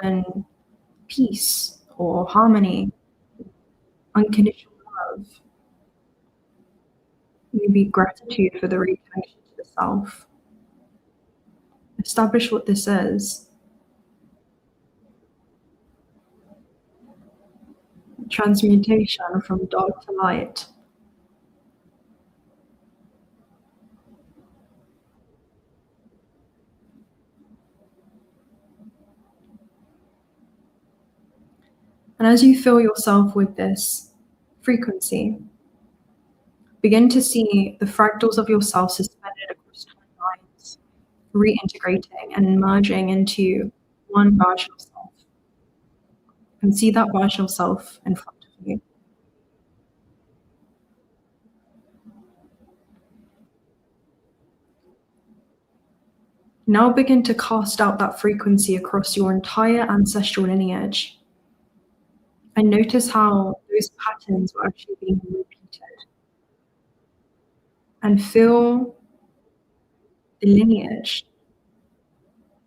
emotion peace or harmony, unconditional love, maybe gratitude for the reconnection to the self? Establish what this is. Transmutation from dark to light. And as you fill yourself with this frequency, begin to see the fractals of yourself suspended across timelines, reintegrating and merging into one version of self. And see that version of self in front of you. Now begin to cast out that frequency across your entire ancestral lineage. And notice how those patterns were actually being repeated. And fill the lineage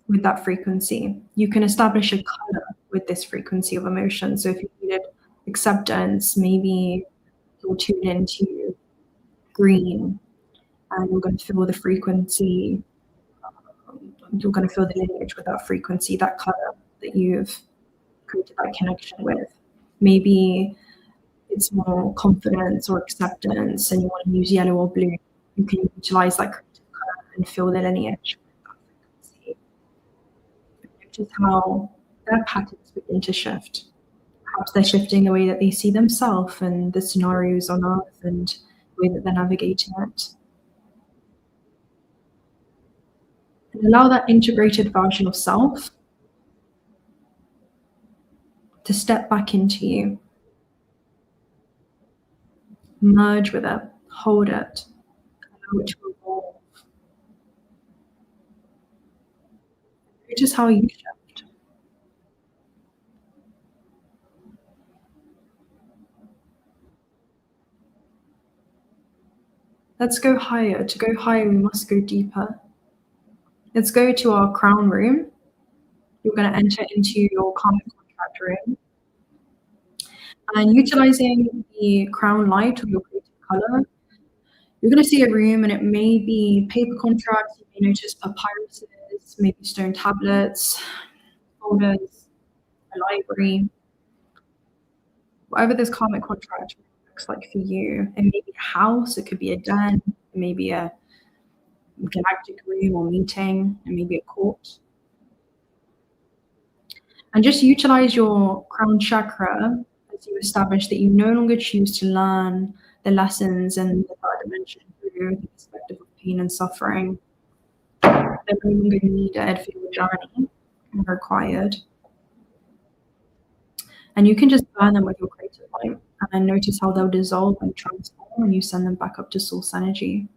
with that frequency. You can establish a color with this frequency of emotion. So if you needed acceptance, maybe you'll tune into green, and you're going to feel the frequency. You're going to feel the lineage with that frequency, that color that you've created that connection with. Maybe it's more confidence or acceptance, and you want to use yellow or blue. You can utilize that creative color and feel the lineage with that frequency. Notice how their patterns begin to shift. Perhaps they're shifting the way that they see themselves and the scenarios on Earth and the way that they're navigating it. And allow that integrated version of self to step back into you. Merge with it, hold it, allow it to evolve. Notice how you shift. Let's go higher. To go higher, we must go deeper. Let's go to our crown room. You're going to enter into your karmic contract room. And utilizing the crown light or your creative color, you're going to see a room, and it may be paper contracts. You may notice papyruses, maybe stone tablets, folders, a library. Whatever this karmic contract looks like for you. It may be a house, it could be a den, it may be a galactic room or meeting, it may be a court. And just utilize your crown chakra as you establish that you no longer choose to learn the lessons in the third dimension through the perspective of pain and suffering. They're no longer needed for your journey and required. And you can just burn them with your creative light and notice how they'll dissolve and transform when you send them back up to source energy.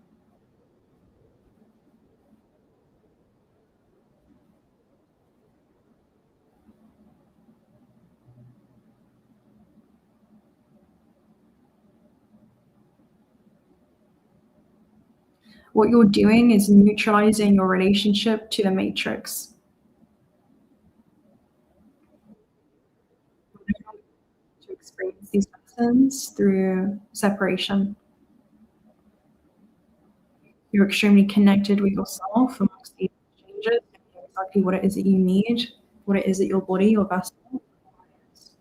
What you're doing is neutralizing your relationship to the matrix. To experience these lessons through separation. You're extremely connected with yourself amongst these changes, exactly what it is that you need, what it is that your body, your vessel requires.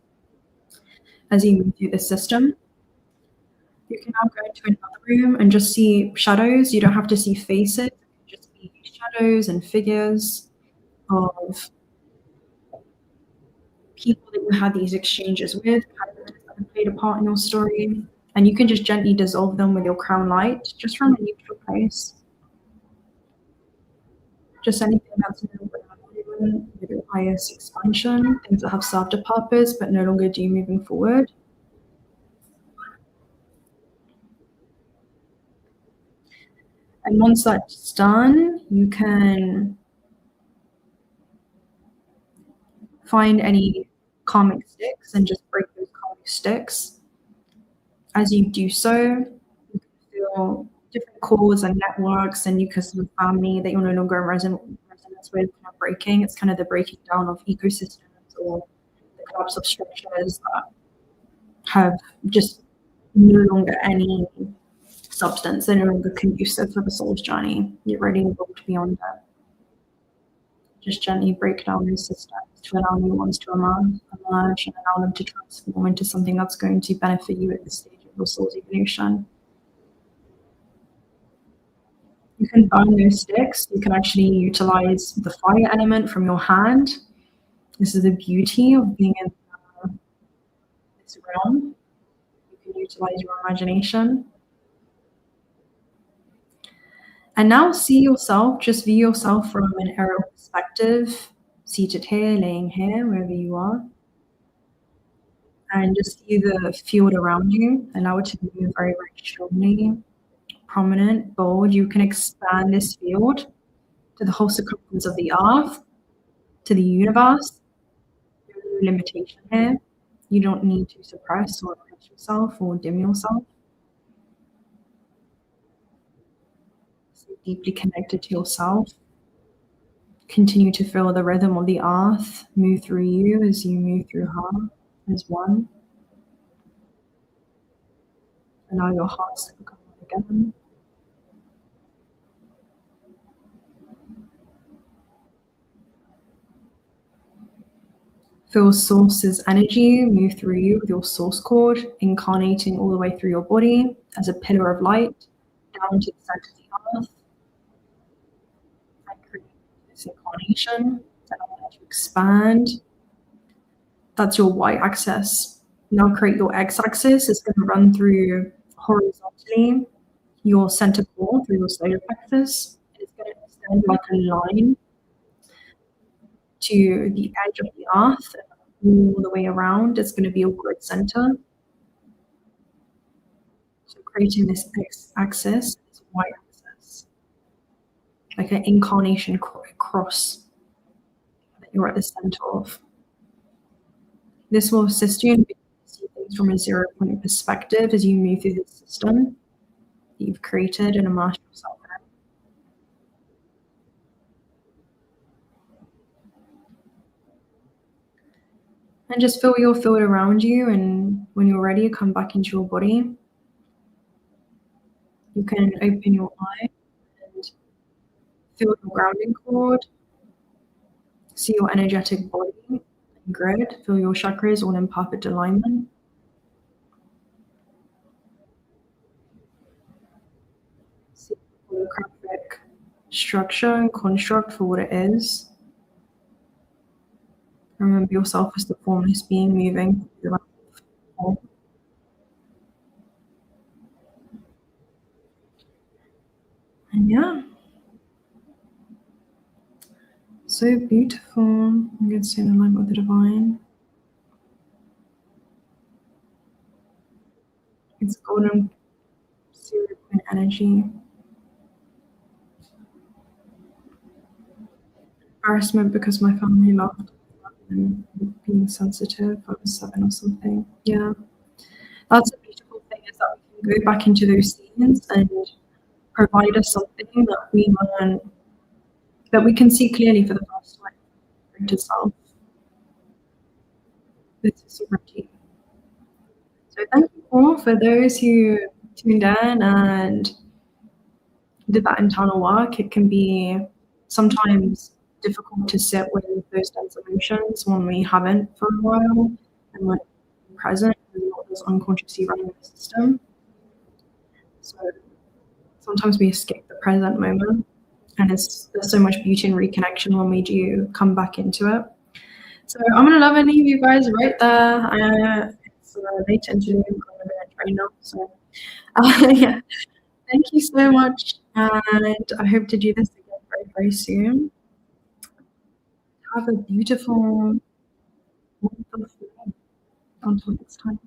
As you move through the system, you can now go into another room and just see shadows. You don't have to see faces, it can just be shadows and figures of people that you had these exchanges with, characters that have played a part in your story, and you can just gently dissolve them with your crown light, just from a neutral place. Just anything that's no longer with your highest expansion, things that have served a purpose but no longer do moving forward. And once that's done, you can find any karmic sticks and just break those karmic sticks. As you do so, you can feel different cores and networks and nucleus of family that you're no longer in resonance with kind of breaking. It's kind of the breaking down of ecosystems or the collapse of structures that have just no longer any substance. They're no longer conducive for the soul's journey. You're ready to go beyond that. Just gently break down those systems to allow new ones to emerge and allow them to transform into something that's going to benefit you at this stage of your soul's evolution. You can burn those sticks. You can actually utilize the fire element from your hand. This is the beauty of being in this realm. You can utilize your imagination. And now see yourself, just view yourself from an aerial perspective, seated here, laying here, wherever you are. And just see the field around you. Allow it to move very, very strongly, prominent, bold. You can expand this field to the whole circumference of the earth, to the universe. There's no limitation here. You don't need to suppress or oppress yourself or dim yourself. Stay deeply connected to yourself. Continue to feel the rhythm of the earth move through you as you move through her as one. Allow your hearts to become one again. Feel source's energy move through you with your source cord, incarnating all the way through your body as a pillar of light down to the center of the earth. And create this incarnation, allow it to expand. That's your y-axis. Now create your x-axis. It's going to run through horizontally your center core through your solar plexus. It's going to extend like a line to the edge of the earth, all the way around. It's going to be your grid center. So creating this x-axis, this y-axis, like an incarnation cross that you're at the center of. This will assist you in seeing things from a 0-point perspective as you move through the system that you've created and immerse yourself in. And just feel your field around you, and when you're ready, come back into your body. You can open your eye and feel your grounding cord. See your energetic body and grid. Feel your chakras all in perfect alignment. See the holographic structure and construct for what it is. Remember yourself as the formless being moving through the life. And yeah, so beautiful. I'm going to stay in alignment with the divine. It's golden 𝓤𝓪𝓻 energy. Embarrassment because my family laughed and being sensitive. I was 7 or something. Yeah. That's the beautiful thing, is that we can go back into those scenes and provide us something that we learn, that we can see clearly for the first time into self. This is super deep. So thank you all for those who tuned in and did that internal work. It can be sometimes difficult to sit with those dense emotions when we haven't for a while, and when we're present, there's a lot of unconsciously running in the system. So sometimes we escape the present moment, and there's so much beauty and reconnection when we do come back into it. So I'm gonna love any of you guys right there. It's late into right now, so yeah. Thank you so much, and I hope to do this again very, very soon. Have a beautiful, wonderful day. Until next time.